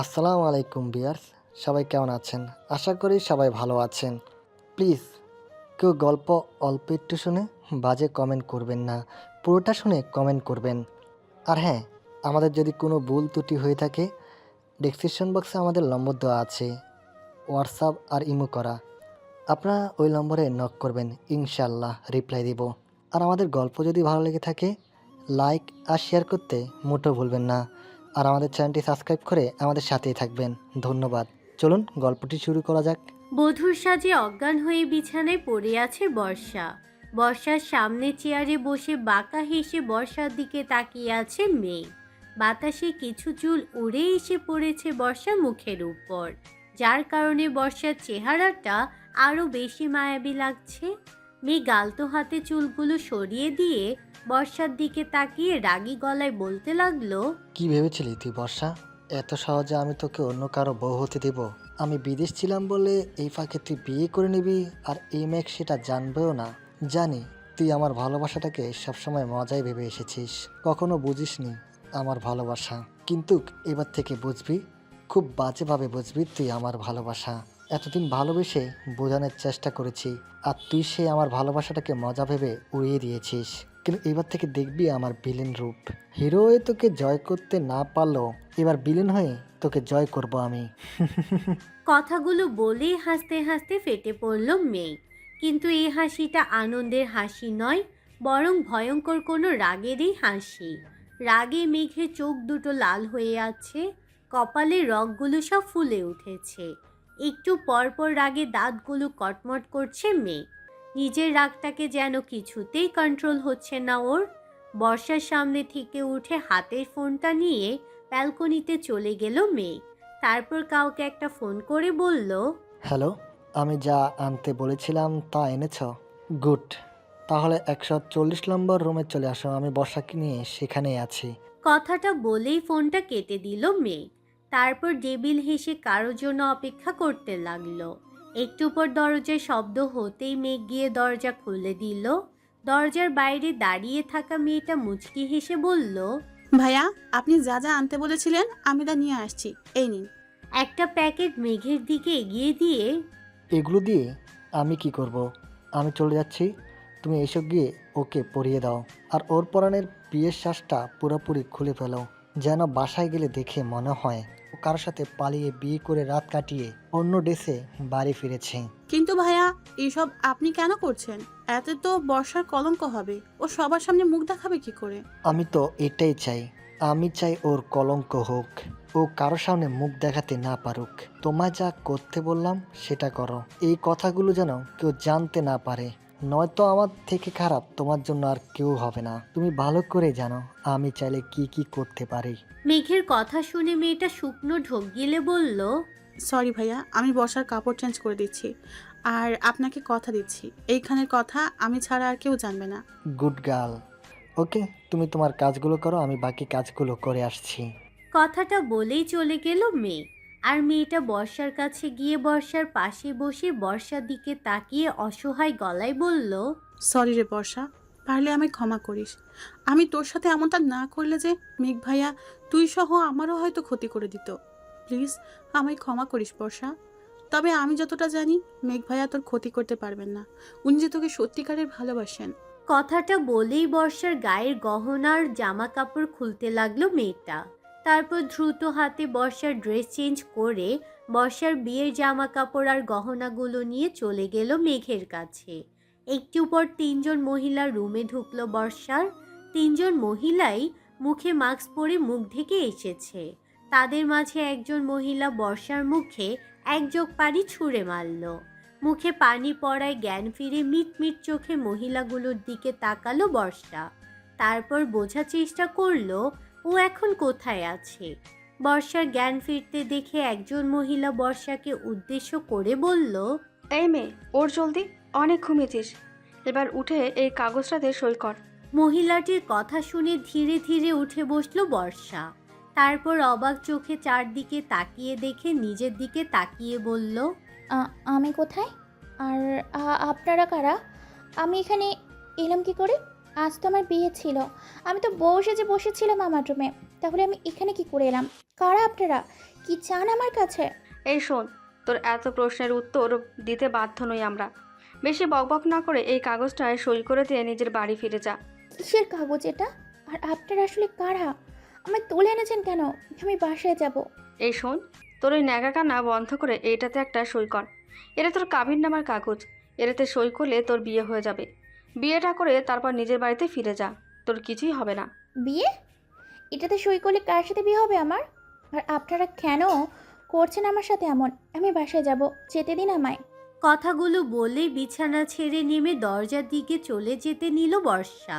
আসসালামু আলাইকুম ভিউয়ার্স, সবাই কেমন আছেন? আশা করি সবাই ভালো আছেন। প্লিজ কেউ গল্প অল্প একটু শুনে বাজে কমেন্ট করবেন না, পুরোটা শুনে কমেন্ট করবেন। আর হ্যাঁ, আমাদের যদি কোনো ভুল ত্রুটি হয়ে থাকে, ডেসক্রিপশন বক্সে আমাদের নম্বর দেওয়া আছে, হোয়াটসঅ্যাপ আর ইমো করা। আপনারা ওই নম্বরে নক করবেন, ইনশাল্লাহ রিপ্লাই দিব। আর আমাদের গল্প যদি ভালো লেগে থাকে, লাইক আর শেয়ার করতে মোটেও ভুলবেন না। আর আমাদের চ্যানেলটি সাবস্ক্রাইব করে আমাদের সাথেই থাকবেন। ধন্যবাদ। চলুন গল্পটি শুরু করা যাক। বধূর সাজে অজ্ঞান হয়ে বিছানায় পড়ে আছে বর্ষা। বর্ষার সামনে চেয়ারে বসে বাঁকা হেসে বর্ষার দিকে তাকিয়ে আছে মেঘ। বাতাসে কিছু চুল উড়ে এসে পড়েছে বর্ষার মুখের উপর, যার কারণে বর্ষার চেহারাটা আরো বেশি মায়াবী লাগছে। মেঘ আলতো হাতে চুলগুলো সরিয়ে দিয়ে বর্ষার দিকে তাকিয়ে রাগী গলায় বলতে লাগলো, কি ভেবেছিলি তুই বর্ষা? এত সহজে আমি তোকে অন্য কারো বউ হতে দেব? আমি বিদেশ ছিলাম বলে এই ফাঁকে তুই বিয়ে করে নিবি, আর এই মেঘ সেটা জানবেও না। জানি তুই আমার ভালোবাসাটাকে সবসময় মজাই ভেবে এসেছিস, কখনো বুঝিসনি আমার ভালোবাসা। কিন্তু এবার থেকে বুঝবি, খুব বাজেভাবে বুঝবি তুই আমার ভালোবাসা। এতদিন ভালোবেসে বোঝানোর চেষ্টা করেছি, আর তুই সে আমার ভালোবাসাটাকে মজা ভেবে উড়িয়ে দিয়েছিস। কিন্তু এবার থেকে দেখবি আমার ভিলেন রূপ। হিরো হয়ে তোকে জয় করতে না পারলেও এবার ভিলেন হয়ে তোকে জয় করব আমি। কথাগুলো বলেই হাসতে হাসতে ফেটে পড়ল মেঘ। কিন্তু এই হাসিটা আনন্দের হাসি নয়, বরং ভয়ঙ্কর কোনো রাগেরই হাসি। রাগে মেঘের চোখ দুটো লাল হয়ে আছে, কপালের রগগুলো সব ফুলে উঠেছে। একটু পরপর রাগে দাঁতগুলো কটমট করছে মেঘ। নিজের রাগটাকে যেন কিছুতেই কন্ট্রোল হচ্ছে না ওর। বর্ষার সামনে থেকে উঠে হাতের ফোনটা নিয়ে ব্যালকনিতে চলে গেল মেঘ। তারপর কাউকে একটা ফোন করে বলল, হ্যালো, আমি যা আনতে বলেছিলাম তা এনেছ? গুড। তাহলে 140 নম্বর রুমে চলে আসো, আমি বর্ষাকে নিয়ে সেখানেই আছি। কথাটা বলেই ফোনটা কেটে দিল মেঘ। তারপর ডেবিল হেসে কারোর জন্য অপেক্ষা করতে লাগলো। একটু পর দরজায় শব্দ হতেই মেঘ গিয়ে দরজা খুলে দিল। দরজার বাইরে দাঁড়িয়ে থাকা মেয়েটা মুচকি হেসে বলল, ভাইয়া, আপনি যা যা আনতে বলেছিলেন আমি তা নিয়ে আসছি, এই নিন। একটা প্যাকেট মেঘের দিকে এগিয়ে দিয়ে, এগুলো দিয়ে আমি কি করব? আমি চলে যাচ্ছি, তুমি এসব গিয়ে ওকে পরিয়ে দাও। আর ওর পরাণের বিয়ের শ্বাসটা পুরোপুরি খুলে ফেলো, যেন বাসায় গেলে দেখে মনে হয় ও কারোর সাথে পালিয়ে বিয়ে করে রাত কাটিয়ে অন্য দেশে বাড়ি ফিরেছে। কিন্তু ভাইয়া, এইসব আপনি কেন করছেন? এতে তো বর্ষার কলঙ্ক হবে, ও সবার সামনে মুখ দেখাবে কি করে? আমি তো এটাই চাই। আমি চাই ওর কলঙ্ক হোক, ও কারো সামনে মুখ দেখাতে না পারুক। তোমায় যা করতে বললাম সেটা করো, এই কথাগুলো যেন কেউ জানতে না পারে, নয়তো আমার থেকে খারাপ তোমার জন্য আর কেউ হবে না। তুমি ভালো করে জানো আমি চাইলে কি কি করতে পারি। মেঘের কথা শুনে মেয়েটা শুকনো ঢোক গিলে বলল, সরি ভাইয়া, আমি বর্ষার কাপড় চেঞ্জ করে দিচ্ছি। আর আপনাকে কথা দিচ্ছি, এইখানের কথা আমি ছাড়া আর কেউ জানবে না। Good girl. ওকে, তুমি তোমার কাজগুলো করো, আমি বাকি কাজগুলো করে আসছি। কথাটা বলেই চলে গেল মেয়ে। আর মেয়েটা বর্ষার কাছে গিয়ে বর্ষার পাশে বসে বর্ষার দিকে তাকিয়ে অসহায় গলায় বলল, সরি রে বর্ষা, পারলে আমায় ক্ষমা করিস। আমি তোর সাথে এমনটা না করলে যে মেঘ ভাইয়া, তুই সহ আমারও হয়তো ক্ষতি করে দিত। প্লিজ আমায় ক্ষমা করিস বর্ষা। তবে আমি যতটা জানি, মেঘ ভাইয়া তোর ক্ষতি করতে পারবেন না। উনি যে তোকে সত্যিকারের ভালোবাসেন। কথাটা বলেই বর্ষার গায়ের গহনার জামা কাপড় খুলতে লাগলো মেয়েটা। তারপর দ্রুত হাতে বর্ষার ড্রেস চেঞ্জ করে বর্ষার বিয়ের জামা কাপড় আর গহনাগুলো নিয়ে চলে গেল মেঘের কাছে। একটু পর তিনজন মহিলা রুমে ঢুকলো বর্ষার। তিনজন মহিলাই মুখে মাস্ক পরে মুখ ঢেকে এসেছে। তাদের মাঝে একজন মহিলা বর্ষার মুখে এক জোক পানি ছুঁড়ে মারল। মুখে পানি পড়ায় জ্ঞান ফিরে মিটমিট চোখে মহিলাগুলোর দিকে তাকালো বর্ষা। তারপর বোঝার চেষ্টা করলো ও এখন কোথায় আছে। বর্ষার জ্ঞান ফিরতে দেখে একজন মহিলা বর্ষাকে উদ্দেশ্য করে বলল, এই মেয়ে, ওর জলদি, অনেক ঘুমিয়েছিস। এবার উঠে এই কাগজটাতে সই কর। মহিলাটির কথা শুনে ধীরে ধীরে উঠে বসলো বর্ষা। তারপর অবাক চোখে চারদিকে তাকিয়ে দেখে নিজের দিকে তাকিয়ে বলল, আমি কোথায়? আর আপনারা কারা? আমি এখানে এলাম কি করে? আজ তো আমার বিয়ে ছিল, আমি তো বসেছিলাম আমার রুমে। তাহলে আমি এখানে কি করে এলাম? কারা আপনারা? কি চান আমার কাছে? এই শোন, তোর এত প্রশ্নের উত্তর দিতে বাধ্য নই আমরা। বেশি বকবক না করে এই কাগজটায় সই করে দিয়ে নিজের বাড়ি ফিরে যা। কিসের কাগজ এটা? আর আপনারা আসলে কারা? আমায় তুলে এনেছেন কেন? আমি বাসায় যাব। এই শোন, তোর ওই ন্যাকা কান্না বন্ধ করে এইটাতে একটা সই কর। এটা তোর কাবিননামার কাগজ। এটাতে সই করলে তোর বিয়ে হয়ে যাবে। বিয়েটা করে তারপর নিজের বাড়িতে ফিরে যা, তোর কিছুই হবে না। বিয়ে? এটাতে সই করলে কার সাথে বিয়ে হবে আমার? আর আপনারা কেন করছেন আমার সাথে এমন? আমি বাসায় যাব, যেতে দিন আমায়। কথাগুলো বলে বিছানা ছেড়ে নেমে দরজার দিকে চলে যেতে নিল বর্ষা।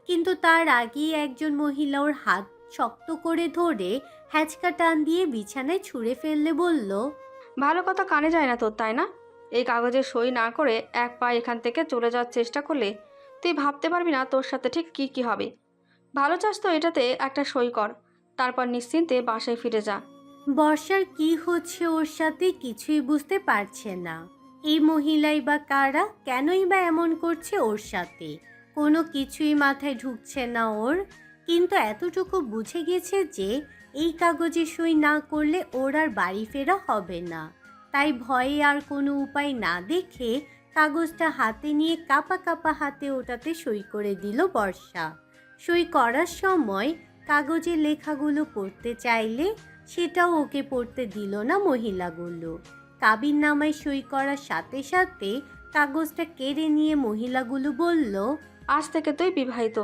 কিন্তু তার আগেই একজন মহিলা ওর হাত শক্ত করে ধরে হ্যাচকা টান দিয়ে বিছানায় ছুঁড়ে ফেললে বলল, ভালো কথা কানে যায় না তোর, তাই না? এই কাগজে সই না করে এক পা এখান থেকে চলে যাওয়ার চেষ্টা করলে তুই ভাবতে পারবি না তোর সাথে ঠিক কি কি হবে। ভালো চাস তো এটাতে একটা সই কর, তারপর নিশ্চিন্তে বাসায় ফিরে যা। বর্ষার কি হচ্ছে ওর সাথে কিছুই বুঝতে পারছে না। এই মহিলাই বা কারা, কেনই বা এমন করছে ওর সাথে, কোনো কিছুই মাথায় ঢুকছে না ওর। কিন্তু এতটুকু বুঝে গেছে যে এই কাগজে সই না করলে ওর আর বাড়ি ফেরা হবে না। তাই ভয়ে আর কোনো উপায় না দেখে কাগজটা হাতে নিয়ে কাঁপা কাঁপা হাতে ওটাতে সই করে দিল বর্ষা। সই করার সময় কাগজের লেখাগুলো পড়তে চাইলে সেটাও ওকে পড়তে দিল না মহিলাগুলো। কাবিননামায় সই করার সাথে সাথে কাগজটা কেড়ে নিয়ে মহিলাগুলো বলল, আজ থেকে তুই বিবাহিত।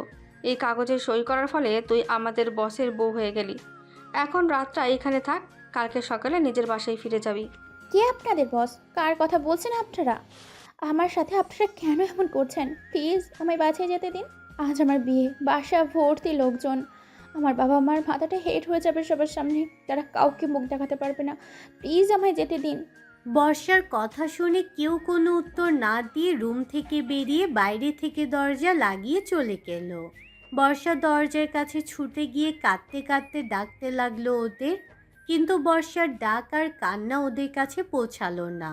এই কাগজে সই করার ফলে তুই আমাদের বসের বউ হয়ে গেলি। এখন রাতটা এখানে থাক, কালকে সকালে নিজের বাসায় ফিরে যাবি। কে আপনাদের বস? কার কথা বলছেন আপনারা? আমার সাথে আপনারা কেন এমন করছেন? প্লিজ আমায় বাঁচিয়ে যেতে দিন। আজ আমার বিয়ে, বাসা ভর্তি লোকজন। আমার বাবা মার মাথাটা হেট হয়ে যাবে সবার সামনে। তারা কাউকে মুখ দেখাতে পারবে না। প্লিজ আমায় যেতে দিন। বর্ষার কথা শুনে কেউ কোনো উত্তর না দিয়ে রুম থেকে বেরিয়ে বাইরে থেকে দরজা লাগিয়ে চলে গেল। বর্ষা দরজার কাছে ছুটে গিয়ে কাঁদতে কাঁদতে ডাকতে লাগলো ওদের, কিন্তু বর্ষার ডাক আর কান্না ওদের কাছে পৌঁছালো না।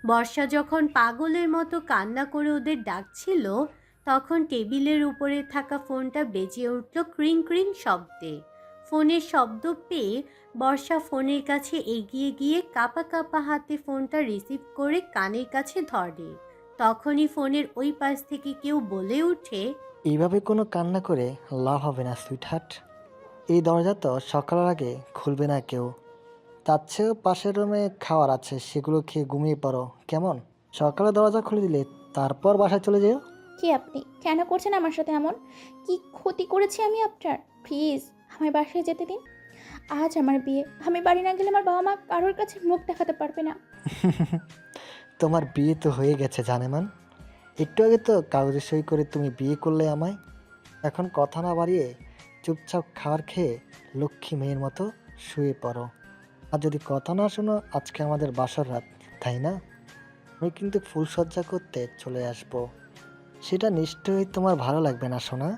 বর্ষা যখন পাগলের মতো কান্না করে ওদের ডাকছিল, তখন টেবিলের উপরে থাকা ফোনটা বেজে উঠল ক্রিং ক্রিং শব্দে। ফোনের শব্দ পেয়ে বর্ষা ফোনের কাছে এগিয়ে গিয়ে কাঁপা কাঁপা হাতে ফোনটা রিসিভ করে কানের কাছে ধরে। তখনই ফোনের ওই পাশ থেকে কেউ বলে ওঠে, এইভাবে কোনো কান্না করে লাভ হবে না সুইটহার্ট। এই দরজা তো সকালের আগে খুলবে না কেউ। তার চেয়েও পাশের রুমে খাবার আছে, সেগুলো খেয়ে ঘুমিয়ে পড়ো কেমন? সকালে দরজা খুলে দিলে তারপর বাসায় চলে যেও। কে আপনি? কেন করছেন আমার সাথে এমন? কি ক্ষতি করেছি আমি আপনার? প্লিজ আমায় বাসায় যেতে দিন। আজ আমার বিয়ে, আমি বাড়ি না গেলে আমার বাবা মা কারোর কাছে মুখ দেখাতে পারবে না। তোমার বিয়ে তো হয়ে গেছে জানেমান। একটু আগে তো কাগজে সই করে তুমি বিয়ে করলে আমায়। এখন কথা না বাড়িয়ে চুপচাপ খাবার খেয়ে লক্ষ্মী মেয়ের মতো শুয়ে পড়ো। আর যদি কথা না শোনো, আজকে আমাদের বাসর রাত, তাই না? আমি কিন্তু ফুলসজ্জা করতে চলে আসবো। সেটা নিশ্চয়ই তোমার ভালো লাগবে না সোনা।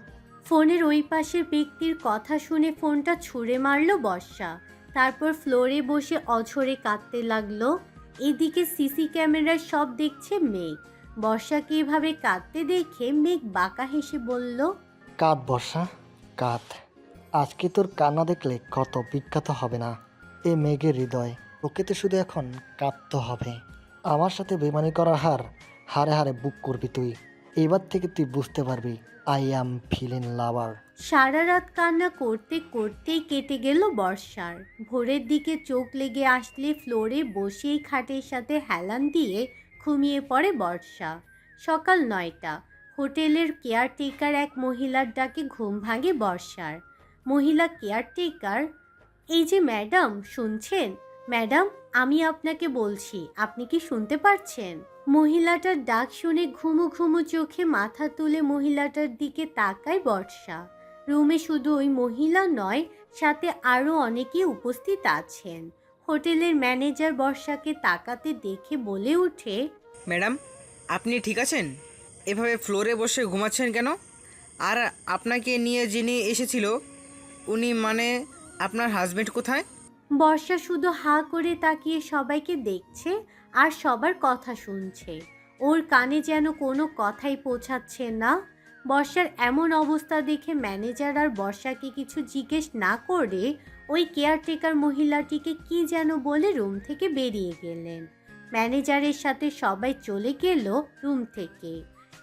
ফোনের ওই পাশের ব্যক্তির কথা শুনে ফোনটা ছুঁড়ে মারল বর্ষা। তারপর ফ্লোরে বসে অঝরে কাঁদতে লাগলো। এদিকে সিসি ক্যামেরায় সব দেখছে মেঘ। বর্ষাকে এভাবে কাঁদতে দেখে মেঘ বাঁকা হেসে বলল, কাঁদ বর্ষা, কাঁদ। আজকে তোর কান্না দেখলে কত বিখ্যাত হবে না এ মেঘের হৃদয়। ওকে তো শুধু এখন কাঁদতে হবে। আমার সাথে বেমানি করার হারে হারে বুক করবি তুই। এবার থেকে তুই বুঝতে পারবি আই অ্যাম ফিলিং লাভার। সারা রাত কান্না করতে করতেই কেটে গেল বর্ষার। ভোরের দিকে চোখ লেগে আসলে ফ্লোরে বসেই খাটের সাথে হেলান দিয়ে ঘুমিয়ে পড়ে বর্ষা। সকাল 9টা। হোটেলের কেয়ারটেকার এক মহিলার ডাকে ঘুম ভাঙে বর্ষার। মহিলা কেয়ারটেকার, এই যে ম্যাডাম, শুনছেন? ম্যাডাম, আমি আপনাকে বলছি, আপনি কি শুনতে পারছেন? মহিলাটার ডাক শুনে ঘুমু ঘুমু চোখে মাথা তুলে মহিলাটার দিকে তাকায় বর্ষা। রুমে শুধু ওই মহিলা নয়, সাথে আরও অনেকেই উপস্থিত আছেন। হোটেলের ম্যানেজার বর্ষাকে তাকাতে দেখে বলে ওঠে, ম্যাডাম, আপনি ঠিক আছেন? এভাবে ফ্লোরে বসে ঘুমাচ্ছেন কেন? আর আপনাকে নিয়ে যিনি এসেছিল উনি মানে আপনার হাজবেন্ড কোথায়? বর্ষা শুধু হাঁ করে তাকিয়ে সবাইকে দেখছে আর সবার কথা শুনছে। ওর কানে যেন কোনো কথাই পৌঁছাচ্ছে না। বর্ষার এমন অবস্থা দেখে ম্যানেজার আর বর্ষাকে কিছু জিজ্ঞেস না করে ওই কেয়ারটেকার মহিলাটিকে কি যেন বলে রুম থেকে বেরিয়ে গেলেন। ম্যানেজারের সাথে সবাই চলে গেল রুম থেকে,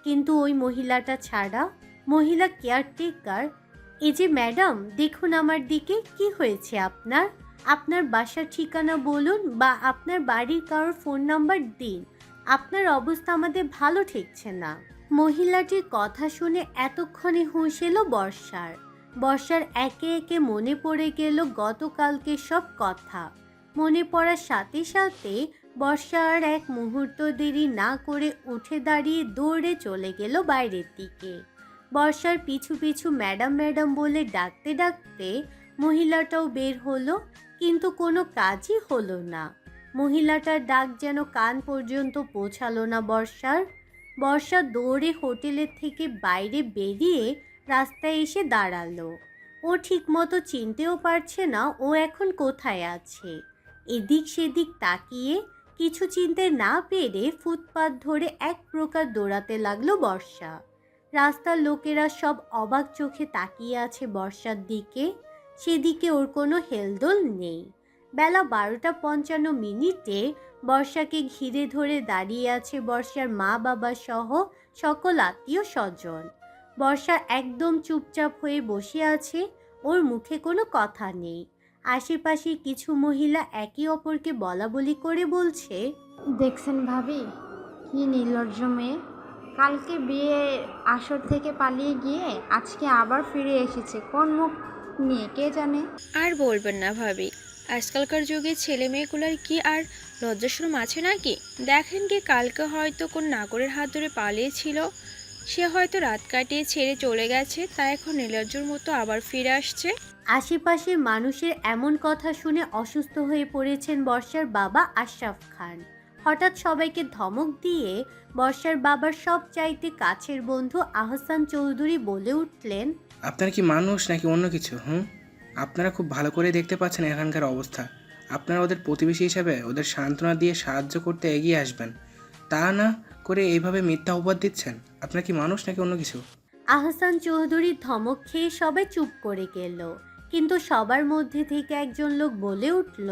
কিন্তু ওই মহিলাটা ছাড়া। মহিলা কেয়ারটেকার, এই যে ম্যাডাম, দেখুন আমার দিকে, কি হয়েছে আপনার? আপনার বাসার ঠিকানা বলুন বা আপনার বাড়ির কারোর ফোন নাম্বার দিন। আপনার অবস্থা আমাদের ভালো ঠেকছে না। মহিলাটির কথা শুনে এতক্ষণে হুঁশ এলো বর্ষার। বর্ষার একে একে মনে পড়ে গেল গতকালকে সব কথা। মনে পড়ার সাথে সাথে বর্ষা আর এক মুহূর্ত দেরি না করে উঠে দাঁড়িয়ে দৌড়ে চলে গেল বাইরের দিকে। বর্ষার পিছু পিছু ম্যাডাম ম্যাডাম বলে ডাকতে ডাকতে মহিলাটাও বের হলো, কিন্তু কোনো কাজই হলো না। মহিলাটার ডাক যেন কান পর্যন্ত পৌঁছালো না বর্ষার। বর্ষা দৌড়ে হোটেলের থেকে বাইরে বেরিয়ে রাস্তায় এসে দাঁড়ালো। ও ঠিকমতো চিনতেও পারছে না ও এখন কোথায় আছে। এদিক সেদিক তাকিয়ে কিছু চিনতে না পেরে ফুটপাত ধরে এক প্রকার দৌড়াতে লাগলো বর্ষা। রাস্তার লোকেরা সব অবাক চোখে তাকিয়ে আছে বর্ষার দিকে। সেদিকে ওর কোনো হেলদোল নেই। বেলা 12:55 বর্ষাকে ঘিরে ধরে দাঁড়িয়ে আছে বর্ষার মা বাবা সহ সকল আত্মীয় স্বজন। বর্ষা একদম চুপচাপ হয়ে বসে আছে, ওর মুখে কোনো কথা নেই। আশেপাশে কিছু মহিলা একে অপরকে বলাবলি করে বলছে, দেখছেন ভাবি, কি নির্লজ্জ মেয়ে। কালকে বিয়ে আসর থেকে পালিয়ে গিয়ে আজকে আবার ফিরে এসেছে, কোন মুখ নিয়ে কে জানে। আর বলবেন না ভাবি, আজকালকার যুগে ছেলে মেয়েগুলোর কি আর লজ্জাশরম আছে নাকি? দেখেন কি, কালকে হয়তো কোন নাগরের হাত ধরে পালিয়েছিল, সে হয়তো রাত কাটিয়ে ছেড়ে চলে গেছে, তাই এখন নির্লজ্জর মতো আবার ফিরে আসছে। আশেপাশের মানুষের এমন কথা শুনে অসুস্থ হয়ে পড়েছেন বর্ষার বাবা আশরাফ খান। হঠাৎ সবাইকে ধমক দিয়ে বর্ষার বাবার সব চাইতে কাছের বন্ধু আহসান চৌধুরী বলে উঠলেন, আপনারা কি মানুষ নাকি অন্য কিছু? আপনারা খুব ভালো করে দেখতে পাচ্ছেন এখানকার অবস্থা। আপনারা ওদের প্রতিবেশী হিসাবে ওদের সান্ত্বনা দিয়ে সাহায্য করতে এগিয়ে আসবেন, তা না করে এইভাবে মিথ্যা অপবাদ দিচ্ছেন। আপনারা কি মানুষ নাকি অন্য কিছু? আহসান চৌধুরীর ধমক খেয়ে সবাই চুপ করে গেল, কিন্তু সবার মধ্যে থেকে একজন লোক বলে উঠল,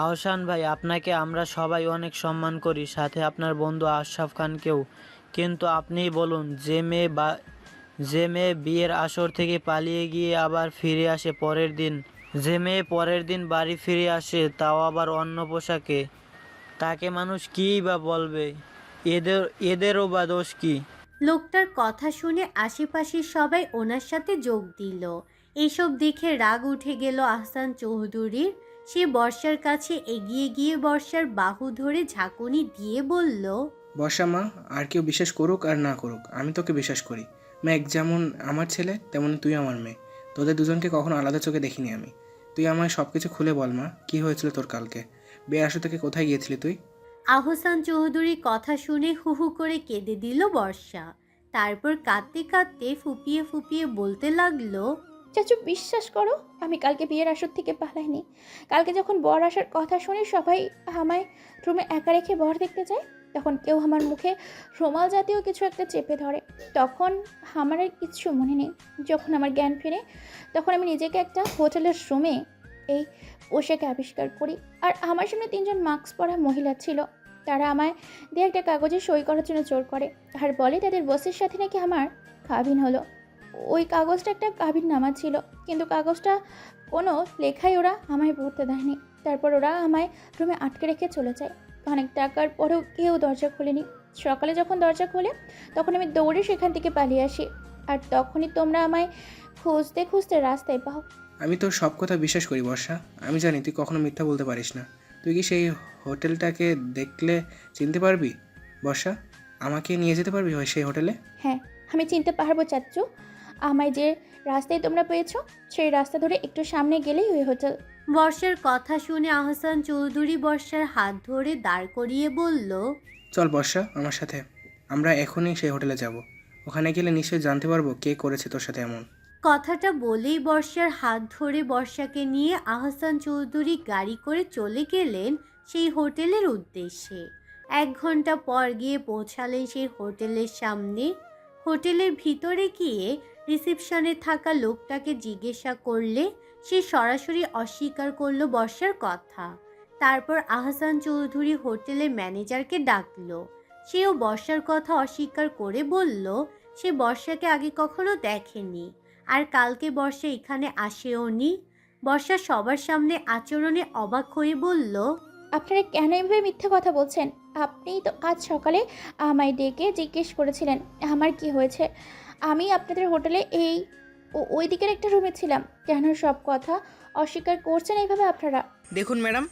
আহসান ভাই, আপনাকে আমরা সবাই অনেক সম্মান করি, সাথে আপনার বন্ধু আশরাফ খানকেও। কিন্তু আপনিই বলুন, যে মেয়ে বিয়ের আসর থেকে পালিয়ে গিয়ে আবার ফিরে আসে পরের দিন, যে মেয়ে পরের দিন বাড়ি ফিরে আসে তাও আবার অন্য পোশাকে, তাকে মানুষ কীই বা বলবে? এদেরও বা দোষ কী? লোকটার কথা শুনে আশেপাশের সবাই ওনার সাথে যোগ দিল। এসব দেখে রাগ উঠে গেল আহসান চৌধুরীর। সে বর্ষার কাছে এগিয়ে গিয়ে বর্ষার বাহু ধরে ঝাঁকুনি দিয়ে বলল, বর্ষা মা, আর কেউ বিশ্বাস করুক আর না করুক, আমি তোকে বিশ্বাস করি। মেঘ যেমন আমার ছেলে তেমন তুই আমার মেয়ে। তোদের দুজনকে কখনো আলাদা চোখে দেখিনি আমি। তুই আমায় সব কিছু খুলে বল মা, কী হয়েছিল তোর কালকে বিয়ের আসর থেকে? কোথায় গিয়েছিলি তুই? আহসান চৌধুরীর কথা শুনে হু হু করে কেঁদে দিল বর্ষা। তারপর কাঁদতে কাঁদতে ফুপিয়ে ফুপিয়ে বলতে লাগলো, চাচু বিশ্বাস করো, আমি কালকে বিয়ের আসর থেকে পালাইনি। কালকে যখন বর আসার কথা শুনে সবাই আমায় রুমে একা রেখে বর দেখতে যায়, তখন কেউ আমার মুখে রুমাল জাতীয় কিছু একটা চেপে ধরে। তখন আমার আর কিচ্ছু মনে নেই। যখন আমার জ্ঞান ফিরে, তখন আমি নিজেকে একটা হোটেলের রুমে এই পোশাকে আবিষ্কার করি। আর আমার সামনে 3জন মাস্ক পরা মহিলা ছিল। তারা আমায় দিয়ে একটা কাগজে সই করার জন্য জোর করে আর বলে তাদের বসের সাথে নাকি আমার কাবিন হলো। ওই কাগজটা একটা কাবিননামা ছিল, কিন্তু কাগজটা কোনো লেখাই ওরা আমায় পড়তে দেয়নি। তারপর ওরা আমায় রুমে আটকে রেখে চলে যায়। অনেক টাকার পরেও কেউ দরজা খোলেনি। সকালে যখন দরজা খোলে, তখন আমি দৌড়ে সেখান থেকে পালিয়ে আসি। আর তখনই তোমরা আমায় খুঁজতে খুঁজতে রাস্তায় পাও। আমি তোর সব কথা বিশ্বাস করি বর্ষা। আমি জানি তুই কখনো মিথ্যা বলতে পারিস না। তুই কি সেই হোটেলটাকে দেখলে চিনতে পারবি বর্ষা? আমাকে নিয়ে যেতে পারবি সেই হোটেলে? হ্যাঁ, আমি চিনতে পারবো চাচ্চু। আমায় যে রাস্তায় তোমরা পেয়েছো, সেই রাস্তা ধরে একটু সামনে গেলেই ওই হোটেল। বর্ষার কথা শুনে আহসান চৌধুরী বর্ষার হাত ধরে দাঁড় করিয়ে বলল, চল বর্ষা আমার সাথে, আমরা এখনই সেই হোটেলে যাব। ওখানে গেলে নিশ্চয়ই জানতে পারবো কে করেছে তোর সাথে এমন। কথাটা বলেই বর্ষার হাত ধরে বর্ষাকে নিয়ে আহসান চৌধুরী গাড়ি করে চলে গেলেন সেই হোটেলের উদ্দেশ্যে। 1 ঘন্টা পর গিয়ে পৌঁছালেন সেই হোটেলের সামনে। হোটেলের ভিতরে গিয়ে রিসেপশনে থাকা লোকটাকে জিজ্ঞাসা করলে সে সরাসরি অস্বীকার করলো বর্ষার কথা। তারপর আহসান চৌধুরী হোটেলের ম্যানেজারকে ডাকলো। সেও বর্ষার কথা অস্বীকার করে বলল সে বর্ষাকে আগে কখনো দেখেনি, আর কালকে বর্ষা এখানে আসেও নি। বর্ষা সবার সামনে আচরণে অবাক হয়ে বলল, আপনারা কেন এভাবে মিথ্যা কথা বলছেন? আপনিই তো আজ সকালে আমায় ডেকে জিজ্ঞেস করেছিলেন আমার কি হয়েছে। আমি আপনাদের হোটেলে ওই দিকের একটা রুমে ছিলাম। কেন সব কথা অস্বীকার করছেন এইভাবে আপনারা? দেখুন ম্যাডাম,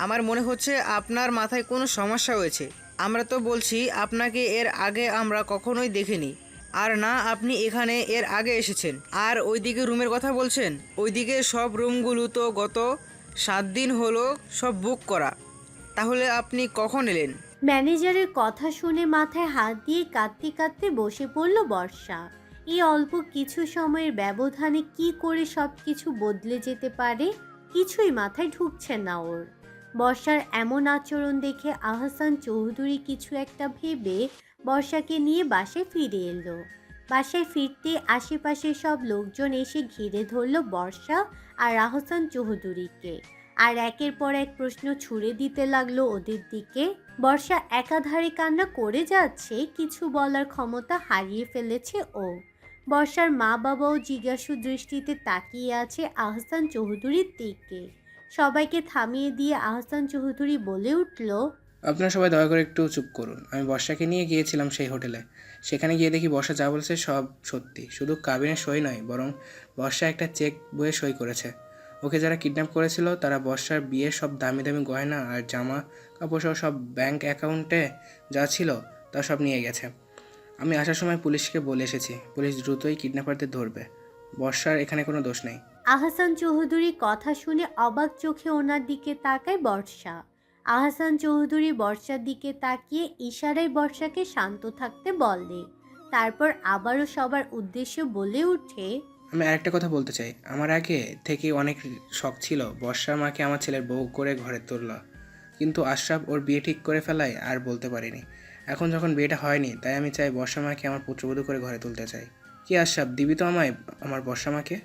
আমার মনে হচ্ছে আপনার মাথায় কোনো সমস্যা হয়েছে। আমরা তো বলছি আপনাকে এর আগে আমরা কখনোই দেখিনি, আর না আপনি এখানে এর আগে এসেছেন। আর ওইদিকে রুমের কথা বলছেন, ওইদিকে সব রুমগুলো তো গত 7 দিন হলো সব বুক করা। তাহলে আপনি কখন এলেন? ম্যানেজারের কথা শুনে মাথায় হাত দিয়ে কাঁদতে কাঁদতে বসে পড়ল বর্ষা। এই অল্প কিছু সময়ের ব্যবধানে কি করে সব কিছু বদলে যেতে পারে কিছুই মাথায় ঢুকছে না ওর। বর্ষার এমন আচরণ দেখে আহসান চৌধুরী কিছু একটা ভেবে বর্ষাকে নিয়ে বাসায় ফিরে এলো। বাসায় ফিরতে আশেপাশে সব লোকজন এসে ঘিরে ধরল বর্ষা আর আহসান চৌধুরীকে, আর একের পর এক প্রশ্ন ছুড়ে দিতে লাগলো ওদের দিকে। বর্ষা একাধারে কান্না করে যাচ্ছে, কিছু বলার ক্ষমতা হারিয়ে ফেলেছে ও। বর্ষার মা বাবাও জিজ্ঞাসু দৃষ্টিতে তাকিয়ে আছে আহসান চৌধুরীর দিকে। সবাইকে থামিয়ে দিয়ে আহসান চৌধুরী বলে উঠল, আপনারা সবাই দয়া করে একটু চুপ করুন। আমি বর্ষাকে নিয়ে গিয়েছিলাম সেই হোটেলে। সেখানে গিয়ে দেখি বর্ষা যা বলেছে সব সত্যি। শুধু কাবিনের সই নয়, বরং বর্ষা একটা চেক বইয়ে সই করেছে। ওকে যারা কিডন্যাপ করেছিল তারা বর্ষার বিয়ের সব দামি দামি গয়না আর জামা কাপড় সহ সব ব্যাংক অ্যাকাউন্টে যা ছিল তা সব নিয়ে গেছে। আমি আসার সময় পুলিশকে বলে এসেছি, পুলিশ দ্রুতই কিডন্যাপারদের ধরবে। বর্ষার এখানে কোনো দোষ নেই। আহসান চৌধুরী কথা শুনে অবাক চোখে ওনার দিকে তাকায় বর্ষা। আহসান চৌধুরী বর্ষার দিকে তাকিয়ে ইশারায় বর্ষাকে শান্ত থাকতে বলে। তারপর আবারও সবার উদ্দেশ্য বলে ওঠে, আমি আরেকটা কথা বলতে চাই। আমার আগে থেকে অনেক শখ ছিল বর্ষার মাকে আমার ছেলের বউ করে ঘরে তুললো, কিন্তু আশরাফ ওর বিয়ে ঠিক করে ফেলায় আর বলতে পারিনি। এখন যখন বিয়েটা হয়নি, তাই আমি চাই বর্ষা মাকে আমার পুত্রবধূ করে ঘরে তুলতে চাই। কি আশরাফ, দিবি তো আমায় আমার বর্ষা মাকে?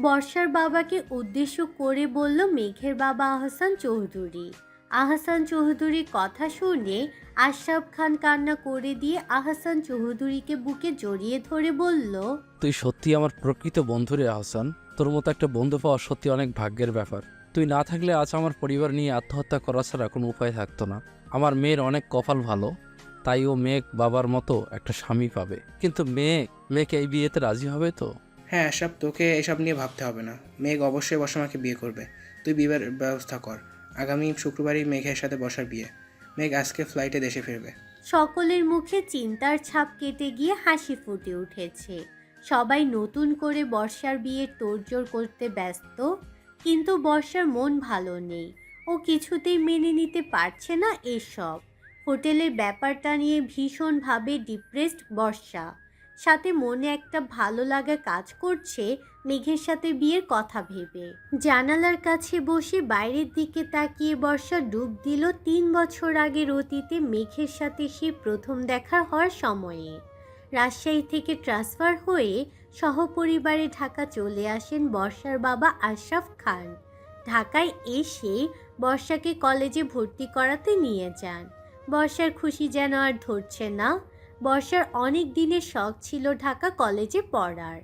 বর্ষার বাবাকে উদ্দেশ্য করে বলল মেঘের বাবা আহসান চৌধুরী। আহসান চৌধুরীর কথা শুনে আশরাফ খান কান্না করে দিয়ে আহসান চৌধুরীকে বুকে জড়িয়ে ধরে বলল, তুই সত্যি আমার প্রকৃত বন্ধু রে আহসান। তোর মতো একটা বন্ধু পাওয়া সত্যি অনেক ভাগ্যের ব্যাপার। তুই না থাকলে আজ আমার পরিবার নিয়ে আত্মহত্যা করা ছাড়া কোনো উপায় থাকতো না। আমার মেয়ের অনেক কপাল ভালো, তাই ও মেঘ বাবার মতো একটা স্বামী পাবে। কিন্তু মেঘ এই বিয়েতে রাজি হবে তো? হ্যাঁ আশরাফ, তোকে এসব নিয়ে ভাবতে হবে না। মেঘ অবশ্যই বর্ষা মাকে বিয়ে করবে। তুই বিয়ের ব্যবস্থা কর। আগামী শুক্রবারই মেঘের সাথে বর্ষার বিয়ে। মেঘ আজকে ফ্লাইটে দেশে ফিরবে। সকলের মুখে চিন্তার ছাপ কেটে গিয়ে হাসি ফুটে উঠেছে। সবাই নতুন করে বর্ষার বিয়ের তোড়জোড় করতে ব্যস্ত, কিন্তু বর্ষার মন ভালো নেই। ও কিছুতেই মেনে নিতে পারছে না এসব। হোটেলের ব্যাপারটা নিয়ে ভীষণভাবে ডিপ্রেসড বর্ষা। সাথে মনে একটা ভালো লাগা কাজ করছে মেঘের সাথে বিয়ের কথা ভেবে। জানালার কাছে বসে বাইরের দিকে তাকিয়ে বর্ষা ডুব দিল 3 বছর আগের অতীতে মেঘের সাথে সে প্রথম দেখা হওয়ার সময়ে। রাজশাহী থেকে ট্রান্সফার হয়ে সহপরিবারে ঢাকা চলে আসেন বর্ষার বাবা আশরাফ খান। ঢাকায় এসে বর্ষাকে কলেজে ভর্তি করাতে নিয়ে যান। বর্ষার খুশি যেন আর ধরছে না। বর্ষার অনেক দিনের শখ ছিল ঢাকা কলেজে পড়ার।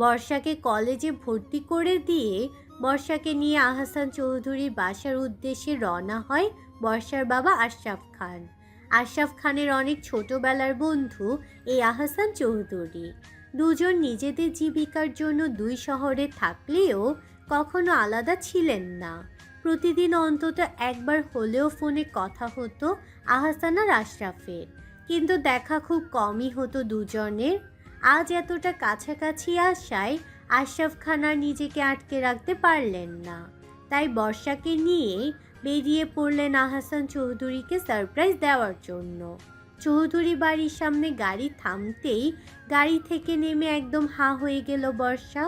বর্ষাকে কলেজে ভর্তি করে দিয়ে বর্ষাকে নিয়ে আহসান চৌধুরীর বাসার উদ্দেশ্যে রওনা হয় বর্ষার বাবা আশরাফ খান। আশরাফ খানের অনেক ছোটবেলার বন্ধু এই আহসান চৌধুরী। দুজন নিজেদের জীবিকার জন্য 2 শহরে থাকলেও কখনো আলাদা ছিলেন না। প্রতিদিন অন্তত একবার হলেও ফোনে কথা হতো আহসান আর আশরাফের, কিন্তু দেখা খুব কমই হতো দুজনের। আজ এতটা কাছাকাছি আসায় আশরাফ খান আর নিজেকে আটকে রাখতে পারলেন না, তাই বর্ষাকে নিয়ে বেরিয়ে পড়লেন আহসান চৌধুরীকে সারপ্রাইজ দেওয়ার জন্য। চৌধুরী বাড়ির সামনে গাড়ি থামতেই গাড়ি থেকে নেমে একদম হাঁ হয়ে গেল বর্ষা।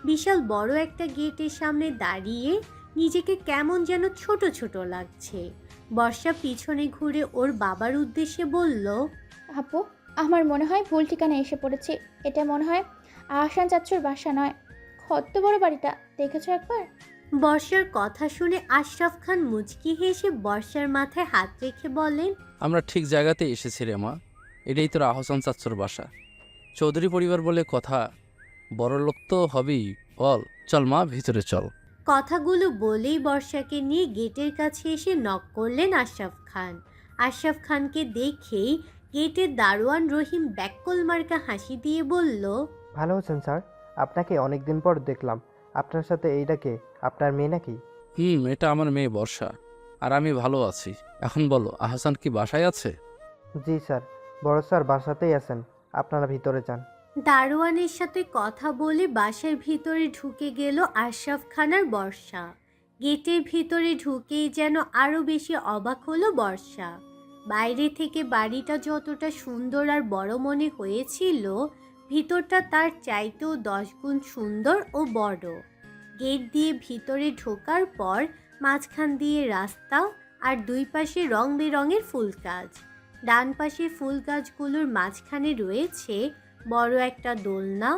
বিশাল বড় একটা গেটের সামনে দাঁড়িয়ে নিজেকে কেমন যেন ছোট ছোট লাগছে। বর্ষা পিছনে ঘুরে ওর বাবার উদ্দেশ্যে বলল, আপু, আমার মনে হয় ভুল ঠিকানায় এসে পড়েছি। এটা মনে হয় আহসান চাচ্চুর বাসা নয়। কত বড় বাড়িটা, দেখেছো একবার? বর্ষার কথা শুনে আশরাফ খান মুচকি হেসে বর্ষার মাথায় হাত রেখে বলেন, আমরা ঠিক জায়গাতে এসেছি রে মা, এটাই তোর আহসান চাচ্চুর বাসা। চৌধুরী পরিবার বলে কথা, বড় লোক তো হবেই। বল, চল মা, ভিতরে চল। কথাগুলো বলেই বর্ষাকে নিয়ে গেটের কাছে এসে নক করলেন আশরাফ খান। আশরাফ খানকে দেখেই গেটের দারোয়ান রহিম ব্যাককল মার্কা হাসি দিয়ে বলল, ভালো আছেন স্যার? আপনাকে অনেক দিন পর দেখলাম। আপনার সাথে এইটা কে? আপনার মেয়ে নাকি? এটা আমার মেয়ে বর্ষা, আর আমি ভালো আছি। এখন বলো, আহসান কি বাসায় আছে? জি স্যার, বড় স্যার বাসাতেই আছেন। আপনারা ভিতরে যান। দারোয়ানের সাথে কথা বলে বাসার ভিতরে ঢুকে গেল আশরাফ খান আর বর্ষা। গেটের ভিতরে ঢুকেই যেন আরও বেশি অবাক হলো বর্ষা। বাইরে থেকে বাড়িটা যতটা সুন্দর আর বড় মনে হয়েছিল, ভিতরটা তার চাইতেও 10 গুণ সুন্দর ও বড়। গেট দিয়ে ভিতরে ঢোকার পর মাঝখান দিয়ে রাস্তা, আর দুই পাশে রং বেরঙের ফুল গাছ। ডান পাশে ফুল গাছগুলোর মাঝখানে রয়েছে বড় একটা দোলনা,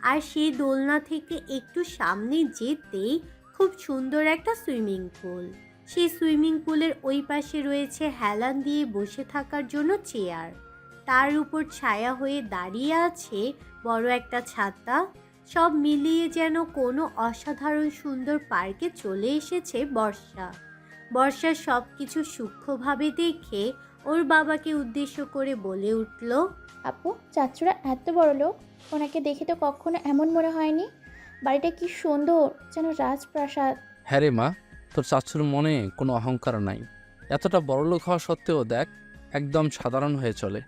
আর সেই দোলনা থেকে একটু সামনে যেতেই খুব সুন্দর একটা সুইমিং পুল। সেই সুইমিং পুলের ওই পাশে রয়েছে হেলান দিয়ে বসে থাকার জন্য চেয়ার। তার উপর ছায়া হয়ে দাঁড়িয়ে আছে বড় একটা ছাতা। সব মিলিয়ে যেন কোনো অসাধারণ সুন্দর পার্কে চলে এসেছে বর্ষা। বর্ষা সব কিছু সূক্ষ্মভাবে দেখে ওর বাবাকে উদ্দেশ্য করে বলে উঠল, আপু, চাচ্চুরা এত বড় লোক, ওনাকে দেখে তো কখনো এমন মনে হয়নি। বাড়িটা কি সুন্দর, যেন রাজপ্রাসাদ। হ্যাঁ রে মা, তোর চাচুর মনে কোনো অহংকার নাই। এতটা বড়লোক হওয়া সত্ত্বেও দেখ, একদম সাধারণ হয়ে চলে।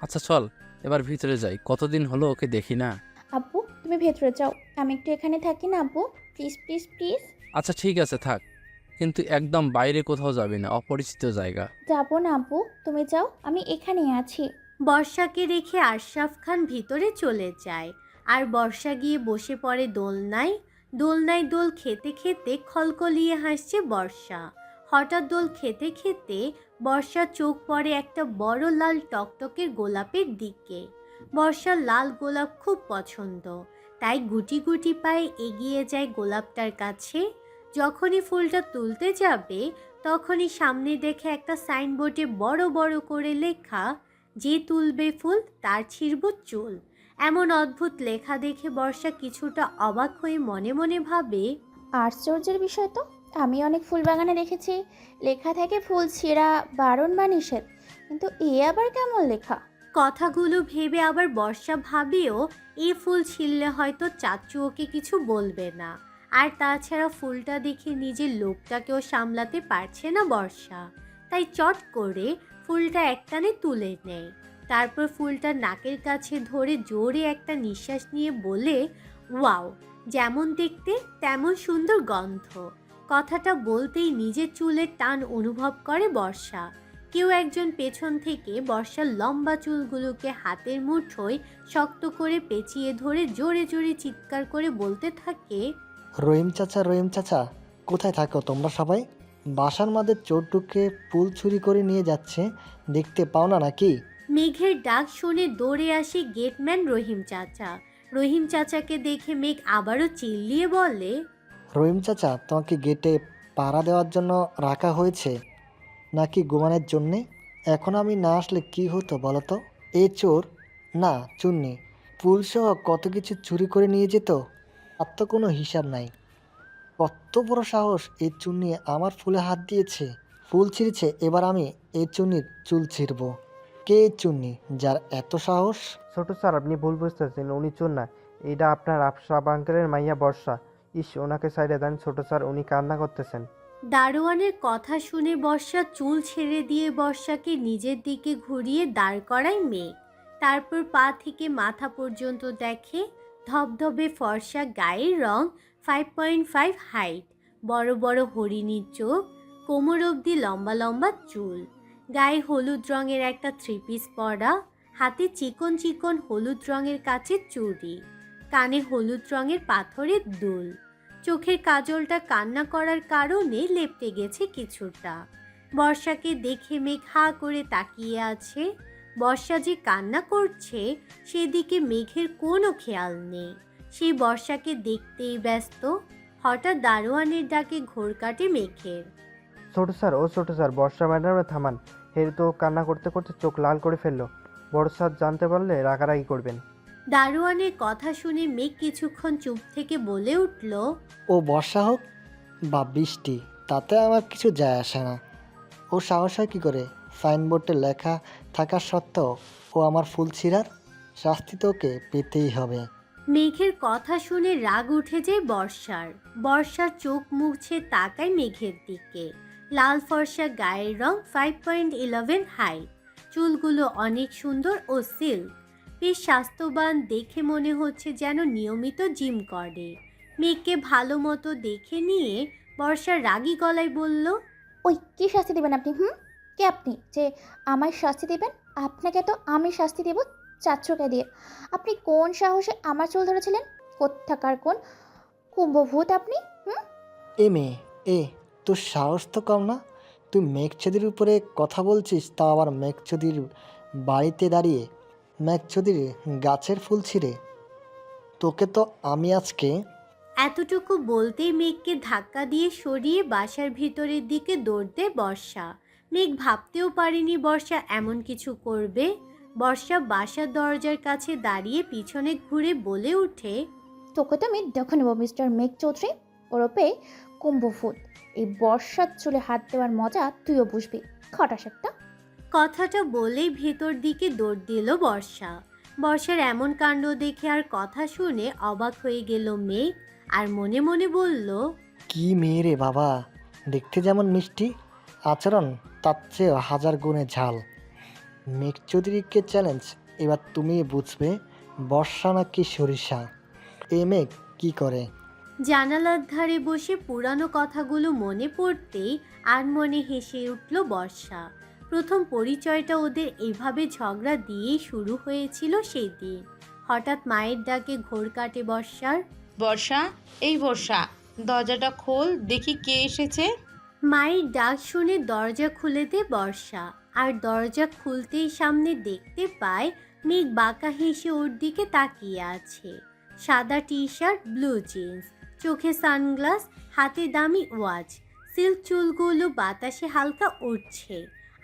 আচ্ছা চল, এবার ভিতরে যাই, কতদিন হলো ওকে দেখি না। আপু, তুমি ভেতরে যাও, আমি একটু এখানে থাকি না আপু, প্লিজ প্লিজ প্লিজ। আচ্ছা ঠিক আছে, থাক, কিন্তু একদম বাইরে কোথাও যাবি না, অপরিচিত জায়গা। যাবো না আপু, তুমি যাও, আমি এখানেই আছি। বর্ষাকে রেখে আশরাফ খান ভিতরে চলে যায়, আর বর্ষা গিয়ে বসে পড়ে দোলনায়। দোলনায় দোল খেতে খেতে খলকলিয়ে হাসছে বর্ষা। হঠাৎ দোল খেতে খেতে বর্ষার চোখ পড়ে একটা বড় লাল টকটকের গোলাপের দিকে। বর্ষার লাল গোলাপ খুব পছন্দ, তাই গুটি গুটি পায়ে এগিয়ে যায় গোলাপটার কাছে। যখনই ফুলটা তুলতে যাবে, তখনই সামনে দেখে একটা সাইনবোর্ডে বড় বড় করে লেখা, যে তুলবে ফুল তার ছিঁড়ব চুল। এমন অদ্ভুত লেখা দেখে বর্ষা কিছুটা অবাক হয়ে মনে মনে ভাবে, আশ্চর্যের বিষয় তো, আমি অনেক ফুল বাগানে দেখেছি লেখা থাকে ফুল ছিঁড়া বারণ বা নিষেধ, কিন্তু এ আবার কেমন লেখা? কথাগুলো ভেবে আবার বর্ষা ভাবেও এই ফুল ছিঁড়লে হয়তো চাচু ওকে কিছু বলবে না। আর তাছাড়া ফুলটা দেখে নিজের লোকটাকেও সামলাতে পারছে না বর্ষা, তাই চট করে ফুলটা একটানে তুলে নেয়। তারপর ফুলটা নাকের কাছে ধরে জোরে একটা নিঃশ্বাস নিয়ে বলে, ওয়াও, যেমন দেখতে তেমন সুন্দর গন্ধ। কথাটা বলতেই নিজের চুলের টান অনুভব করে বর্ষা। কেউ একজন পেছন থেকে বর্ষার লম্বা চুলগুলোকে হাতের মুঠোয় শক্ত করে পেঁচিয়ে ধরে জোরে জোরে চিৎকার করে বলতে থাকে, রহিম চাচা, রহিম চাচা, কোথায় থাকো তোমরা সবাই? বাসার মাঝে চোর ঢুকে ফুল চুরি করে নিয়ে যাচ্ছে, দেখতে পাও না নাকি? মেঘের ডাক শুনে দৌড়ে আসে গেটম্যান রহিম চাচা। রহিম চাচাকে দেখে মেঘ আবারও চিল্লিয়ে বলে, রহিম চাচা, তোমাকে গেটে পাড়া দেওয়ার জন্য রাখা হয়েছে নাকি ঘুমানোর জন্যে? এখন আমি না আসলে কি হতো বলো তো? এ চোর না চুন্নি ফুলসহ কত কিছু চুরি করে নিয়ে যেত, আর তো কোনো হিসাব নাই। কত বড় সাহস, এই চুন্নি আমার ফুলে হাত দিয়েছে, ফুল ছিঁড়ছে। এবার আমি এই চুন্নির চুল ছিঁড়ব। কে এই চুন্নি, যার এত সাহস? ছোট স্যার, আপনি ভুল বুঝতেছেন, উনি চোর না। এইটা আপনার আফসাব আঙ্কেলের মাইয়া বর্ষা। ইস, ওনাকে সাইডে দেন ছোট স্যার, উনি কান্না করতেছেন। দারোয়ানের কথা শুনে বর্ষা চুল ছেড়ে দিয়ে বর্ষাকে নিজের দিকে ঘুরিয়ে দাঁড় করায় মেঘ। তারপর পা থেকে মাথা পর্যন্ত দেখে, ধবধবে ফর্সা গায়ের রং, 5.5 হাইট, বড় বড় হরিণীর চোখ, কোমর অবধি লম্বা লম্বা চুল, গায়ে হলুদ রঙের একটা 3 পিস পরা, হাতে চিকন চিকন হলুদ রঙের কাচের চুড়ি, কানে হলুদ রঙের পাথরের দুল। চোখের কাজলটা কান্না করার কারণে লেপ্টে গেছে কিছুটা। বর্ষাকে দেখে মেঘ হা করে তাকিয়ে আছে। বর্ষা যে কান্না করছে সেদিকে মেঘের কোনো খেয়াল নেই। সেই বর্ষাকে দেখতেই ব্যস্ত। হঠাৎ দারোয়ানের ডাকে ঘোর কাটে মেঘের। ছোট স্যার, ও ছোট স্যার, বর্ষা ম্যাডামে থামান। হের তো কান্না করতে করতে চোখ লাল করে ফেললো। বড় স্যার জানতে পারলে রাগারাগি করবেন। দারোয়ানের কথা শুনে মেঘ কিছুক্ষণ চুপ থেকে বলে উঠল, ও বর্ষা হোক বা বৃষ্টি, তাতে আমার কিছু যায় আসে না। ও সাহস হয় কী করে সাইনবোর্ডে লেখা থাকা সত্ত্বেও ও আমার ফুল ছিঁড়ার? শাস্তি তো ওকে পেতেই হবে। মেঘের কথা শুনে রাগ উঠে যায় বর্ষার। বর্ষার চোখ মুছে তাকায় মেঘের দিকে। লাল ফর্সা গায়ের রং, 5.11 হাইট, চুলগুলো অনেক সুন্দর ও সিল্ক, বেশ স্বাস্থ্যবান, দেখে মনে হচ্ছে যেন নিয়মিত জিম করে। মেঘকে ভালো মতো দেখে নিয়ে বর্ষা রাগী গলায় বলল, ওই কি শাস্তি দেবেন আপনি? কে আপনি যে আমায় শাস্তি দেবেন? আপনাকে তো আমি শাস্তি দেব চাচ্চুকে দিয়ে। আপনি কোন সাহসে আমার চুল ধরেছিলেন? কোত্থাকার কোন কুম্ভভূত আপনি? এ মেয়ে, তোর সাহস তো কম না। তুই মেঘচুদির উপরে কথা বলছিস, তাও আবার মেঘচুদির বাড়িতে দাঁড়িয়ে, মেঘচুদির গাছের ফুল ছিঁড়ে। তোকে তো আমি আজকে। এতটুকু বলতেই মেঘকে ধাক্কা দিয়ে সরিয়ে বাসার ভিতরের দিকে দৌড় দেয় বর্ষা। মেঘ ভাবতেও পারেনি বর্ষা এমন কিছু করবে। বর্ষা বাসার দরজার কাছে দাঁড়িয়ে পিছনে ঘুরে বলে ওঠে, তোকে তো আমি দেখে নেবো মিস্টার মেঘ চৌধুরী, ওরপে কুম্ভভূত। এই বর্ষার চুলে হাত দেওয়ার মজা তুইও বুঝবি, খটাস একটা। কথাটা বলেই ভেতর দিকে দৌড় দিল বর্ষা। বর্ষার এমন কাণ্ড দেখে আর কথা শুনে অবাক হয়ে গেল মেঘ, আর মনে মনে বলল, কি মেয়ে রে বাবা, দেখতে যেমন মিষ্টি, আচরণ তার চেয়ে 1000 গুণে ঝাল। মেঘ চৌধুরীকে চ্যালেঞ্জ, এবার তুমি বুঝবে বর্ষা নাকি সরিষা। এ মেঘ কি করে? জানালার ধারে বসে পুরানো কথাগুলো মনে পড়তেই আর মনে হেসে উঠল বর্ষা। প্রথম পরিচয়টা ওদের এভাবে ঝগড়া দিয়েই শুরু হয়েছিল সেই দিন। হঠাৎ মায়ের ডাকে ঘোর কাটে বর্ষার। বর্ষা, এই বর্ষা, দরজাটা খোল, দেখি কে এসেছে। মায়ের ডাক শুনে দরজা খুলে দেয় বর্ষা, আর দরজা খুলতেই সামনে দেখতে পায় মেঘ বাঁকা হেসে ওর দিকে তাকিয়ে আছে। সাদা টি শার্ট, ব্লু জিন্স, চোখে সানগ্লাস, হাতে দামি ওয়াচ, সিল্ক চুলগুলো বাতাসে হালকা উঠছে,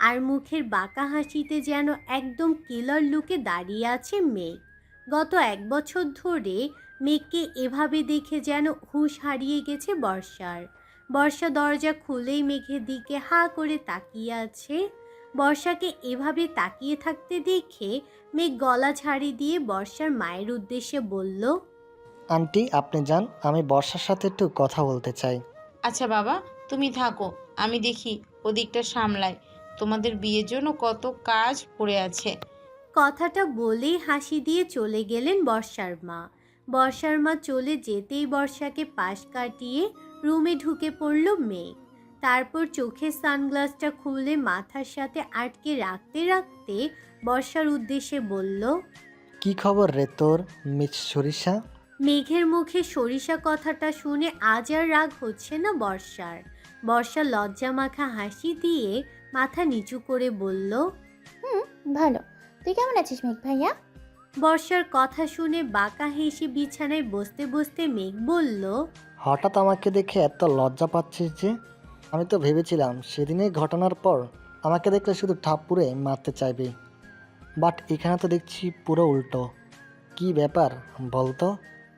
আর মুখের বাঁকা হাসিতে যেন একদম কিলার লুকে দাঁড়িয়ে আছে মেঘ। গত 1 বছর ধরে মেঘকে এভাবে দেখে যেন হুঁশ হারিয়ে গেছে বর্ষার। বর্ষা দরজা খুলেই মেঘের দিকে হা করে তাকিয়ে আছে। বর্ষাকে এভাবে তাকিয়ে থাকতে দেখে মেঘ গলা ঝাড়ি দিয়ে বর্ষার মায়ের উদ্দেশ্যে বলল, আন্টি আপনি যান, আমি বর্ষার সাথে একটু কথা বলতে চাই। আচ্ছা বাবা, তুমি থাকো, আমি দেখি ওদিকটা সামলাই। তোমাদের বিয়ের জন্য কত কাজ পড়ে আছে। কথাটা বলেই হাসি দিয়ে চলে গেলেন বর্ষার মা। বর্ষার মা চলে যেতেই বর্ষাকে পাশ কাটিয়ে রুমে ঢুকে পড়ল মেঘ। তারপর চোখের সানগ্লাসটা খুলে মাথার সাথে আটকে রাখতে রাখতে বর্ষার উদ্দেশ্যে বলল, কি খবর রে তোর মিস সরিষা? মেঘের মুখে সরিষা কথাটা শুনে আজ আর রাগ হচ্ছে না বর্ষার। বর্ষা লজ্জা মাখা হাসি দিয়ে মাথা নিচু করে বলল, ভালো। তুই কেমন আছিস মেঘ ভাইয়া? বর্ষার কথা শুনে বাঁকা হেসে বিছানায় বসতে বসতে মেঘ বলল, হঠাৎ আমাকে দেখে এত লজ্জা পাচ্ছিস যে? আমি তো ভেবেছিলাম সেদিনের ঘটনার পর আমাকে দেখলে শুধু ঠাপুরে মারতে চাইবি, বাট এখানে তো দেখছি পুরো উল্টো। কি ব্যাপার বলতো?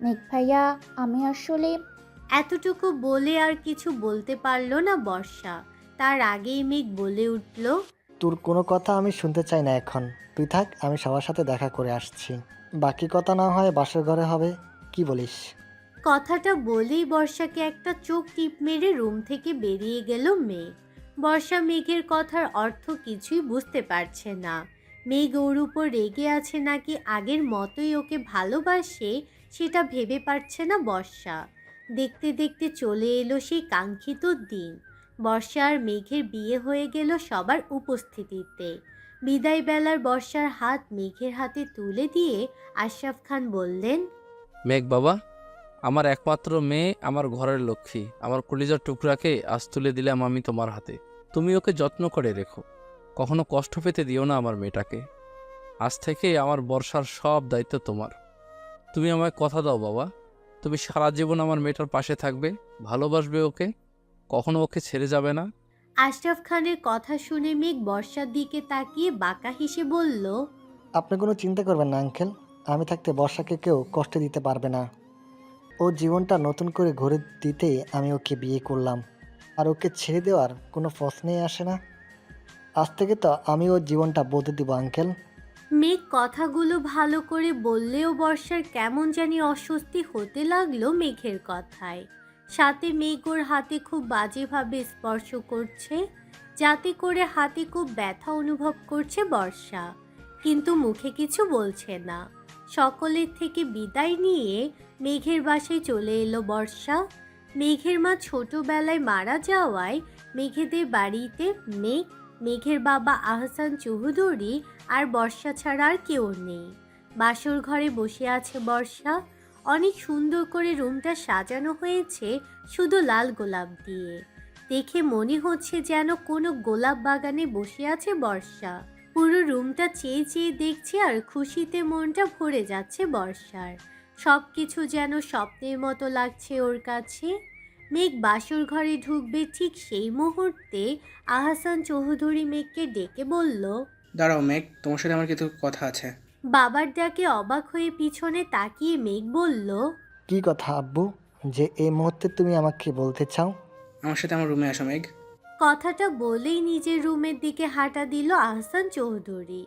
মেঘ ভাইয়া, আমি আসলে এতটুকু বলে আর কিছু বলতে পারল না বর্ষা। তার আগেই মেঘ বলে উঠল, তোর কোনো কথা আমি শুনতে চাই না এখন। তুই থাক, আমি সবার সাথে দেখা করে আসছি। বাকি কথা না হয় বাসর ঘরে হবে, কি বলিস? কথাটা বলেই বর্ষাকে একটা চোখ টিপ মেরে রুম থেকে বেরিয়ে গেল মেঘ। বর্ষা মেঘের কথার অর্থ কিছুই বুঝতে পারছে না। মেঘ ওর উপর রেগে আছে নাকি আগের মতোই ওকে ভালোবাসে সেটা ভেবে পারছে না বর্ষা। দেখতে দেখতে চলে এলো সেই কাঙ্ক্ষিত দিন। বর্ষা আর মেঘের বিয়ে হয়ে গেল সবার উপস্থিতিতে। বিদায় বেলার বর্ষার হাত মেঘের হাতে তুলে দিয়ে আশরাফ খান বললেন, মেঘ বাবা, আমার একমাত্র মেয়ে, আমার ঘরের লক্ষ্মী, আমার কলিজার টুকরাকে আজ তুলে দিলাম আমি তোমার হাতে। তুমি ওকে যত্ন করে রেখো, কখনো কষ্ট পেতে দিও না আমার মেয়েটাকে। আজ থেকে আমার বর্ষার সব দায়িত্ব তোমার। তুমি আমায় কথা দাও বাবা, তুমি সারা জীবন আমার মেয়েটার পাশে থাকবে, ভালোবাসবে ওকে, কখনো ওকে ছেড়ে যাবে না। আশরাফ খানের কথা শুনে মেঘ বর্ষার দিকে তাকিয়ে বাঁকা হেসে বলল, আপনি কোনো চিন্তা করবেন না আঙ্কেল, আমি থাকতে বর্ষাকে কেউ কষ্ট দিতে পারবে না। ওর জীবনটা নতুন করে ঘুরে দিতে আমি ওকে বিয়ে করলাম, আর ওকে ছেড়ে দেওয়ার কোনো প্রশ্নই আসে না। আজ থেকে তো আমি ওর জীবনটা বদলে দিব আঙ্কেল। মেঘ কথাগুলো ভালো করে বললেও বর্ষার কেমন জানি অস্বস্তি হতে লাগলো মেঘের কথায়। সাথে মেঘ ওর হাতে খুব বাজেভাবে স্পর্শ করছে, যাতে করে হাতে খুব ব্যথা অনুভব করছে বর্ষা, কিন্তু মুখে কিছু বলছে না। সকলের থেকে বিদায় নিয়ে মেঘের বাসায় চলে এলো বর্ষা। মেঘের মা ছোটবেলায় মারা যাওয়ায় মেঘেদের বাড়িতে মেঘের বাবা আহসান চৌধুরী আর বর্ষা ছাড়া আর কেউ নেই। বাসর ঘরে বসে আছে বর্ষা। অনেক সুন্দর করে রুমটা সাজানো হয়েছে শুধু লাল গোলাপ দিয়ে। দেখে মনে হচ্ছে যেন কোনো গোলাপ বাগানে বসে আছে বর্ষা। পুরো রুমটা চেয়ে চেয়ে দেখছে আর খুশিতে মনটা ভরে যাচ্ছে বর্ষার। সব কিছু যেন স্বপ্নের মতো লাগছে ওর কাছে। মেঘ বাসর ঘরে ঢুকবে ঠিক সেই মুহূর্তে আহসান চৌধুরী মেঘকে ডেকে বলল, দাঁড়াও মেঘ, তোমার সাথে আমার কিছু কথা আছে। বাবার ডাকে অবাক হয়ে পিছনে তাকিয়ে মেঘ বলল, কি কথা আব্বু, যে এই মুহূর্তে তুমি আমাকে বলতে চাও? আমার সাথে আমার রুমে আসো মেঘ। কথাটা বলেই নিজের রুমের দিকে হাঁটা দিল আহসান চৌধুরী।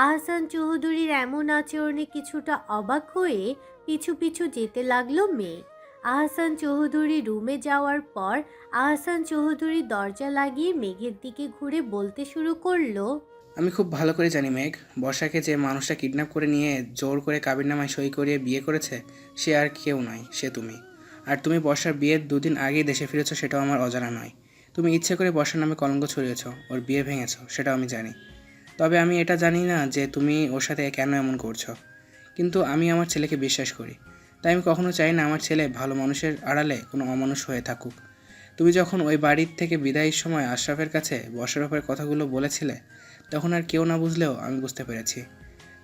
আহসান চৌধুরীর এমন আচরণে কিছুটা অবাক হয়ে পিছু পিছু যেতে লাগলো মেঘ। আহসান চৌধুরী রুমে যাওয়ার পর আহসান চৌধুরী দরজা লাগিয়ে মেঘের দিকে ঘুরে বলতে শুরু করলো, আমি খুব ভালো করে জানি মেঘ, বর্ষাকে যে মানুষটা কিডন্যাপ করে নিয়ে জোর করে কাবিননামায় সই করিয়ে বিয়ে করেছে সে আর কেউ নয়, সে তুমি। আর তুমি বর্ষার বিয়ের 2 দিন আগেই দেশে ফিরেছো, সেটাও আমার অজানা নয়। তুমি ইচ্ছে করে বর্ষার নামে কলঙ্ক ছড়িয়েছ, ওর বিয়ে ভেঙেছো, সেটাও আমি জানি। তবে আমি এটা জানি না যে তুমি ওর সাথে কেন এমন করছো। কিন্তু আমি আমার ছেলেকে বিশ্বাস করি, তাই আমি কখনো চাই না আমার ছেলে ভালো মানুষের আড়ালে কোনো অমানুষ হয়ে থাকুক। তুমি যখন ওই বাড়ির থেকে বিদায়ের সময় আশরাফের কাছে বর্ষার ব্যাপারে কথাগুলো বলেছিলে, তখন আর কেউ না বুঝলেও আমি বুঝতে পেরেছি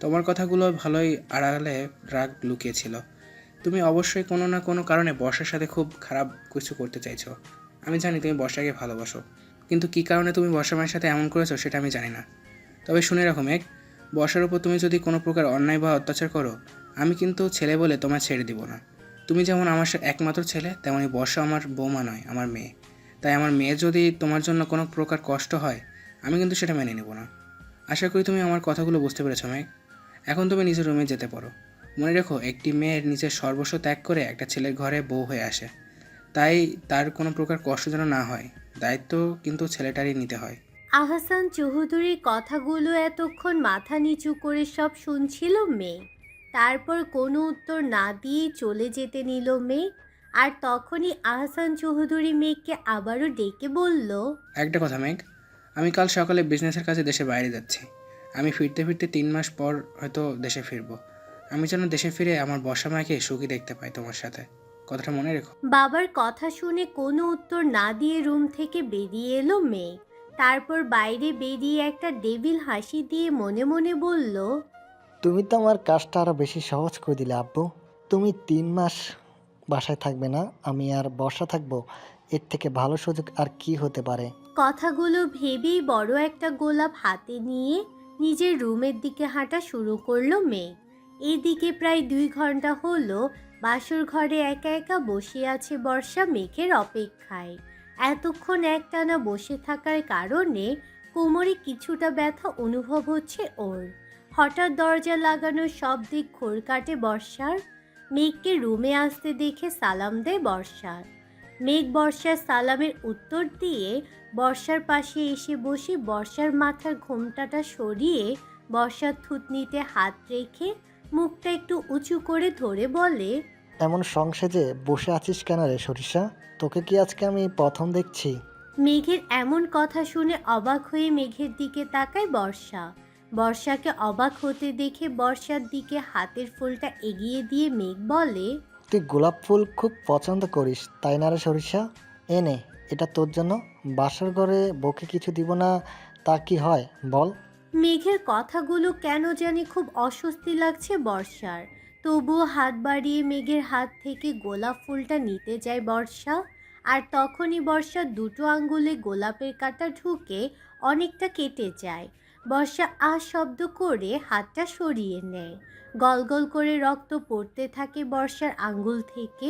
তোমার কথাগুলো ভালোই আড়ালে রাগ লুকিয়েছিল। তুমি অবশ্যই কোনো না কোনো কারণে বর্ষার সাথে খুব খারাপ কিছু করতে চাইছো। আমি জানি তুমি বর্ষাকে ভালোবাসো, কিন্তু কী কারণে তুমি বর্ষা মায়ের সাথে এমন করেছো সেটা আমি জানি না। তবে শুনে রাখো মেঘ, বর্ষার উপর তুমি যদি কোনো প্রকার অন্যায় বা অত্যাচার করো, আমি কিন্তু ছেলে বলে তোমার ছেড়ে দিব না। তুমি যেমন আমার একমাত্র ছেলে, তেমনই বর্ষা আমার বৌমা নয়, আমার মেয়ে। তাই আমার মেয়ে যদি তোমার জন্য কোনো প্রকার কষ্ট হয়, আমি কিন্তু সেটা মেনে নেব না। আশা করি তুমি আমার কথাগুলো বুঝতে পেরেছো মেঘ। এখন তুমি নিজের রুমে যেতে পারো। মনে রেখো, একটি মেয়ের নিজের সর্বস্ব ত্যাগ করে একটা ছেলের ঘরে বউ হয়ে আসে, তাই তার কোনো প্রকার কষ্ট যেন না হয়, দায়িত্ব কিন্তু ছেলেটারই নিতে হয়। আহসান চৌধুরীর কথাগুলো এতক্ষণ মাথা নিচু করে সব শুনছিল মেঘ। তারপর কোনো উত্তর না দিয়েই চলে যেতে নিল মেঘ। আর তখনই আহসান চৌধুরী মেঘকে আবারও ডেকে বলল, একটা কথা মেঘ, আমি কাল সকালে বিজনেসের কাছে দেশের বাইরে যাচ্ছি। আমি ফিরতে ফিরতে 3 মাস পর হয়তো দেশে ফিরবো। আমি যেন দেশে ফিরে আমার বর্ষা মাকে সুখী দেখতে পাই তোমার সাথে, কথাটা মনে রেখো। বাবার কথা শুনে কোনো উত্তর না দিয়ে রুম থেকে বেরিয়ে এলো মেঘ। তারপর বাইরে বেরিয়ে একটা ডেভিল হাসি দিয়ে মনে মনে বলল, তুমি তো আমার কাজটা আরও বেশি সহজ করে দিলে আব্বু। তুমি 3 মাস বাসায় থাকবে না, আমি আর বর্ষা থাকবো, এর থেকে ভালো সুযোগ আর কি হতে পারে? কথাগুলো ভেবেই বড় একটা গোলাপ হাতে নিয়ে নিজের রুমের দিকে হাঁটা শুরু করলো মেঘ। এদিকে প্রায় 2 ঘন্টা হলো বাসর ঘরে একা একা বসে আছে বর্ষা মেঘের অপেক্ষায়। এতক্ষণ একটানা বসে থাকার কারণে কোমরে কিছুটা ব্যথা অনুভব হচ্ছে ওর। হঠাৎ দরজা লাগানোর শব্দে ঘোর কাটে বর্ষার। মেঘকে রুমে আসতে দেখে সালাম দেয় বর্ষার। মেঘ বর্ষার সালামের উত্তর দিয়ে বর্ষার পাশে এসে বসে বর্ষার মাথার ঘোমটাটা সরিয়ে বর্ষার থুতনিতে হাত রেখে মুখটা একটু উঁচু করে ধরে বলে, এমন সংসেজে বসে আছিস কেন রে সরিষা? তোকে কি আজকে আমি প্রথম দেখছি? মেঘের এমন কথা শুনে অবাক হয়ে মেঘের দিকে তাকায় বর্ষা। বর্ষাকে অবাক হতে দেখে বর্ষার দিকে হাতের ফুলটা এগিয়ে দিয়ে মেঘ বলে, তুই গোলাপ ফুল খুব পছন্দ করিস তাই না রে সরিষা? এনে, এটা তোর জন্য। বাসর ঘরে বউকে কিছু দিব না তা কি হয় বল? মেঘের কথাগুলো কেন জানি খুব অস্বস্তি লাগছে বর্ষার। তবুও হাত বাড়িয়ে মেঘের হাত থেকে গোলাপ ফুলটা নিতে যায় বর্ষা। আর তখনই বর্ষার দুটো আঙ্গুলে গোলাপের কাঁটা ঢুকে অনেকটা কেটে যায়। বর্ষা শব্দ করে হাতটা সরিয়ে নেয়। গলগল করে রক্ত পড়তে থাকে বর্ষার আঙ্গুল থেকে।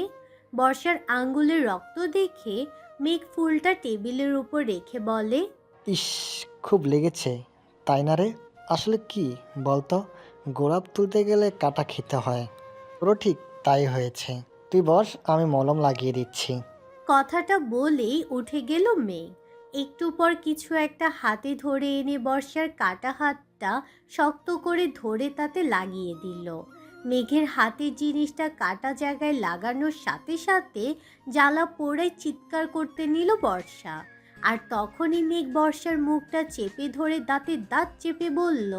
বর্ষার আঙ্গুলের রক্ত দেখে মেঘ ফুলটা টেবিলের উপর রেখে বলে, ইস, খুব লেগেছে তাই না রে? আসলে কি বলতো, গোলাপ তুলতে গেলে কাটা খেতে হয়। পুরো ঠিক তাই হয়েছে। তুই বস, আমি মলম লাগিয়ে দিচ্ছি। কথাটা বলেই উঠে গেল মেঘ। একটু পর কিছু একটা হাতে ধরে এনে বর্ষার কাটা হাতটা শক্ত করে ধরে তাতে লাগিয়ে দিল। মেঘের হাতের জিনিসটা কাটা জায়গায় লাগানোর সাথে সাথে জ্বালা পোড়ায় চিৎকার করতে নিল বর্ষা। আর তখনই মেঘ বর্ষার মুখটা চেপে ধরে দাঁতে দাঁত চেপে বলল,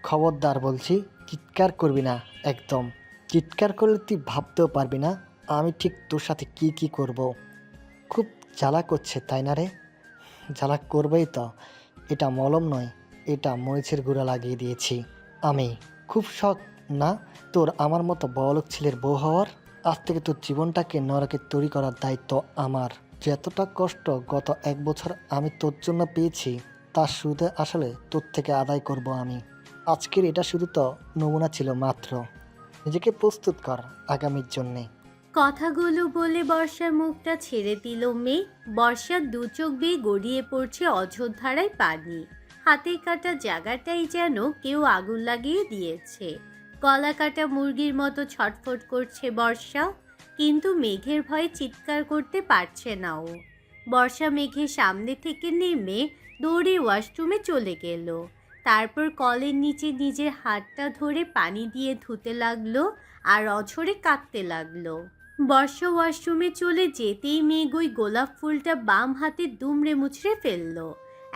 খবরদার বলছি, চিৎকার করবি না একদম। চিৎকার করলে তুই ভাবতেও পারবি না আমি ঠিক তোর সাথে কি কি করব। খুব জ্বালা করছে তাই না রে? জ্বালা করবেই তো। এটা মলম নয়, এটা মরিচের গুঁড়া লাগিয়ে দিয়েছি আমি। খুব শখ না তোর আমার মতো বড়লোক ছেলের বউ হওয়ার? আজ থেকে তোর জীবনটাকে নরকে তৈরি করার দায়িত্ব আমার। যতটা কষ্ট গত 1 বছর আমি তোর জন্য পেয়েছি তার সুদে আসলে তোর থেকে আদায় করব আমি। আজকের এটা শুধু তো নমুনা ছিল মাত্র। নিজেকে প্রস্তুত কর আগামীর জন্যে। কথাগুলো বলে বর্ষার মুখটা ছেড়ে দিল মেঘ। বর্ষার দু চোখ বেয়ে গড়িয়ে পড়ছে অঝোরধারায় পানি। হাতে কাটা জায়গাটাই যেন কেউ আগুন লাগিয়ে দিয়েছে। গলা কাটা মুরগির মতো ছটফট করছে বর্ষা, কিন্তু মেঘের ভয়ে চিৎকার করতে পারছে না ও। বর্ষা মেঘের সামনে থেকে নেমে দৌড়ে ওয়াশরুমে চলে গেল। তারপর কলের নিচে নিজের হাতটা ধরে পানি দিয়ে ধুতে লাগলো আর অঝরে কাঁদতে লাগলো। বর্ষা ওয়াশরুমে চলে যেতেই মেঘ ওই গোলাপ ফুলটা বাম হাতে দুমড়ে মুচড়ে ফেললো।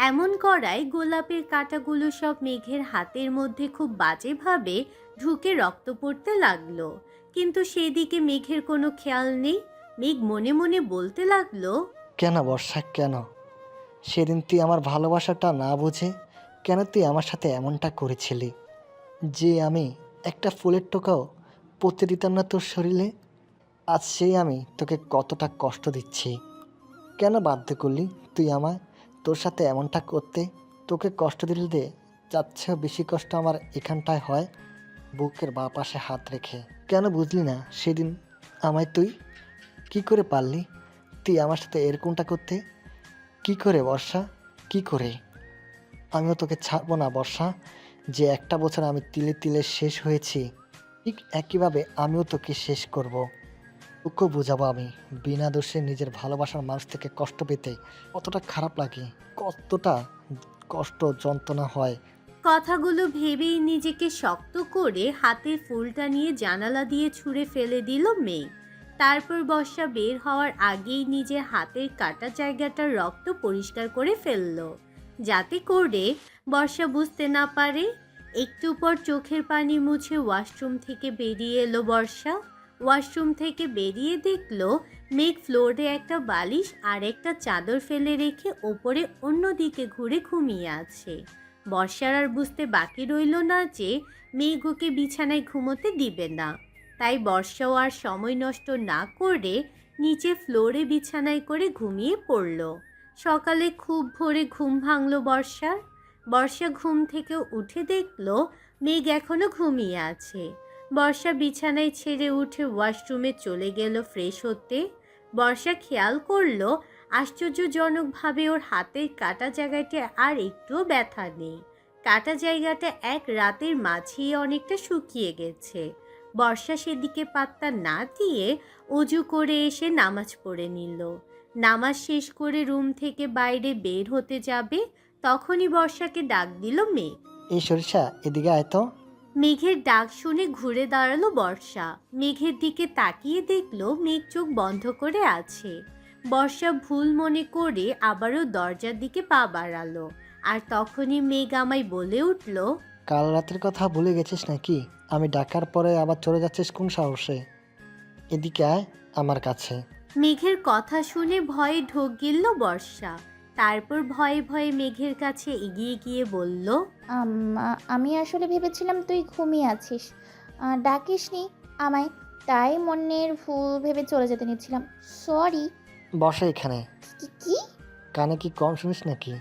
এমন করায় গোলাপের কাঁটাগুলো সব মেঘের হাতের মধ্যে খুব বাজেভাবে ঢুকে রক্ত পড়তে লাগলো। কিন্তু সেদিকে মেঘের কোনো খেয়াল নেই। মেঘ মনে মনে বলতে লাগলো, কেন বর্ষা, কেন? সেদিন তুই আমার ভালোবাসাটা না বুঝে কেন তুই আমার সাথে এমনটা করেছিলি? যে আমি একটা ফুলের টোকাও পড়তে দিতাম না তোর শরীরে। আজ সেই আমি তোকে কতটা কষ্ট দিচ্ছি। কেন বাধ্য করলি তুই আমায় তোর সাথে এমনটা করতে? তোকে কষ্ট দিলে দে, যাচ্ছেও বেশি কষ্ট আমার এখানটায় হয়, বুকের বাঁ পাশে হাত রেখে। কেন বুঝলি না সেদিন আমায় তুই? কি করে পারলি তুই আমার সাথে এরকমটা করতে? কি করে বর্ষা, কি করে? আমিও তোকে ছাড়বো না বর্ষা। যে 1টা বছর আমি তিলে তিলে শেষ হয়েছি, ঠিক একইভাবে আমিও তোকে শেষ করব। তোকেও বোঝাবো আমি বিনা দোষে নিজের ভালোবাসার মানুষ থেকে কষ্ট পেতে কতটা খারাপ লাগে, কতটা কষ্ট যন্ত্রণা হয়। কথাগুলো ভেবেই নিজেকে শক্ত করে হাতের ফুলটা নিয়ে জানালা দিয়ে ছুঁড়ে ফেলে দিল মেঘ। তারপর বর্ষা বের হওয়ার আগেই নিজের হাতের কাটা জায়গাটার রক্ত পরিষ্কার করে ফেলল, যাতে করে বর্ষা বুঝতে না পারে। একটু পর চোখের পানি মুছে ওয়াশরুম থেকে বেরিয়ে এলো বর্ষা। ওয়াশরুম থেকে বেরিয়ে দেখলো মেঘ ফ্লোরে একটা বালিশ আর একটা চাদর ফেলে রেখে ওপরে অন্যদিকে ঘুরে ঘুমিয়ে আছে। বর্ষার আর বুঝতে বাকি রইল না যে মেঘ ওকে বিছানায় ঘুমোতে দিবে না। তাই বর্ষাও আর সময় নষ্ট না করে নিচে ফ্লোরে বিছানায় করে ঘুমিয়ে পড়ল। সকালে খুব ভোরে ঘুম ভাঙল বর্ষার। বর্ষা ঘুম থেকে উঠে দেখল মেঘ এখনো ঘুমিয়ে আছে। বর্ষা বিছানায় ছেড়ে উঠে ওয়াশরুমে চলে গেল ফ্রেশ হতে। বর্ষা খেয়াল করলো আশ্চর্যজনকভাবে ওর হাতের কাটা জায়গাটা আর একটুও ব্যথা নেই। কাটা জায়গাটা এক রাতের মাঝেই অনেকটা শুকিয়ে গেছে। বর্ষা সেদিকে পাত্তা না দিয়ে অজু করে এসে নামাজ পড়ে নিল। নামাজ শেষ করে রুম থেকে বাইরে বের হতে যাবে, তখনই বর্ষাকে ডাক দিল মেঘ। এই সরিষা, এদিকে আয় তো। মেঘের ডাক শুনে ঘুরে দাঁড়ালো বর্ষা। মেঘের দিকে তাকিয়ে দেখলো মেঘ চোখ বন্ধ করে আছে। বর্ষা ভুল মনে করে আবারও দরজার দিকে পা বাড়ালো। আর তখনই মেঘ আমায় বলে উঠল, কাল রাতের কথা ভুলে গেছিস নাকি? আমি ডাকার পরে আবার চলে যাচ্ছিস কোন সাহসে? এদিকে আয় আমার কাছে। মেঘের কথা শুনে ভয়ে ঢোক গিলল বর্ষা। তারপর ভয়ে ভয়ে মেঘের কাছে এগিয়ে গিয়ে বলল, আমি আসলে ভেবেছিলাম তুই ঘুমিয়ে আছিস, ডাকিসনি আমায়, তাই মনের ভুল ভেবে চলে যেতে নিচ্ছিলাম, সরি। বসে এখানে। কি? কানে কি কম শুনিস নাকি?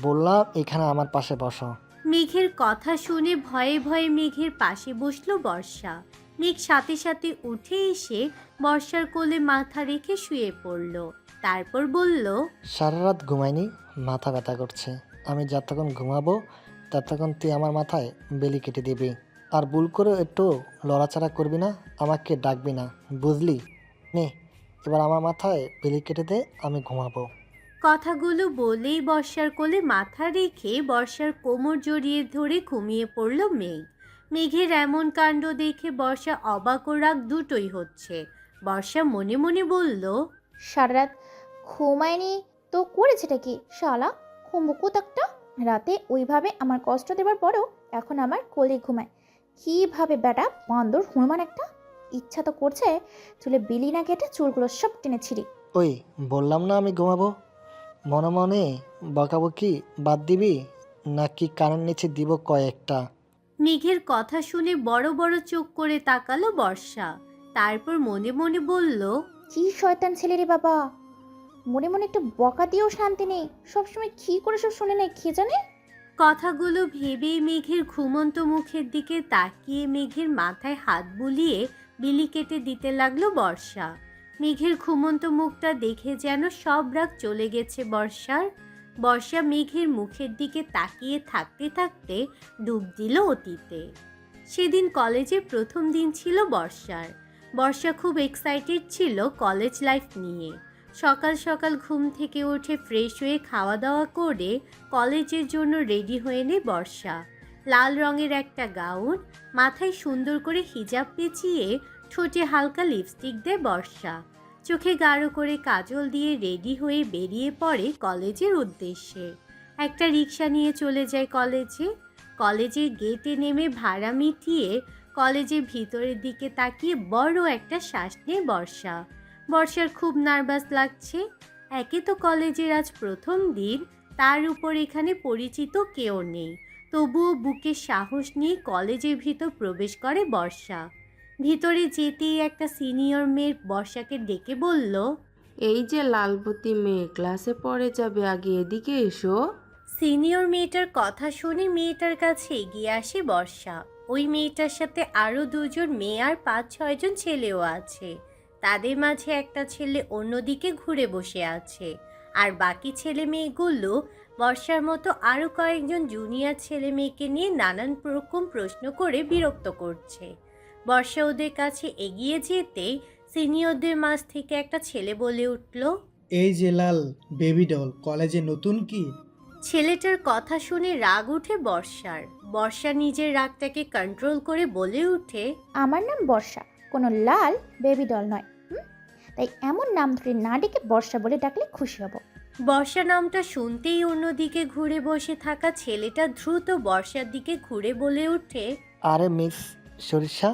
বললাম এখানে আমার পাশে বসো। মেঘের কথা শুনে ভয়ে ভয়ে মেঘের পাশে বসলো বর্ষা। মেঘ সাথে সাথে উঠে এসে বর্ষার কোলে মাথা রেখে শুয়ে পড়ল। তারপর বলল, সারা রাত ঘুমাইনি, মাথা ব্যথা করছে। আমি যতক্ষণ ঘুমাবো ততক্ষণ তুই আমার মাথায় বেলি কেটে দিবি। আর ভুল করে একটু লড়াচড়া করবি না, আমাকে ডাকবি না, বুঝলি? নে এবার আমার মাথায় বেলি কেটে দে, আমি ঘুমাবো। কথাগুলো বলেই বর্ষার কোলে মাথা রেখে বর্ষার কোমর জড়িয়ে ধরে ঘুমিয়ে পড়ল মেঘ। মেঘের এমন কাণ্ড দেখে বর্ষা অবাক ও রাগ দুটোই হচ্ছে। বর্ষা মনে মনে বলল, সারা রাত ঘুমায়নি তো করেছেটা কি শালা কুম্ভকুত একটা। রাতে ওইভাবে আমার কষ্ট দেবার পরেও এখন আমার কোলে ঘুমায়। কিভাবে বেটা বান্দর হনুমান একটা। ইচ্ছা তো করছে চুলে বিলি না কেটে চুলগুলো সব টেনে ছিঁড়ি। ওই বললাম না আমি ঘুমাবো। মনে মনে বকাবকি বাদ দিবি নাকি কানের নিচে দিব কয়েকটা? মেঘের কথা শুনে বড় বড় চোখ করে তাকালো বর্ষা। তারপর মনে মনে বলল, কি শয়তান ছেলে রে বাবা, মনে মনে একটু বকা দিয়েও শান্তি নেই, সবসময় কি করে সব শুনে নেই কে জানে। কথাগুলো ভেবেই মেঘের ঘুমন্ত মুখের দিকে তাকিয়ে মেঘের মাথায় হাত বুলিয়ে বিলি কেটে দিতে লাগলো বর্ষা। মেঘের ঘুমন্ত মুখটা দেখে যেন সব রাগ চলে গেছে বর্ষার। বর্ষা মেঘের মুখের দিকে তাকিয়ে থাকতে থাকতে ডুব দিল অতীতে। সেদিন কলেজের প্রথম দিন ছিল বর্ষার। বর্ষা খুব এক্সাইটেড ছিল কলেজ লাইফ নিয়ে। সকাল সকাল ঘুম থেকে উঠে ফ্রেশ হয়ে খাওয়া দাওয়া করে কলেজের জন্য রেডি হয়ে নেয় বর্ষা। লাল রঙের একটা গাউন, মাথায় সুন্দর করে হিজাব পেঁচিয়ে, ঠোঁটে হালকা লিপস্টিক দেয় বর্ষা। চোখে গাঢ় করে কাজল দিয়ে রেডি হয়ে বেরিয়ে পড়ে কলেজের উদ্দেশ্যে। একটা রিক্সা নিয়ে চলে যায় কলেজে। কলেজের গেটে নেমে ভাড়া মিটিয়ে কলেজের ভিতরের দিকে তাকিয়ে বড় একটা শ্বাস নেয় বর্ষা। বর্ষার খুব নার্ভাস লাগছে। একে তো কলেজের আজ প্রথম দিন, তার উপর এখানে পরিচিত কেউ নেই। তবুও বুকে সাহস নিয়ে কলেজের ভিতর প্রবেশ করে বর্ষা। ভিতরে যেতেই একটা সিনিয়র মেয়ে বর্ষাকে ডেকে বলল, এই যে লালপতি মেয়ে, ক্লাসে পড়ে যাবে, আগে এদিকে এসো। সিনিয়র মেয়েটার কথা শুনে মেয়েটার কাছে এগিয়ে আসে বর্ষা। ওই মেয়েটার সাথে আরও দুজন মেয়ে আর 5-6 জন ছেলেও আছে। তাদের মাঝে একটা ছেলে অন্যদিকে ঘুরে বসে আছে। আর বাকি ছেলে মেয়েগুলো বর্ষার মতো আরও কয়েকজন জুনিয়র ছেলে মেয়েকে নিয়ে নানান রকম প্রশ্ন করে বিরক্ত করছে। বর্ষা ওদের কাছে এগিয়ে যেতেই সিনিয়রদের মাঝ থেকে একটা ছেলে বলে উঠল, এই যে লাল বেবি ডল, কলেজে নতুন কি? ছেলেটার কথা শুনে রাগ উঠে বর্ষার। বর্ষা নিজের রাগটাকে কন্ট্রোল করে বলে উঠে, আমার নাম বর্ষা, কোনো লাল বেবি ডল নয়। তাই এমন নাম ধরে না ডেকে বর্ষা বলে ডাকলে খুশি হব। বর্ষা নামটা শুনতেই অন্যদিকে ঘুরে বসে থাকা ছেলেটা দ্রুত বর্ষার দিকে ঘুরে বলে ওঠে, আরে মিস সরিষা,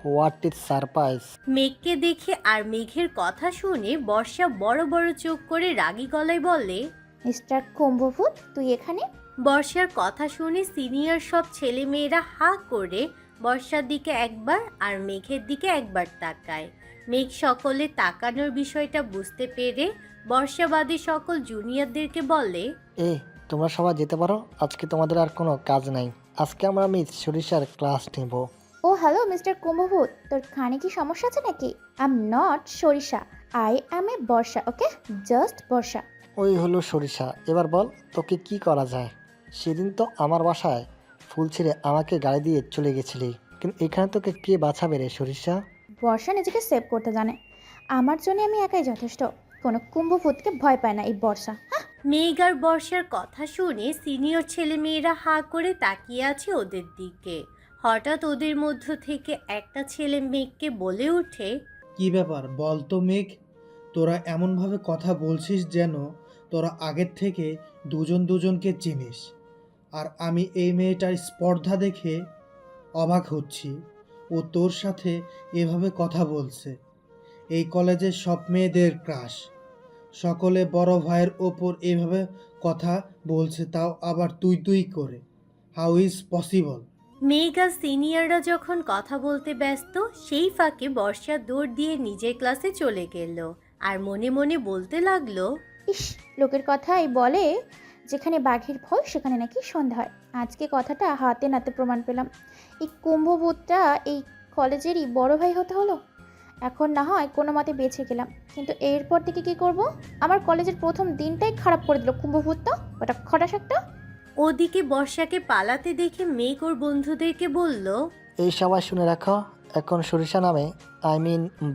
হোয়াট ইজ সারপ্রাইজ। মেঘকে দেখে আর মেঘের কথা শুনে বর্ষা বড় বড় চোখ করে রাগী গলায় বলে, মিস্টার কুম্ভভূত তুই এখানে? বর্ষার কথা শুনে সিনিয়র সব ছেলে মেয়েরা হা করে বর্ষার দিকে একবার আর মেঘের দিকে একবার তাকায়। মেঘ সকলে তাকানোর বিষয়টা বুঝতে পেরে বর্ষাবাদী সকল জুনিয়রদেরকে বলে, তোমরা সবাই যেতে পারো, আজকে তোমাদের আর কোনো কাজ নাই। আজকে আমরা মিস সরিষার ক্লাস নেব। ও হ্যালো মিস্টার কুম্ভভূত, তোর কানে কি সমস্যা আছে নাকি? I am not Sorisha, I am a Borsha, okay, just Borsha. ওই হলো সরিষা, এবার বল তোকে কি করা যায়? সেদিন তো আমার বাসায় ফুল ছিঁড়ে আমাকে গাড়ি দিয়ে চলে গেছিলি, কিন্তু এখানে তোকে কে বাঁচাবে রে সরিষা? বর্ষা নিজেকে সেভ করতে জানে, আমার জন্য আমি একাই যথেষ্ট। কোনো কুম্ভভূতকে ভয় পায় না এই বর্ষা। মেঘ আর বর্ষার কথা শুনে সিনিয়র ছেলে মেয়েরা হা করে তাকিয়ে আছে ওদের দিকে। হঠাৎ ওদের মধ্য থেকে একটা ছেলে মেঘকে বলে ওঠে, কি ব্যাপার বল তো মেঘ, তোরা এমনভাবে কথা বলছিস যেন তোরা আগের থেকে দুজন দুজনকে চিনিস। আর আমি এই মেয়েটার স্পর্ধা দেখে অবাক হচ্ছি, ও তোর সাথে এভাবে কথা বলছে। এই কলেজের সব মেয়েদের ক্রাশ, সকলে বড় ভাইয়ের ওপর এভাবে কথা বলছে, তাও আবার তুই তুই করে। How is possible? মেঘ আর সিনিয়ররা যখন কথা বলতে ব্যস্ত, সেই ফাঁকে বর্ষা দৌড় দিয়ে নিজের ক্লাসে চলে গেল আর মনে মনে বলতে লাগলো, ইস, লোকের কথাই বলে যেখানে বাঘের ভয় সেখানে নাকি সন্ধ্যা হয়। আজকে কথাটা হাতে নাতে প্রমাণ পেলাম। এই কুম্ভভূতটা এই কলেজেরই বড় ভাই হতে হলো। এখন না হয় কোনো মতে বেঁচে গেলাম, কিন্তু এরপর থেকে কি করব? আমার কলেজের প্রথম দিনটাই খারাপ করে দিল কুম্ভভূতটা, ওটা খটাশাকটা। ওদিকে বর্ষাকে পালাতে দেখে মেঘ ওর বন্ধুদেরকে বলল, এই সবাই শুনে রাখো, এখন সরিষা নামে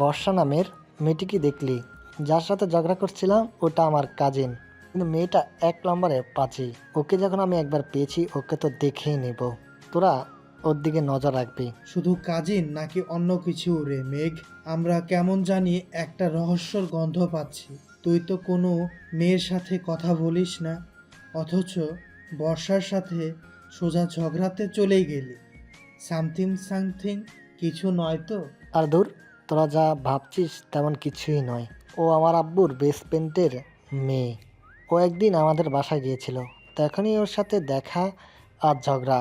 বর্ষা নামের মেয়েটিকে দেখলি, যার সাথে ঝগড়া করছিলাম, ওটা আমার কাজিন। কিন্তু মেয়েটা 1 নম্বরে পাঁচি। ওকে যখন আমি একবার পেয়েছি, ওকে তো দেখেই নেব। তোরা ওর দিকে নজর রাখবি। শুধু কাজিন নাকি অন্য কিছু রে মেঘ? আমরা কেমন জানি একটা রহস্যর গন্ধ পাচ্ছি। তুই তো কোনো মেয়ের সাথে কথা বলিস না, অথচ বর্ষার সাথে সোজা ঝগড়াতে চলেই গেলি। সামথিং কিছু নয় তো? আর দূর, তোরা যা ভাবছিস তেমন কিছুই নয়। ও আমার আব্বুর বেস্ট ফ্রেন্ডের মেয়ে। ও একদিন আমাদের বাসায় গিয়েছিল, তখনই ওর সাথে দেখা আর ঝগড়া।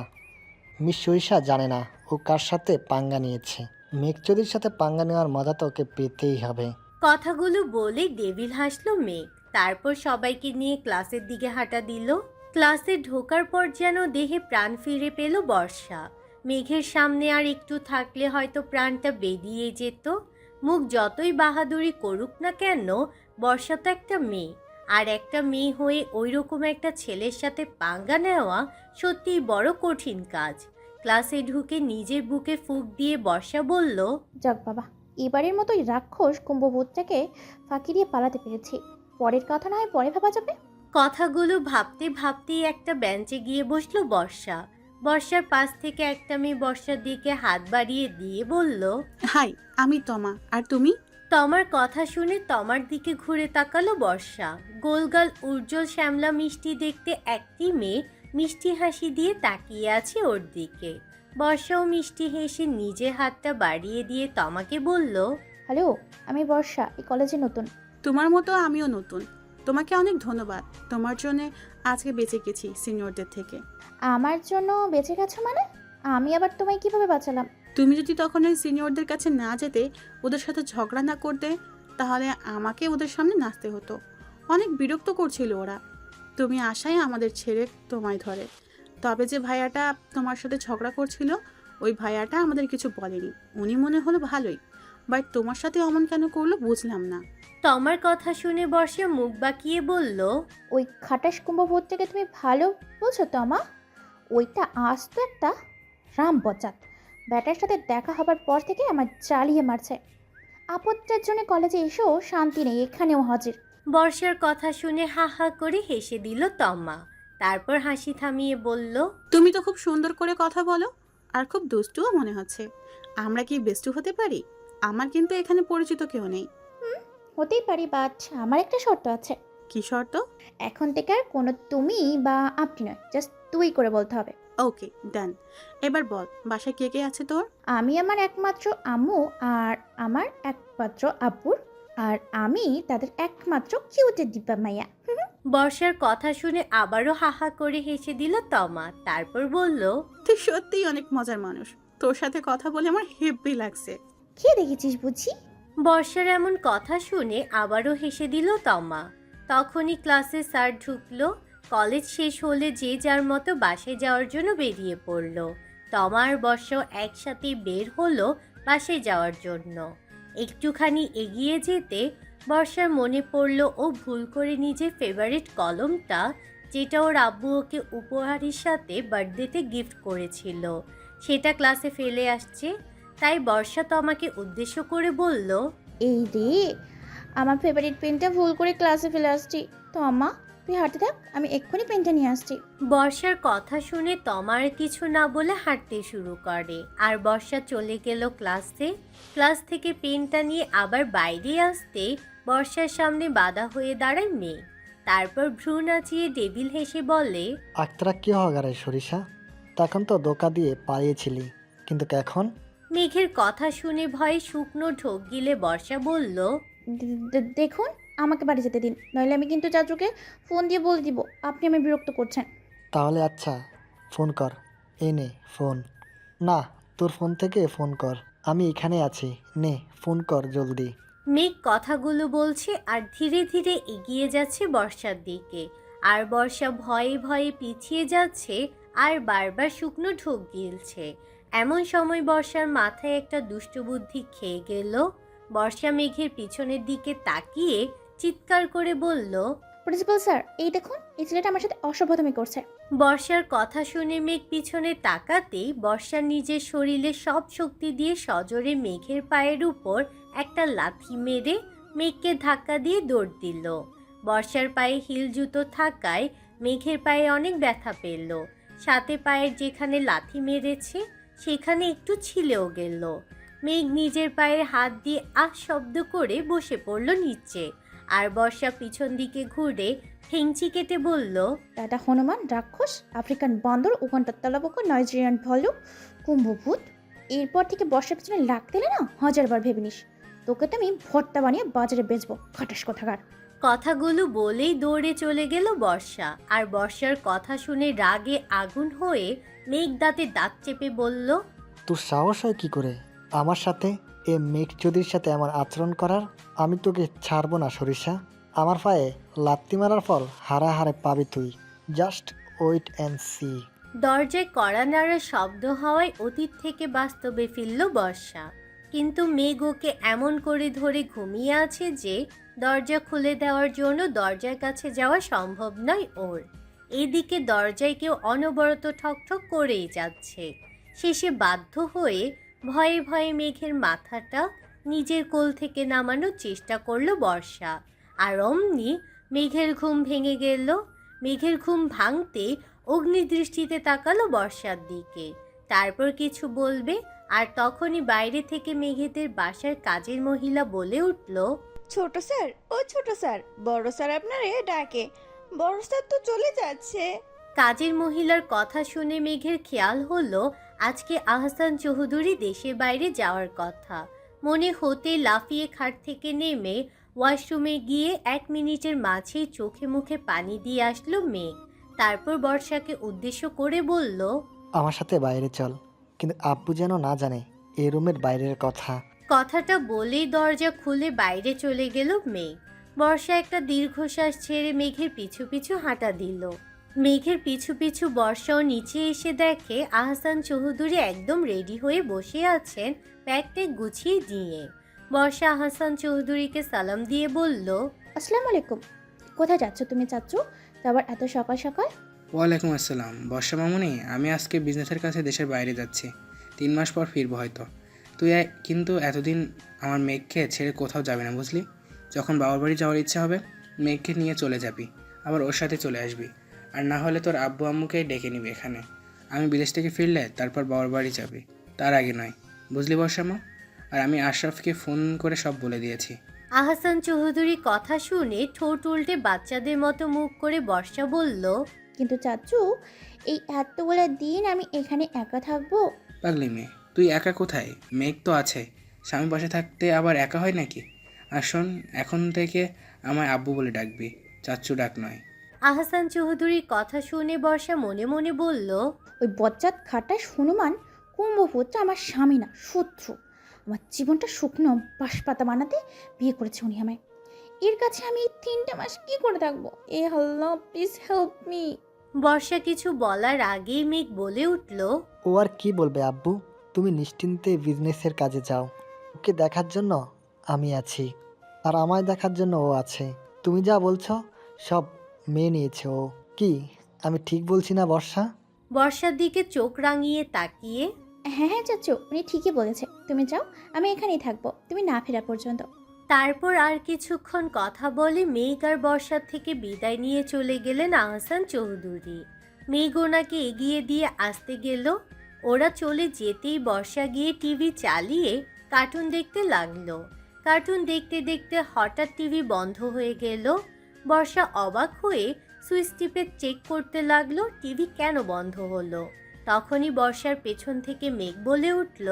মিস সরিষা জানে না ও কার সাথে পাঙ্গা নিয়েছে। মেঘচৌধুরীর সাথে পাঙ্গা নেওয়ার মজা তো ওকে পেতেই হবে। কথাগুলো বলে ডেভিল হাসলো মেঘ। তারপর সবাইকে নিয়ে ক্লাসের দিকে হাঁটা দিল। ক্লাসে ঢোকার পর যেন দেহে প্রাণ ফিরে পেল বর্ষা। মেঘের সামনে আর একটু থাকলে হয়তো প্রাণটা বেরিয়ে যেত। মুখ যতই বাহাদুরি করুক না কেন, বর্ষা তো একটা মেয়ে, আর একটা মেয়ে হয়ে ওই রকম একটা ছেলের সাথে পাঙ্গা নেওয়া সত্যিই বড় কঠিন কাজ। ক্লাসে ঢুকে নিজের বুকে ফুঁক দিয়ে বর্ষা বলল, যাক বাবা, এবারের মতোই রাক্ষস কুম্ভভূতটাকে ফাঁকি দিয়ে পালাতে পেরেছি। পরের কথা না হয় পরে ভাবা যাবে। কথাগুলো ভাবতে ভাবতেই একটা বেঞ্চে গিয়ে বসলো বর্ষা। বর্ষার পাশ থেকে একটা মেয়ে বর্ষার দিকে হাত বাড়িয়ে দিয়ে বলল, হাই, আমি তমা। আর তুমি? তমার কথা শুনে তমার দিকে ঘুরে তাকালো বর্ষা। গোলগাল উজ্জ্বল শ্যামলা মিষ্টি দেখতে একটি মেয়ে মিষ্টি হাসি দিয়ে তাকিয়ে আছে ওর দিকে। বর্ষাও মিষ্টি হেসে নিজের হাতটা বাড়িয়ে দিয়ে তমাকে বলল, হ্যালো, আমি বর্ষা, এই কলেজে নতুন। তোমার মতো আমিও নতুন। তোমাকে অনেক ধন্যবাদ, তোমার জন্য আজকে বেঁচে গেছি সিনিয়রদের থেকে। আমার জন্য বেঁচে গেছো মানে? আমি আবার তোমায় কিভাবে বাঁচালাম? তুমি যদি তখন ওই সিনিয়রদের কাছে না যেতে, ওদের সাথে ঝগড়া না করতে, তাহলে আমাকে ওদের সামনে নাচতে হতো। অনেক বিরক্ত করছিল ওরা। তুমি আশায় আমাদের ছেড়ে তোমায় ধরে। তবে যে ভাইয়াটা তোমার সাথে ঝগড়া করছিল, ওই ভাইয়াটা আমাদের কিছু বলেনি। উনি মনে হলো ভালোই, বাট তোমার সাথে অমন কেন করলো বুঝলাম না। তমার কথা শুনে বর্ষা মুখ বাঁকিয়ে বলল, ওই খাটাস কুম্ভভূতটাকে তুমি ভালো বলছো তমা? ওইটা আজ তো একটা রাম বচাত। ব্যাটার সাথে দেখা হবার পর থেকে আমার জ্বালিয়ে মারছে। আপত্তির জন্য কলেজে এসেও শান্তি নেই, এখানেও হাজির। বর্ষার কথা শুনে হা হা করে হেসে দিল তমা। তারপর হাসি থামিয়ে বলল, তুমি তো খুব সুন্দর করে কথা বলো, আর খুব দুষ্টুও মনে হচ্ছে। আমরা কি বেস্টু হতে পারি? আমার কিন্তু এখানে পরিচিত কেউ নেই। হতেই পারি, বাট আমার একটা শর্ত আছে। কি শর্ত? এখন থেকে আর কোনো তুমি বা আপনি নয়, জাস্ট তুই করে বলতে হবে। ওকে, ডান। এবার বল, বাসায় কে কে আছে তোর? আমি আমার একমাত্র আম্মু আর আমার একমাত্র আব্বুর, আর আমি তাদের একমাত্র কিউটের ডিব্বা মাইয়া। বর্ষার কথা শুনে আবারও হাহা করে হেসে দিল তমা। তারপর বলল, তুই সত্যিই অনেক মজার মানুষ। তোর সাথে কথা বলে আমার হেব্বি লাগছে। খেয়ে দেখেছিস বুঝি? বর্ষার এমন কথা শুনে আবারও হেসে দিল তমা। তখনই ক্লাসে স্যার ঢুকলো। কলেজ শেষ হলে যে যার মতো বাসায় যাওয়ার জন্য বেরিয়ে পড়ল। তমা আর বর্ষাও একসাথে বের হলো বাসায় যাওয়ার জন্য। একটুখানি এগিয়ে যেতে বর্ষার মনে পড়ল ও ভুল করে নিজের ফেভারিট কলমটা, যেটা ওর আব্বু ওকে উপহার হিসাবে বার্থডেতে গিফট করেছিল, সেটা ক্লাসে ফেলে আসছে। তাই বর্ষা তমাকে উদ্দেশ্য করে বলল, এই রে, আমার ফেভারিট পেনটা ভুল করে ক্লাসে ফেলে আসছি। তমা, তুই হাঁটতে থাক, আমি এক্ষুনি পেনটা নিয়ে আসছি। বর্ষার কথা শুনে তমার কিছু না বলে হাঁটতে শুরু করে আর বর্ষা চলে গেল ক্লাসে। ক্লাস থেকে পেনটা নিয়ে আবার বাইরে আসতে বর্ষার সামনে বাধা হয়ে দাঁড়ায় মেয়ে। তারপর ভ্রু নাচিয়ে ডেভিল হেসে বলে, আক্তারা কি হবে রে সরিষা? তখন তো ধোকা দিয়ে পালিয়েছিলি, কিন্তু এখন? মেঘের কথা শুনে ভয়ে শুকনো ঢোক গিলে বর্ষা বলল, দেখুন, আমাকে বাড়ি যেতে দিন, নইলে আমি কিন্তু চাচুকে ফোন দিয়ে বলে দিব আপনি আমি বিরক্ত করছেন। তাহলে আচ্ছা, ফোন কর। এই নে ফোন। না, তোর ফোন থেকে ফোন কর। আমি এখানে আছি, নে ফোন কর জলদি। মেঘ কথাগুলো বলছে আর ধীরে ধীরে এগিয়ে যাচ্ছে বর্ষার দিকে। আর বর্ষা ভয়ে ভয়ে পিছিয়ে যাচ্ছে আর বারবার শুকনো ঢোক গিলছে। এমন সময় বর্ষার মাথায় একটা দুষ্ট বুদ্ধি খেয়ে গেল। বর্ষা মেঘের পিছনের দিকে তাকিয়ে চিৎকার করে বলল, প্রিন্সিপাল স্যার, এই দেখুন, এই ছেলেটা আমার সাথে অসভ্যতামি করছে। বর্ষার কথা শুনে মেঘ পিছনে তাকাতেই বর্ষা নিজের শরীরে সব শক্তি দিয়ে সজোরে মেঘের পায়ের উপর একটা লাথি মেরে মেঘকে ধাক্কা দিয়ে দৌড় দিল। বর্ষার পায়ে হিল জুতো থাকায় মেঘের পায়ে অনেক ব্যথা পেল। সাথে পায়ের যেখানে লাথি মেরেছে সেখানে একটু ছিলেও গেল। মেঘ নিজের পায়ের হাত দিয়ে আহ শব্দ করে বসে পড়ল নিচে। আর বর্ষা পিছন দিকে ঘুরে ঠেংচি কেটে বলল, টাটা হনুমান, রাক্ষস, আফ্রিকান বান্দর, উগান্ডার তালাবুকো, নাইজেরিয়ান ভালুক, কুম্ভভূত। এরপর থেকে বর্ষার পিছনে লাগতে না 1000 বার ভেবে নিস, তোকে তো আমি ভর্তা বানিয়ে বাজারে বেচবো, খাটাস কোথাকার। কথাগুলো বলেই দৌড়ে চলে গেল বর্ষা। আর বর্ষার কথা শুনে রাগে আগুন হয়ে মেঘ দাঁতে দাঁত চেপে বলল, তোর সাহস হয় কি করে আমার সাথে এ মেঘ চৌধুরীর সাথে আমার আচরণ করার? আমি তোকে ছাড়বো না সরিষা। আমার পায়ে লাত্তি মারার ফল হারে পাবি তুই। Just wait and see. দরজায় কড়া নাড়ার শব্দ হওয়ায় অতীত থেকে বাস্তবে ফিরল বর্ষা। কিন্তু মেঘ ওকে এমন করে ধরে ঘুমিয়ে আছে যে দরজা খুলে দেওয়ার জন্য দরজার কাছে যাওয়া সম্ভব নয় ওর। এদিকে দরজায় কেউ অনবরত ঠকঠক করেই যাচ্ছে। শেষে বাধ্য হয়ে ভয়ে ভয়ে মেঘের মাথাটা নিজের কোল থেকে নামানোর চেষ্টা করলো বর্ষা। আর অমনি মেঘের ঘুম ভেঙে গেল। মেঘের ঘুম ভাঙতে অগ্নিদৃষ্টিতে তাকালো বর্ষার দিকে। তারপর কিছু বলবে আর তখনই বাইরে থেকে মেঘেদের বাসার কাজের মহিলা বলে উঠল, ছোট স্যার, ও ছোট স্যার, বড় স্যার আপনারে ডাকে, বড় স্যার তো চলে যাচ্ছে। কাজের মহিলার কথা শুনে মেঘের খেয়াল হলো আজকে আহসান চৌধুরী দেশের বাইরে যাওয়ার কথা। মনে হতে লাফিয়ে খাট থেকে নেমে ওয়াশরুমে গিয়ে 1 মিনিটের মাঝেই চোখে মুখে পানি দিয়ে আসলো মেঘ। তারপর বর্ষাকে উদ্দেশ্য করে বলল, আমার সাথে বাইরে চল, কিন্তু আব্বু যেন না জানে এই রুমের বাইরের কথা। কথাটা বলেই দরজা খুলে বাইরে চলে গেল মেঘ। বর্ষা একটা দীর্ঘশ্বাস ছেড়ে মেঘের পিছু পিছু হাঁটা দিল। মেঘের পিছু পিছু বর্ষাও নিচে এসে দেখে আহসান চৌধুরী একদম রেডি হয়ে বসে আছেন ব্যাগ ট্যাগ গুছিয়ে দিয়ে। বর্ষা আহসান চৌধুরীকে সালাম দিয়ে বলল, আসসালামু আলাইকুম। কোথায় যাচ্ছ তুমি চাচু, আবার এত সকাল সকাল? ওয়ালাইকুম আসসালাম বর্ষা মামুনি, আমি আজকে বিজনেসের কাছে দেশের বাইরে যাচ্ছি, 3 মাস পর ফিরবো হয়তো। তুই কিন্তু এতদিন আমার মেঘকে ছেড়ে কোথাও যাবে না, বুঝলি? যখন বাবার বাড়ি যাওয়ার ইচ্ছা হবে মেঘকে নিয়ে চলে যাবি, আবার ওর সাথে চলে আসবি। আর না হলে তোর আব্বু আম্মুকেই ডেকে নিবি এখানে। আমি বিদেশ থেকে ফিরলে তারপর বাবার বাড়ি যাবি, তার আগে নয়, বুঝলি বর্ষা মা? আর আমি আশরাফকে ফোন করে সব বলে দিয়েছি। আহসান চৌধুরী কথা শুনে ঠোঁট উল্টে বাচ্চাদের মতো মুখ করে বর্ষা বলল, কিন্তু চাচু, এই এতগুলো দিন আমি এখানে একা থাকবো? পাগলি মেয়ে, তুই একা কোথায়? মেঘ তো আছে, স্বামী পাশে থাকতে আবার একা হয় নাকি? আর শোন, এখন থেকে আমায় আব্বু বলে ডাকবি, চাচ্চু ডাক নয়। আহসান চৌধুরীর কথা শুনে বর্ষা মনে মনে বলল, ওই বজ্জাত খাটাস হনুমান কুম্ভপুত্র আমার স্বামী না, শত্রু। আমার জীবনটা শুকনো বাঁশপাতা বানাতে বিয়ে করেছে উনি আমায়। এর কাছে আমি 3 মাস কি করে থাকবো? এ আল্লাহ, প্লিজ হেল্প মি। বর্ষা কিছু বলার আগেই মেঘ বলে উঠল, ও আর কি বলবে আব্বু, তুমি নিশ্চিন্তে বিজনেসের কাজে যাও। ওকে দেখার জন্য আমি আছি, আর আমায় দেখার জন্য ও আছে। তুমি যা বলছো সব মেনে নিয়েছে ও। কি আমি ঠিক বলছি না বর্ষা? বর্ষার দিকে চোখ রাঙিয়ে তাকিয়ে, হ্যাঁ হ্যাঁ চাচু, উনি ঠিকই বলেছে, তুমি যাও, আমি এখানেই থাকবো তুমি না ফেরা পর্যন্ত। তারপর আর কিছুক্ষণ কথা বলে মেঘ আর বর্ষার থেকে বিদায় নিয়ে চলে গেলেন আহসান চৌধুরী। মেঘ ওনাকে এগিয়ে দিয়ে আসতে গেল। ওরা চলে যেতেই বর্ষা গিয়ে টিভি চালিয়ে কার্টুন দেখতে লাগলো। কার্টুন দেখতে দেখতে হঠাৎ টিভি বন্ধ হয়ে গেল। বর্ষা অবাক হয়ে সুইচ টিপে চেক করতে লাগলো টিভি কেন বন্ধ হলো। তখনই বর্ষার পেছন থেকে মেঘ বলে উঠল,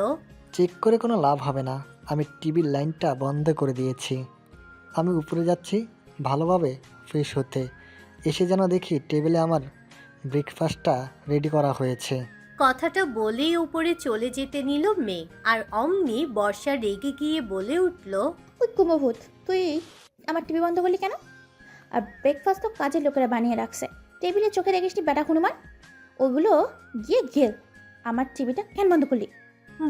চেক করে কোনো লাভ হবে না, আমি টিভির লাইনটা বন্ধ করে দিয়েছি। আমি উপরে যাচ্ছি ভালোভাবে ফ্রেশ হতে, এসে যেন দেখি টেবিলে আমার ব্রেকফাস্টটা রেডি করা হয়েছে। কথাটা বলেই উপরে চলে যেতে নিল মেঘ। আর অমনি বর্ষা রেগে গিয়ে বলে উঠল, ওই কুমভূত, তুই আমার টিভি বন্ধ করলি কেন? আর ব্রেকফাস্ট তো কাজের লোকেরা বানিয়ে রাখছে, টেবিলে চোখে রেখেছিস বেটা হনুমান, ওগুলো গিয়ে ঘেল। আমার টিভিটা কেন বন্ধ করলি?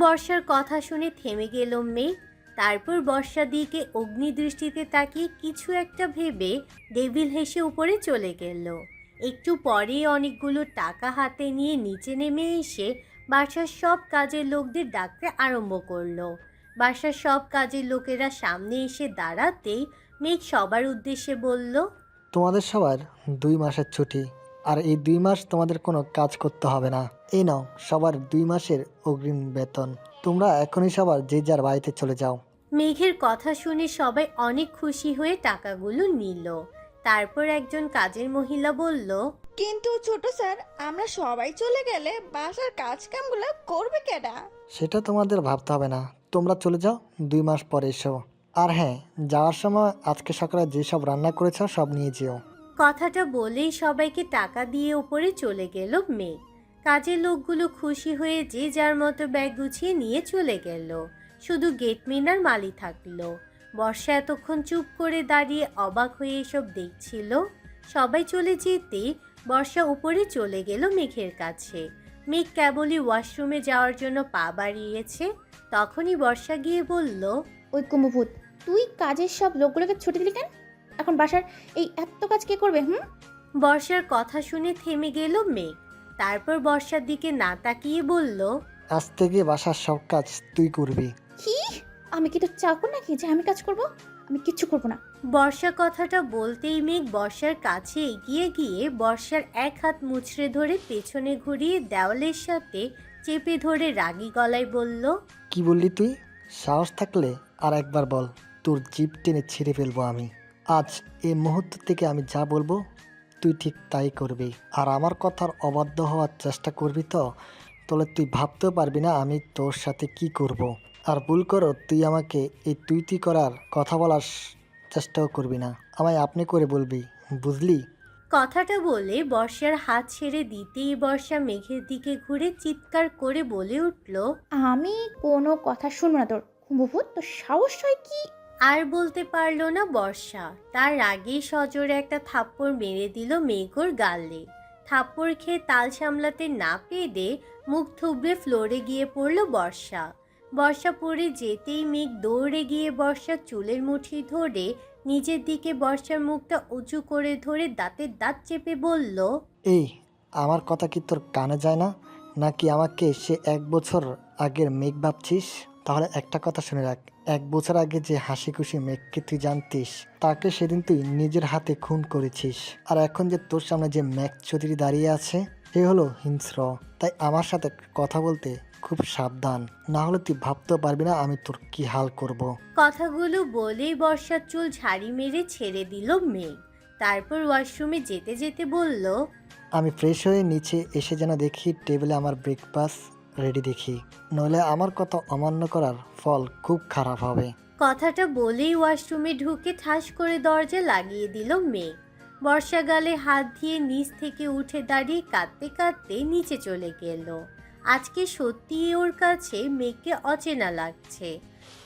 বর্ষার কথা শুনে থেমে গেল মেঘ। তারপর বর্ষা দিকে অগ্নিদৃষ্টিতে তাকিয়ে কিছু একটা ভেবে ডেভিল হেসে উপরে চলে গেল। একটু পরেই অনেকগুলো টাকা হাতে নিয়ে নিচে নেমে এসে বাসার সব কাজের লোকদের ডাকতে আরম্ভ করলো। বাসার সব কাজের লোকেরা সামনে এসে দাঁড়াতেই মেঘ সবার উদ্দেশ্যে বলল, তোমাদের সবার 2 মাসের ছুটি, আর এই 2 মাস তোমাদের কোনো কাজ করতে হবে না। এই নাও সবার 2 মাসের অগ্রিম বেতন। তোমরা এখনই সবার যে যার বাড়িতে চলে যাও। মেঘের কথা শুনে সবাই অনেক খুশি হয়ে টাকাগুলো নিল। তারপর একজন কাজের মহিলা বলল, কিন্তু ছোট স্যার, আমরা সবাই চলে গেলে বাসার কাজ কামগুলো করবে কেডা? সেটা তোমাদের ভাবতে হবে না, তোমরা চলে যাও, 2 মাস পরে এসো। আর হ্যাঁ, যাওয়ার সময় আজকে সকালে যেসব রান্না করেছ সব নিয়ে যেও। কথাটা বলেই সবাইকে টাকা দিয়ে উপরে চলে গেল মেঘ। কাজের লোকগুলো খুশি হয়ে যে যার মতো ব্যাগ গুছিয়ে নিয়ে চলে গেল। শুধু গেটম্যান আর মালি থাকলো। বর্ষা এতক্ষণ চুপ করে দাঁড়িয়ে অবাক হয়ে এসব দেখছিল। সবাই চলে যেতে বর্ষা উপরে চলে গেল মেঘের কাছে। মেঘ কেবলই ওয়াশরুমে যাওয়ার জন্য পা বাড়িয়েছে, তখনই বর্ষা গিয়ে বলল, ওই কুমভূত, তুই কাজের সব লোকগুলোকে ছুটি দিলি কেন? এখন বাসার এই এত কাজ কে করবে? বর্ষার কথা শুনে থেমে গেল মেঘ। তারপর বর্ষার দিকে না তাকিয়ে বলল, আজ থেকে বাসার সব কাজ তুই করবি। কি? আমি কি তোর চাকর নাকি যে আমি কাজ করব? আমি কিচ্ছু করব না। বর্ষা কথাটা বলতেই মেঘ বর্ষার কাছে এগিয়ে গিয়ে বর্ষার এক হাত মুচড়ে ধরে পেছনে ঘুরিয়ে দেওয়ালের সাথে চেপে ধরে রাগী গলায় বলল, কি বললি তুই? সাহস থাকলে আর একবার বল, তোর জিভ টেনে ছিঁড়ে ফেলবো আমি। আজ এই মুহূর্ত থেকে আমি যা বলবো তুই ঠিক তাই করবি। আর আমার কথার অবাধ্য হওয়ার চেষ্টা করবি তো তাহলে তুই ভাবতেও পারবি না আমি তোর সাথে কি করব। আর ভুল করো তুই আমাকে এই তুই করার কথা বলার চেষ্টাও করবি না, আমায় আপনি করে বলবি, বুঝলি? কথাটা বলে বর্ষার হাত ছেড়ে দিতেই বর্ষা মেঘের দিকে ঘুরে চিৎকার করে বলে উঠল, আমি কোনো কথা শুনবো না তোর। কুম্ভভূত, তোর সাহস হয় কি? আর বলতে পারলো না বর্ষা। তার আগেই সজোরে একটা থাপ্পড় মেরে দিল মেঘর গালে। থাপ্পড় খেয়ে তাল সামলাতে না পেরে মুখ থুবড়ে ফ্লোরে গিয়ে পড়ল বর্ষা। বর্ষা পড়ে যেতেই মেঘ দৌড়ে গিয়ে বর্ষার চুলের মুঠি ধরে নিজের দিকে বর্ষার মুখটা উঁচু করে ধরে দাঁতের দাঁত চেপে বলল, এই আমার কথা কি তোর কানে যায় না, নাকি আমাকে সে 1 বছর আগের মেঘ ভাবছিস? তাহলে একটা কথা শুনে রাখ, 1 বছর আগে যে হাসি খুশি মেঘকে তুই জানতিস, তাকে সেদিন তুই নিজের হাতে খুন করেছিস। আর এখন যে তোর সামনে যে মেঘ চৌধুরী দাঁড়িয়ে আছে সে হলো হিংস্র। তাই আমার সাথে কথা বলতে খুব সাবধান, না হলে তুই ভাবতেও পারবি না আমি তোর কি হাল করব। কথাগুলো বলেই বর্ষার চুল ঝাড়ি মেরে ছেড়ে দিল মেঘ। তারপর ওয়াশরুমে যেতে যেতে বলল, আমি ফ্রেশ হয়ে নিচে এসে যেন দেখি টেবিলে আমার ব্রেকফাস্ট রেডি দেখি, নইলে আমার কথা অমান্য করার ফল খুব খারাপ হবে। কথাটা বলেই ওয়াশরুমে ঢুকে ঠাস করে দরজা লাগিয়ে দিল মেঘ। বর্ষা গালে হাত দিয়ে নিচ থেকে উঠে দাঁড়িয়ে কাঁদতে কাঁদতে নিচে চলে গেল। আজকে সত্যিই ওর কাছে মেঘকে অচেনা লাগছে।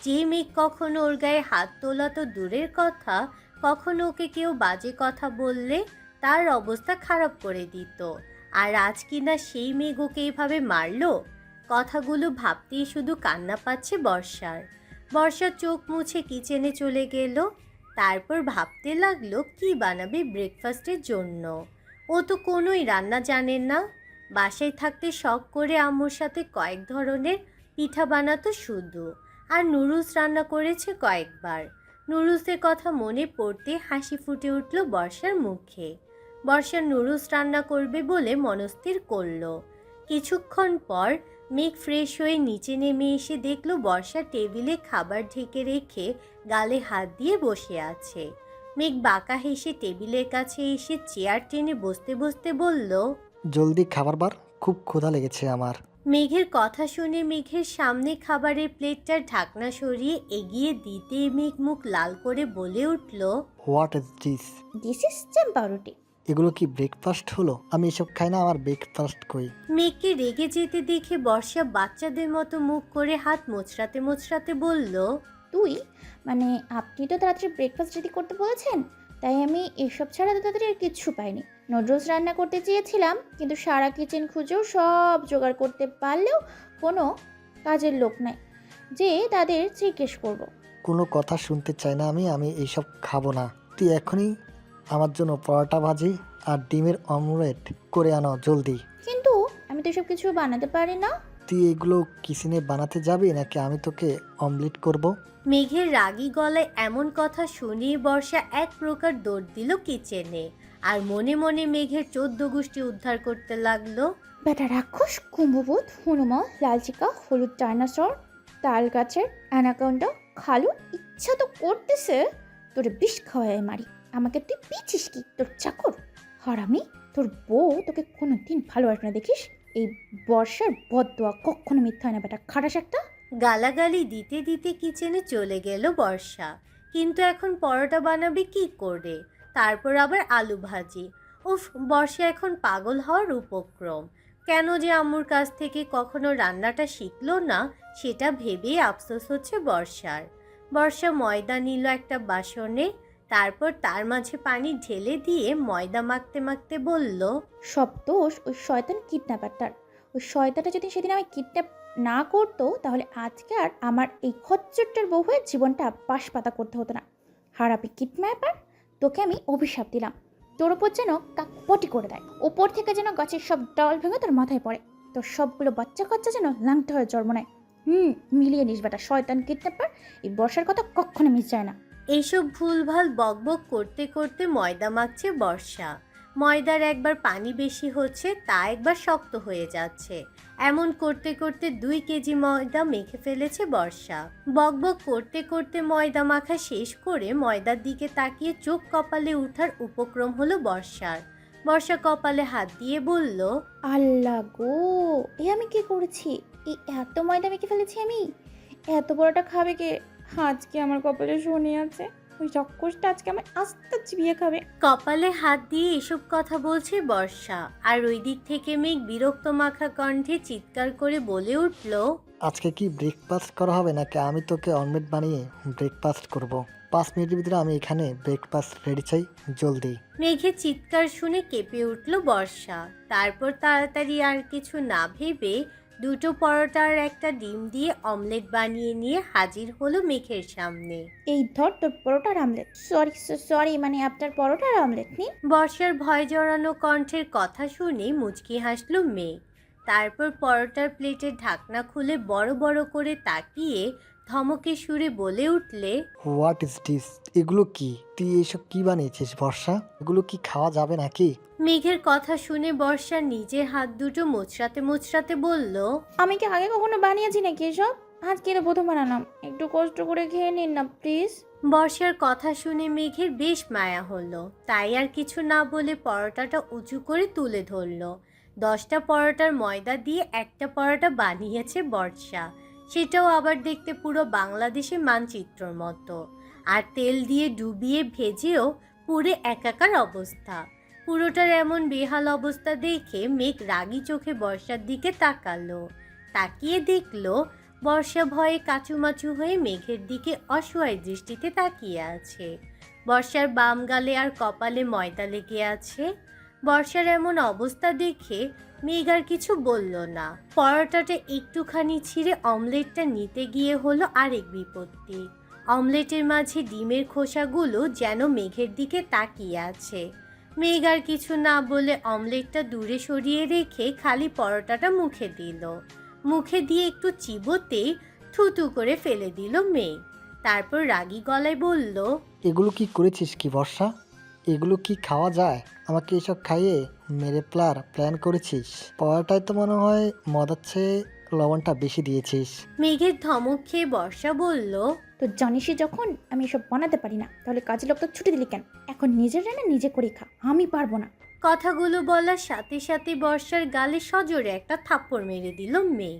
যে মেঘ কখনো ওর গায়ে হাত তোলা তো দূরের কথা, কখনো ওকে কেউ বাজে কথা বললে তার অবস্থা খারাপ করে দিত, আর আজ কিনা সেই মেঘ ওকে এইভাবে মারলো। কথাগুলো ভাবতেই শুধু কান্না পাচ্ছে বর্ষার। বর্ষা চোখ মুছে কিচেনে চলে গেল। তারপর ভাবতে লাগলো কি বানাবে ব্রেকফাস্টের জন্য। ও তো কোনোই রান্না জানেন না। বাসায় থাকতে শখ করে আম্মুর সাথে কয়েক ধরনের পিঠা বানাতো শুধু, আর নুডলস রান্না করেছে কয়েকবার। নুডলসের কথা মনে পড়তে হাসি ফুটে উঠল বর্ষার মুখে। বর্ষা নুডলস রান্না করবে বলে মনস্থির করলো। কিছুক্ষণ পর মেঘ ফ্রেশ হয়ে নিচে নেমে এসে দেখল বর্ষা টেবিলে খাবার ঢেকে রেখে গালে হাত দিয়ে বসে আছে। মেঘ বাঁকা হেসে টেবিলের কাছে এসে চেয়ার টেনে বসতে বসতে বলল, জলদি খাবার বার, খুব ক্ষুধা লেগেছে আমার। মেঘের কথা শুনে মেঘের সামনে খাবারের প্লেটটার ঢাকনা সরিয়ে এগিয়ে দিতে মেঘ মুখ লাল করে বলে উঠল, what is this? This is চাম্পারুটি। এগুলো কি ব্রেকফাস্ট হলো? আমি এসব খাই না, আমার ব্রেকফাস্ট কই? মেঘকে রেগে যেতে দেখে বর্ষা বাচ্চাদের মতো মুখ করে হাত মোচড়াতে মোচড়াতে বলল, তুই মানে আপনি তো তাড়াতাড়ি ব্রেকফাস্ট রেডি করতে বলেছেন, তাই আমি এসব ছাড়া তো তাড়াতাড়ি আর কিচ্ছু পাইনি। নুডলস রান্না করতে চেয়েছিলাম, কিন্তু সারা কিচেন খুঁজেও সব জোগাড় করতে পারলেও কোনো কাজের লোক নাই যে তাদের জিজ্ঞেস করব। কোনো কথা শুনতে চাই না আমি এইসব খাবো না। তুই এখনই আমার জন্য পরোটা ভাজি আর ডিমের অমলেট করে আনো জলদি। কিন্তু আমি তো এসব কিছু বানাতে পারি না। তুই এগুলো কিচেনে বানাতে যাবি নাকি আমি তোকে অমলেট করব? মেঘের রাগী গলায় এমন কথা শুনিয়ে বর্ষা এক প্রকার দৌড় দিল কিচেনে আর মনে মনে মেঘের 14 গোষ্ঠী উদ্ধার করতে লাগলো। বেটা রাক্ষস, কুম্ভভূত, হনুমান, লালচিকা, হলুদ ডাইনোসর, তাল গাছের অ্যানাকোন্ডা, খালু, ইচ্ছা তো করতেছে তোরে বিষ খাওয়ায় মারি। আমাকে তুই পিছিস কি তোর চাকর? হারামি, তোর বউ তোকে কোনো দিন ভালোবাসবে না দেখিস। এই বর্ষার বদদোয়া কখনো মিথ্যা হয় না বেটা, খাটাস একটা। গালাগালি দিতে দিতে কিচেনে চলে গেল বর্ষা। কিন্তু এখন পরোটা বানাবে কি করে, তারপর আবার আলু ভাজি। উফ, বর্ষা এখন পাগল হওয়ার উপক্রম। কেন যে আম্মুর কাছ থেকে কখনো রান্নাটা শিখলো না সেটা ভেবেই আফসোস হচ্ছে বর্ষার। বর্ষা ময়দা নিল একটা বাসনে, তারপর তার মাঝে পানি ঢেলে দিয়ে ময়দা মাখতে মাখতে বলল, সব দোষ ওই শয়তান কিডন্যাপারটার। ওই শয়তানটা যদি সেদিন আমি কিডন্যাপ না করতো তাহলে আজকে আর আমার এই খচ্চরটার বউ হয়ে জীবনটা বাঁশ পাতা করতে হতো না। হারাপি কিডন্যাপার, তোকে আমি অভিশাপ দিলাম, তোর ওপর যেন কাকপটি করে দেয়, ওপর থেকে যেন গাছের সব ডাল ভেঙে তোর মাথায় পড়ে, তোর সবগুলো বাচ্চা কাচ্চা যেন ল্যাংটা হয়ে জন্ম নেয়। মিলিয়ে নিস বেটা, শয়তান কিডন্যাপার। এই বর্ষার কথা কখনো মিস যায় না। এইসব ভুলভাল বকবক করতে করতে ময়দা মাখছে বর্ষা। ময়দার একবার পানি বেশি হচ্ছে, তা একবার শক্ত হয়ে যাচ্ছে। এমন করতে করতে 2 কেজি ময়দা মেখে ফেলেছে বর্ষা। বকবক করতে করতে ময়দা মাখা শেষ করে ময়দার দিকে তাকিয়ে চোখ কপালে ওঠার উপক্রম হলো বর্ষার। বর্ষা কপালে হাত দিয়ে বলল, আল্লাহ গো, এ আমি কি করেছি? এই এত ময়দা মেখে ফেলেছি আমি। এত বড়টা খাবে কে? আজকে আমার কপালে শনি আছে, ওই চক্কসটা আজকে আমার আস্তে চিবিয়ে খাবে। কপালে হাত দিয়ে এসব কথা বলছে বর্ষা, আর ওই দিক থেকে মেঘ বিরক্ত মাখা কণ্ঠে চিৎকার করে বলে উঠল, আজকে কি ব্রেকফাস্ট করা হবে নাকি আমি তোকে অমলেট বানিয়ে ব্রেকফাস্ট করব? 5 মিনিটের ভিতরে আমি এখানে ব্রেকফাস্ট রেডি চাই, জলদি। মেঘের চিৎকার শুনে কেঁপে উঠল বর্ষা। তারপর তাড়াতাড়ি আর কিছু না ভেবে 2টো পরোটা আর একটা ডিম দিয়ে অমলেট বানিয়ে নিয়ে হাজির হলো মেঘের সামনে। এই ধর তোর পরোটার আমলেট। সরি মানে আপনার পরোটার আমলেট নিন। বর্ষার ভয় জড়ানো কণ্ঠের কথা শুনে মুচকি হাসলো মেঘ। তারপর পরোটার প্লেটের ঢাকনা খুলে বড় বড় করে তাকিয়ে ধমকে সুরে বলে উঠলে, হোয়াট ইজ দিস? এগুলো কি? তুই এসব কি বানিয়েছিস বর্ষা? এগুলো কি খাওয়া যাবে নাকি? মেঘের কথা শুনে বর্ষা নিজের হাত দুটো মোচড়াতে মোচড়াতে বলল, আমি কি আগে কখনো বানিয়েছি নাকি এসব? আজকে তো প্রথম বানালাম, একটু কষ্ট করে খেয়ে নিন না প্লিজ। বর্ষার কথা শুনে মেঘের বেশ মায়া হলো, তাই আর কিছু না বলে পরোটাটা উঁচু করে তুলে ধরলো। 10টা পরোটার ময়দা দিয়ে একটা পরোটা বানিয়েছে বর্ষা, সেটাও আবার দেখতে পুরো বাংলাদেশের মানচিত্রর মতো। আর তেল দিয়ে ডুবিয়ে ভেজেও পুরে একাকার অবস্থা। পুরোটার এমন বেহাল অবস্থা দেখে মেঘ রাগী চোখে বর্ষার দিকে তাকালো। তাকিয়ে দেখলো বর্ষা ভয়ে কাচুমাচু হয়ে মেঘের দিকে অসহায় দৃষ্টিতে তাকিয়ে আছে। বর্ষার বাম গালে আর কপালে ময়দা লেগে আছে। বর্ষার এমন অবস্থা দেখে মেঘ আর কিছু বলল না। পরোটাটা একটুখানি ছিঁড়ে অমলেটটা নিতে গিয়ে হলো আরেক বিপত্তি। অমলেটের মাঝে ডিমের খোসাগুলো যেন মেঘের দিকে তাকিয়ে আছে। মেঘ আর কিছু না বলে অমলেটটা দূরে সরিয়ে রেখে খালি পরোটাটা মুখে দিল। মুখে দিয়ে একটু চিবোতে থুতু করে ফেলে দিল মেঘ। তারপর রাগী গলায় বলল, এগুলো কি করেছিস কি বর্ষা? এগুলো কি খাওয়া যায়? আমাকে এসব খাইয়ে মেরে প্ল্যান করেছিস? পড়াটাই তো মনে হয় মজার চেয়ে লবণটা বেশি দিয়েছিস। মেঘের ধমক খেয়ে বর্ষা বলল, তো জানিসই যখন আমি এসব বানাতে পারি না, তাহলে কাজের লোক তো ছুটি দিলি কেন? এখন নিজের রান্না নিজে করে খা, আমি পারবো না। কথাগুলো বলার সাথে সাথে বর্ষার গালে সজোরে একটা থাপ্পড় মেরে দিল মেঘ।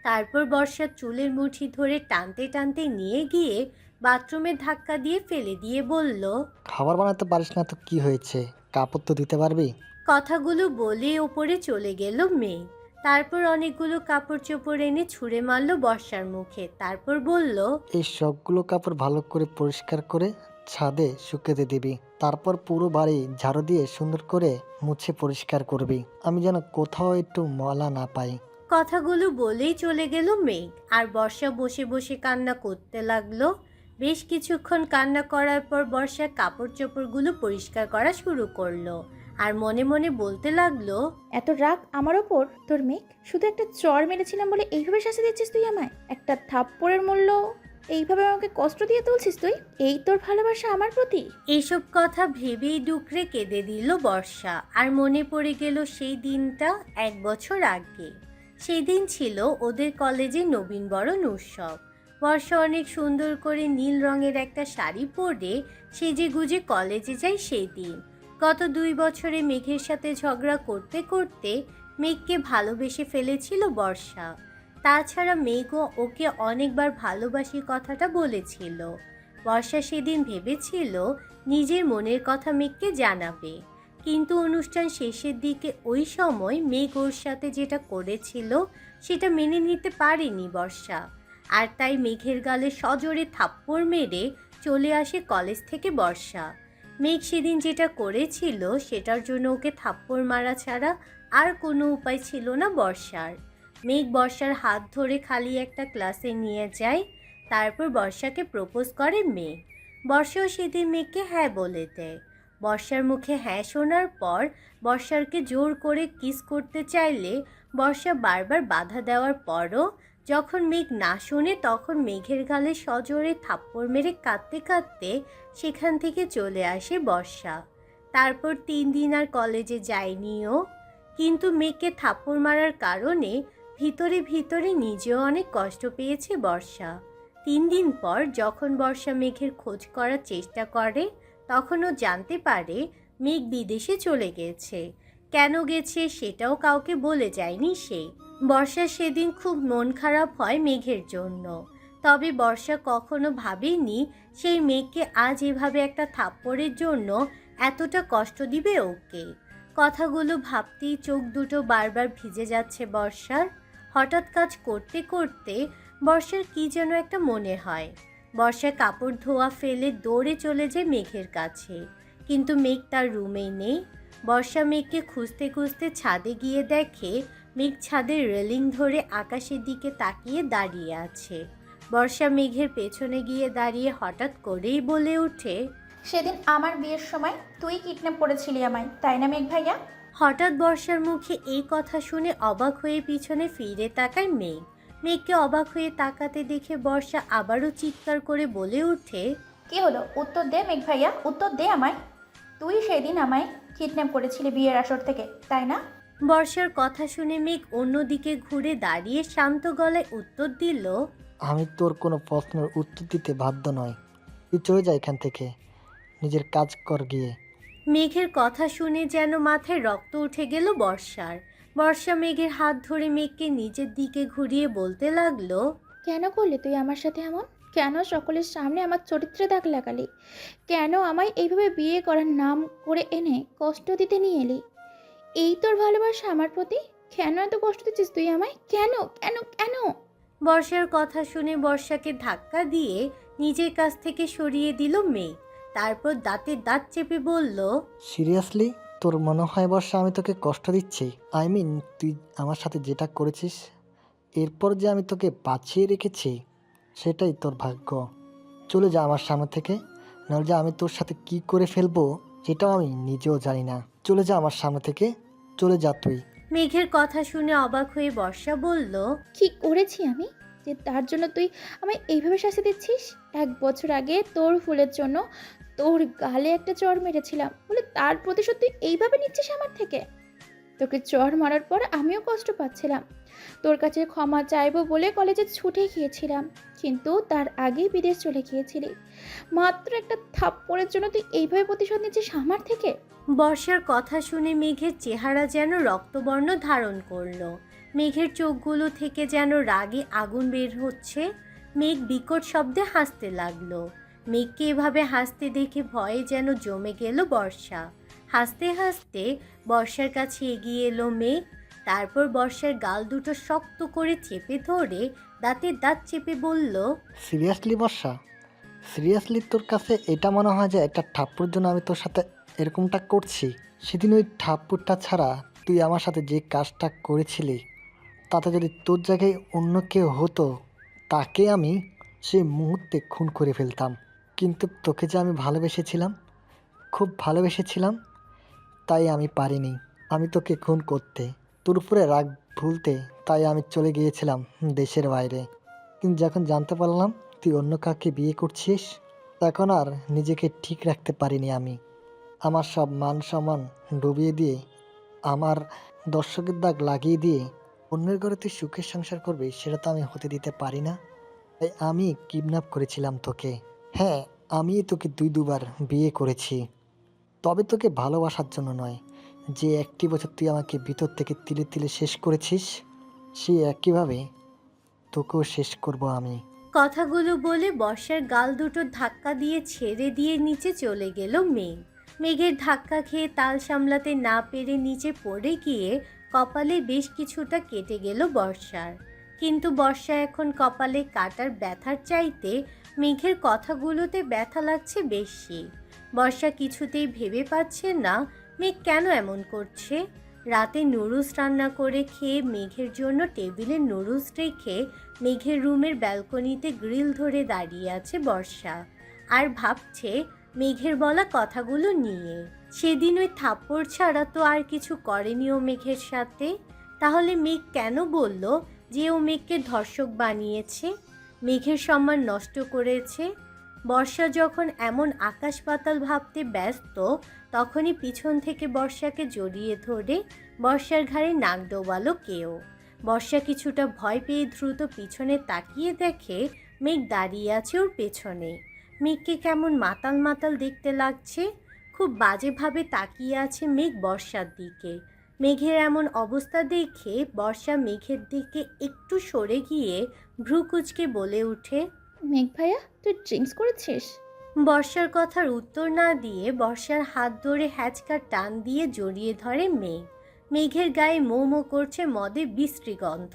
তারপর বর্ষার চুলের মুঠি ধরে টানতে টানতে নিয়ে গিয়ে বাথরুমে ধাক্কা দিয়ে ফেলে দিয়ে বলল, খাবার বানাতে পারিস না তো কি হয়েছে? কাপড় তো দিতে পারবি। কথাগুলো বলে ওপরে চলে গেল মেঘ। তারপর অনেকগুলো কাপড় চোপড় এনে ছুঁড়ে মারল বর্ষার মুখে। তারপর বলল, এই সবগুলো কাপড় ভালো করে পরিষ্কার করে ছাদে শুকাতে দিবি। তারপর পুরো বাড়ি ঝাড়ু দিয়ে সুন্দর করে মুছে পরিষ্কার করবি, আমি যেন কোথাও একটু ময়লা না পাই। কথাগুলো বলেই চলে গেল মেঘ। আর বর্ষা বসে বসে কান্না করতে লাগলো। বেশ কিছুক্ষণ কান্না করার পর বর্ষা কাপড় চোপড়গুলো পরিষ্কার করা শুরু করলো আর মনে মনে বলতে লাগলো, এত রাগ আমার ওপর তোর মেঘ? শুধু একটা চড় মেরেছিলাম বলে এইভাবে শাস্তি দিচ্ছিস তুই আমায়? একটা থাপ্পড়ের মূল্য এইভাবে আমাকে কষ্ট দিয়ে তুলছিস তুই? এই তোর ভালোবাসা আমার প্রতি? এইসব কথা ভেবেই ডুকরে কেঁদে দিল বর্ষা। আর মনে পড়ে গেল সেই দিনটা 1 বছর আগে। সেই দিন ছিল ওদের কলেজে নবীনবরণ উৎসব। বর্ষা অনেক সুন্দর করে নীল রঙের একটা শাড়ি পরে সেজে গুজে কলেজে যায় সেই দিন। গত 2 বছরে মেঘের সাথে ঝগড়া করতে করতে মেঘকে ভালোবেসে ফেলেছিল বর্ষা। তাছাড়া মেঘও ওকে অনেকবার ভালোবাসি কথাটা বলেছিল। বর্ষা সেদিন ভেবেছিল নিজের মনের কথা মেঘকে জানাবে, কিন্তু অনুষ্ঠান শেষের দিকে ওই সময় মেঘ ওর সাথে যেটা করেছিল সেটা মেনে নিতে পারেনি বর্ষা। আর তাই মেঘের গালে সজোরে থাপ্পড় মেরে চলে আসে কলেজ থেকে বর্ষা। মেঘ সেদিন যেটা করেছিল সেটার জন্য ওকে থাপ্পড় মারা ছাড়া আর কোনো উপায় ছিল না বর্ষার। মেঘ বর্ষার হাত ধরে খালি একটা ক্লাসে নিয়ে যায়। তারপর বর্ষাকে প্রপোজ করে মেঘ। বর্ষাও সেদিন মেঘকে হ্যাঁ বলে দেয়। বর্ষার মুখে হ্যাঁ শোনার পর বর্ষাকে জোর করে কিস করতে চাইলে বর্ষা বারবার বাধা দেওয়ার পরও যখন মেঘ না শোনে তখন মেঘের গালে সজোরে থাপ্পড় মেরে কাঁদতে কাঁদতে সেখান থেকে চলে আসে বর্ষা। তারপর 3 দিন আর কলেজে যায়নিও। কিন্তু মেঘকে থাপ্পড় মারার কারণে ভিতরে ভিতরে নিজেও অনেক কষ্ট পেয়েছে বর্ষা। 3 দিন পর যখন বর্ষা মেঘের খোঁজ করার চেষ্টা করে তখনও জানতে পারে মেঘ বিদেশে চলে গেছে। কেন গেছে সেটাও কাউকে বলে যায়নি সে। বর্ষা সেদিন খুব মন খারাপ হয় মেঘের জন্য। তবে বর্ষা কখনো ভাবেনি সেই মেঘকে আজ এভাবে একটা থাপ্পড়ের জন্য এতটা কষ্ট দিবে ওকে। কথাগুলো ভাবতেই চোখ দুটো বারবার ভিজে যাচ্ছে বর্ষার। হঠাৎ কাজ করতে করতে বর্ষার কি যেন একটা মনে হয়। বর্ষা কাপড় ধোয়া ফেলে দৌড়ে চলে যায় মেঘের কাছে, কিন্তু মেঘ তার রুমেই নেই। বর্ষা মেঘকে খুঁজতে খুঁজতে ছাদে গিয়ে দেখে মেঘ ছাদের রেলিং ধরে আকাশের দিকে তাকিয়ে দাঁড়িয়ে আছে। বর্ষা মেঘের পেছনে গিয়ে দাঁড়িয়ে হঠাৎ করেই বলে ওঠে, সেদিন আমার বিয়ের সময় তুই কিডন্যাপ করেছিলি আমায়, তাই না মেঘ ভাইয়া? হঠাৎ বর্ষার মুখে এই কথা শুনে অবাক হয়ে পিছনে ফিরে তাকায় মেঘ। মেঘকে অবাক হয়ে তাকাতে দেখে বর্ষা আবারও চিৎকার করে বলে ওঠে, কি হলো? উত্তর দে মেঘ ভাইয়া, উত্তর দে আমায়। তুই সেদিন আমায় কিডন্যাপ করেছিলি বিয়ের আসর থেকে, তাই না? বর্ষার কথা শুনে মেঘ অন্যদিকে ঘুরে দাঁড়িয়ে শান্ত গলায় উত্তর দিল, আমি তোর কোনো প্রশ্নের উত্তর দিতে বাধ্য নয়, তুই চলে যা এখান থেকে, নিজের কাজ কর গিয়ে। মেঘের কথা শুনে যেন মাথায় রক্ত উঠে গেল বর্ষার। বর্ষা মেঘের হাত ধরে মেঘকে নিজের দিকে ঘুরিয়ে বলতে লাগলো, কেন করলি তুই আমার সাথে এমন? কেন সকলের সামনে আমার চরিত্রে দাগ লাগালি? কেন আমায় এইভাবে বিয়ে করার নাম করে এনে কষ্ট দিতে নিয়ে এলি? এই তোর ভালোবাসা আমার প্রতি? কেন এত কষ্ট দিচ্ছিস তুই আমায়? কেন কেন কেন? বর্ষার কথা শুনে বর্ষাকে ধাক্কা দিয়ে নিজের কাছ থেকে সরিয়ে দিল মেঘ। তারপর দাঁতে দাঁত চেপে বলল, সিরিয়াসলি তোর মনে হয় বর্ষা আমি তোকে কষ্ট দিচ্ছি? আই মিন তুই আমার সাথে যেটা করেছিস, এরপর যে আমি তোকে বাঁচিয়ে রেখেছি সেটাই তোর ভাগ্য। চলে যা আমার সামনে থেকে, নাহলে যে আমি তোর সাথে কি করে ফেলবো সেটাও আমি নিজেও জানি না। চলে যা আমার সামনে থেকে, চলে যা তুই। মেঘের কথা শুনে অবাক হয়ে বর্ষা বলল, কি করেছি আমি? যে তার জন্য তুই আমায় এইভাবে শাস্তি দিচ্ছিস? 1 বছর আগে তোর ফুলের জন্য তোর গালে একটা চড় মেরেছিলাম বলে তার প্রতিশোধ তুই এইভাবে নিচ্ছিস আমার থেকে? তোকে চড় মারার পর আমিও কষ্ট পাচ্ছিলাম, তোর কাছে ক্ষমা চাইবো বলে কলেজে ছুটে গিয়েছিলাম, কিন্তু তার আগেই বিদেশ চলে গিয়েছিলি। মাত্র একটা থাপ্পড়ের জন্য তুই এইভাবে প্রতিশোধ নিচ্ছিস আমার থেকে? বর্ষার কথা শুনে মেঘের চেহারা যেন রক্তবর্ণ ধারণ করলো। মেঘের চোখগুলো থেকে যেন রাগে আগুন বের হচ্ছে। মেঘ বিকট শব্দে হাসতে লাগলো। মেঘকে এভাবে হাসতে দেখে ভয়ে যেন জমে গেল বর্ষা। হাসতে হাসতে বর্ষার কাছে এগিয়ে এলো মেঘ। তারপর বর্ষার গাল দুটো শক্ত করে চেপে ধরে দাঁতের দাঁত চেপে বলল, সিরিয়াসলি বর্ষা, সিরিয়াসলি তোর কাছে এটা মনে হয় যে একটা ঠাপ্পুর জন্য আমি তোর সাথে এরকমটা করছি? সেদিন ওই ঠাপ্পুরটা ছাড়া তুই আমার সাথে যে কাজটা করেছিলি, তাতে যদি তোর জায়গায় অন্য কেউ হতো, তাকে আমি সেই মুহূর্তে খুন করে ফেলতাম। কিন্তু তোকে যে আমি ভালোবেসেছিলাম, খুব ভালোবেসেছিলাম, তাই আমি পারিনি আমি তোকে খুন করতে, তোর উপরে রাগ ভুলতে। তাই আমি চলে গিয়েছিলাম দেশের বাইরে। কিন্তু যখন জানতে পারলাম তুই অন্য কাউকে বিয়ে করছিস, তখন আর নিজেকে ঠিক রাখতে পারিনি আমি। আমার সব মান সম্মান ডুবিয়ে দিয়ে, আমার দর্শকের দাগ লাগিয়ে দিয়ে অন্যের ঘরে তুই সুখের সংসার করবি, সেটা তো আমি হতে দিতে পারি না। তাই আমি কিডন্যাপ করেছিলাম তোকে। হ্যাঁ, আমি তোকে দুবার বিয়ে করেছি, তবে তোকে ভালোবাসার জন্য নয়। যে 1টি বছর তুই আমাকে ভিতর থেকে তিলে তিলে শেষ করেছিস, সেই একইভাবে তোকেও শেষ করব আমি। কথাগুলো বলে বর্ষার গাল দুটো ধাক্কা দিয়ে ছেড়ে দিয়ে নিচে চলে গেল মেঘ। মেঘের ধাক্কা খেয়ে তাল সামলাতে না পেরে নিচে পড়ে গিয়ে কপালে বেশ কিছুটা কেটে গেল বর্ষার। কিন্তু বর্ষা এখন কপালে কাটার ব্যথার চাইতে মেঘের কথাগুলোতে ব্যথা লাগছে বেশি। বর্ষা কিছুতেই ভেবে পাচ্ছে না মেঘ কেন এমন করছে। রাতে নুডলস রান্না করে খেয়ে মেঘের জন্য টেবিলে নুডলস রেখে মেঘের রুমের ব্যালকনিতে গ্রিল ধরে দাঁড়িয়ে আছে বর্ষা, আর ভাবছে মেঘের বলা কথাগুলো নিয়ে। সেদিন ওই থাপ্পড় ছাড়া তো আর কিছু করেনি ও মেঘের সাথে। তাহলে মেঘ কেন বলল যে ও মেঘকে ধর্ষক বানিয়েছে, মেঘের সম্মান নষ্ট করেছে? বর্ষা যখন এমন আকাশ পাতাল ভাবতে ব্যস্ত, তখনই পিছন থেকে বর্ষাকে জড়িয়ে ধরে বর্ষার ঘাড়ে নাক ডোবালো কেউ। বর্ষা কিছুটা ভয় পেয়ে দ্রুত পিছনে তাকিয়ে দেখে মেঘ দাঁড়িয়ে আছে ওর পেছনে। মেঘকে কেমন মাতাল মাতাল দেখতে লাগছে। খুব বাজেভাবে তাকিয়ে আছে মেঘ বর্ষার দিকে। মেঘের এমন অবস্থা দেখে বর্ষা মেঘের দিকে একটু সরে গিয়ে ভ্রু কুঁচকে বলে ওঠে, মেঘ ভাইয়া, তুই ড্রিঙ্কস করেছিস? বর্ষার কথার উত্তর না দিয়ে বর্ষার হাত ধরে হ্যাচকা টান দিয়ে জড়িয়ে ধরে মেঘ। মেঘের গায়ে মো মো করছে মদে বিশ্রী গন্ধ।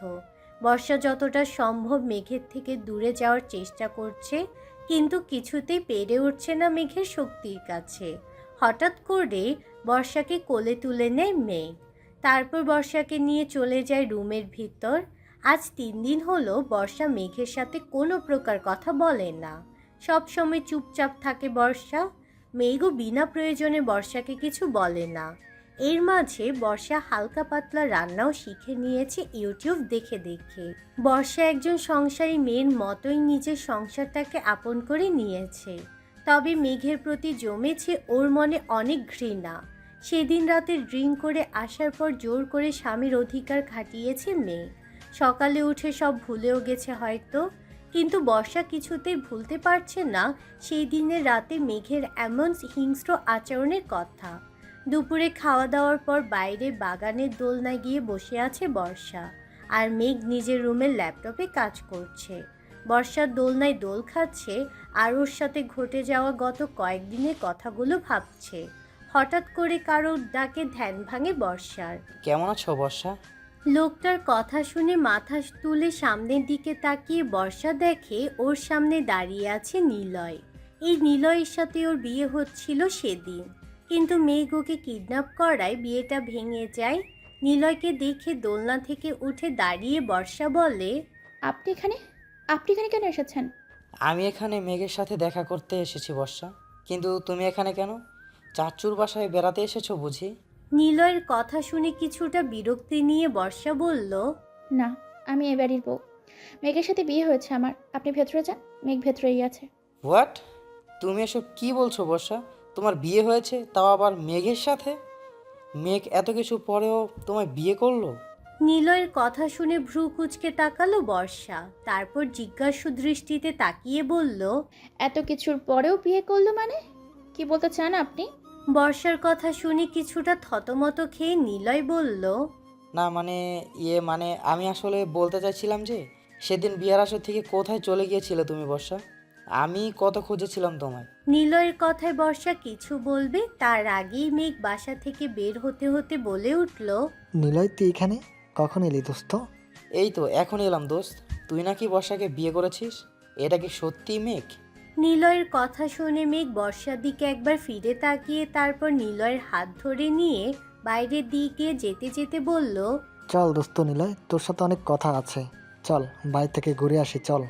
বর্ষা যতটা সম্ভব মেঘের থেকে দূরে যাওয়ার চেষ্টা করছে, কিন্তু কিছুতেই পেরে উঠছে না মেঘের শক্তির কাছে। হঠাৎ করে বর্ষাকে কোলে তুলে নেয় মেঘ। তারপর বর্ষাকে নিয়ে চলে যায় রুমের ভিতর। আজ 3 দিন হলো বর্ষা মেঘের সাথে কোনো প্রকার কথা বলে না। সব সময় চুপচাপ থাকে বর্ষা। মেঘও বিনা প্রয়োজনে বর্ষাকে কিছু বলে না। এর মাঝে বর্ষা হালকা পাতলা রান্নাও শিখে নিয়েছে ইউটিউব দেখে দেখে। বর্ষা একজন সংসারী মেয়ের মতোই নিজের সংসারটাকে আপন করে নিয়েছে। তবে মেঘের প্রতি জমেছে ওর মনে অনেক ঘৃণা। সেদিন রাতে ড্রিঙ্ক করে আসার পর জোর করে স্বামীর অধিকার খাটিয়েছে মেঘ। সকালে উঠে সব ভুলেও গেছে হয়তো, কিন্তু বর্ষা কিছুতেই ভুলতে পারছে না সেই দিনের রাতে মেঘের এমন হিংস্র আচরণের কথা। দুপুরে খাওয়া দাওয়ার পর বাইরে বাগানের দোলনায় গিয়ে বসে আছে বর্ষা, আর মেঘ নিজের রুমের ল্যাপটপে কাজ করছে। বর্ষা দোলনায় দোল খাচ্ছে আর ওর সাথে ঘটে যাওয়া গত কয়েকদিনের কথাগুলো ভাবছে। হঠাৎ করে কারোর ডাকে ধ্যান ভাঙে বর্ষার। কেমন আছো বর্ষা? লোকটার কথা শুনে মাথা তুলে সামনের দিকে তাকিয়ে বর্ষা দেখে ওর সামনে দাঁড়িয়ে আছে নিলয়। এই নিলয়ের সাথে ওর বিয়ে হচ্ছিল সেদিন, কিন্তু মেঘ ওকে কিডন্যাপ করায় বিয়েটা ভেঙে যায়। নিলয়কে দেখে দোলনা থেকে উঠে দাঁড়িয়ে বর্ষা বলে, আপনি এখানে কেন এসেছেন? আমি এখানে মেঘের সাথে দেখা করতে এসেছি বর্ষা। কিন্তু তুমি এখানে কেন? চাচুর বাসায় বেড়াতে এসেছো বুঝি? নিলয়ের কথা শুনে কিছুটা বিরক্তি নিয়ে বর্ষা বলল, না, আমি এ বাড়ির বউ। মেঘের সাথে বিয়ে হয়েছে আমার। আপনি ভেতরে যান, মেঘ ভেতরেই আছে। হোয়াট? তুমি এসব কি বলছো বর্ষা? তোমার বিয়ে হয়েছে, তাও আবার মেঘের সাথে? মেঘ এত কিছু পরেও তোমায় বিয়ে করলো? নিলয়ের কথা শুনে ভ্রু কুঁচকে তাকালো বর্ষা, তারপর জিজ্ঞাসু দৃষ্টিতে তাকিয়ে বলল, এত কিছুর পরেও বিয়ে করলো মানে? কি বলতে চান আপনি? বর্ষার কথা শুনে কিছুটা থতমত খেয়ে নিলয় বলল, না মানে আমি আসলে বলতে চাইছিলাম যে সেদিন বিয়ের আসর থেকে কোথায় চলে গিয়েছিলে তুমি বর্ষা? আমি কত খুঁজেছিলাম তোমায়। নিলয়ের কথায় বর্ষা কিছু বলবে তার আগেই মেঘ বাসা থেকে বের হতে হতে বলে উঠল, নিলয়, তুই এখানে কখন এলি দোস্ত? এই তো এখন এলাম দোস্ত। তুই নাকি বর্ষাকে বিয়ে করেছিস? এটা কি সত্যি মেঘ? নিলয়ের কথা শুনে মেঘ বর্ষার দিকে একবার ফিরে তাকিয়ে তারপর নিলয়ের হাত ধরে নিয়ে বাইরের দিকে যেতে যেতে বলল, চল দোস্ত নিলয়, তোর সাথে অনেক কথা আছে। চল বাড়ি থেকে ঘুরে আসি, চল।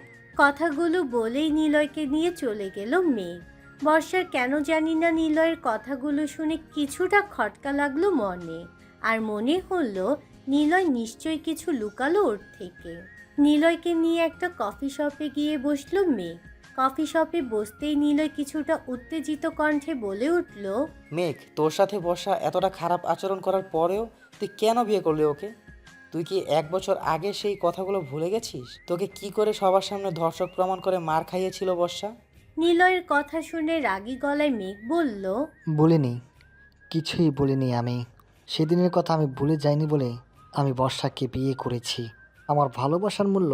কথাগুলো বলেই নিলয়কে নিয়ে চলে গেল মেঘ। বর্ষার কেন জানি না নিলয়ের কথাগুলো শুনে কিছুটা খটকা লাগলো মনে, আর মনে হলো নিলয় নিশ্চয়ই কিছু লুকালো ওর থেকে। নিলয়কে নিয়ে একটা কফি শপে গিয়ে বসলো মেঘ। কফি শপে বসতেই নিলয় কিছুটা উত্তেজিত কণ্ঠে বলে উঠল, মেঘ, তোর সাথে বর্ষা এতটা খারাপ আচরণ করার পরেও তুই কেন বিয়ে করলি ওকে? তুই কি 1 বছর আগে সেই কথাগুলো ভুলে গেছিস? তোকে কি করে সবার সামনে ধর্ষক প্রমাণ করে মার খাইয়েছিল বর্ষা? নিলয়ের কথা শুনে রাগী গলায় মেঘ বলল, বলিনি, কিছুই বলিনি আমি। সেদিনের কথা আমি ভুলে যাইনি বলে আমি বর্ষাকে বিয়ে করেছি। আমার ভালোবাসার মূল্য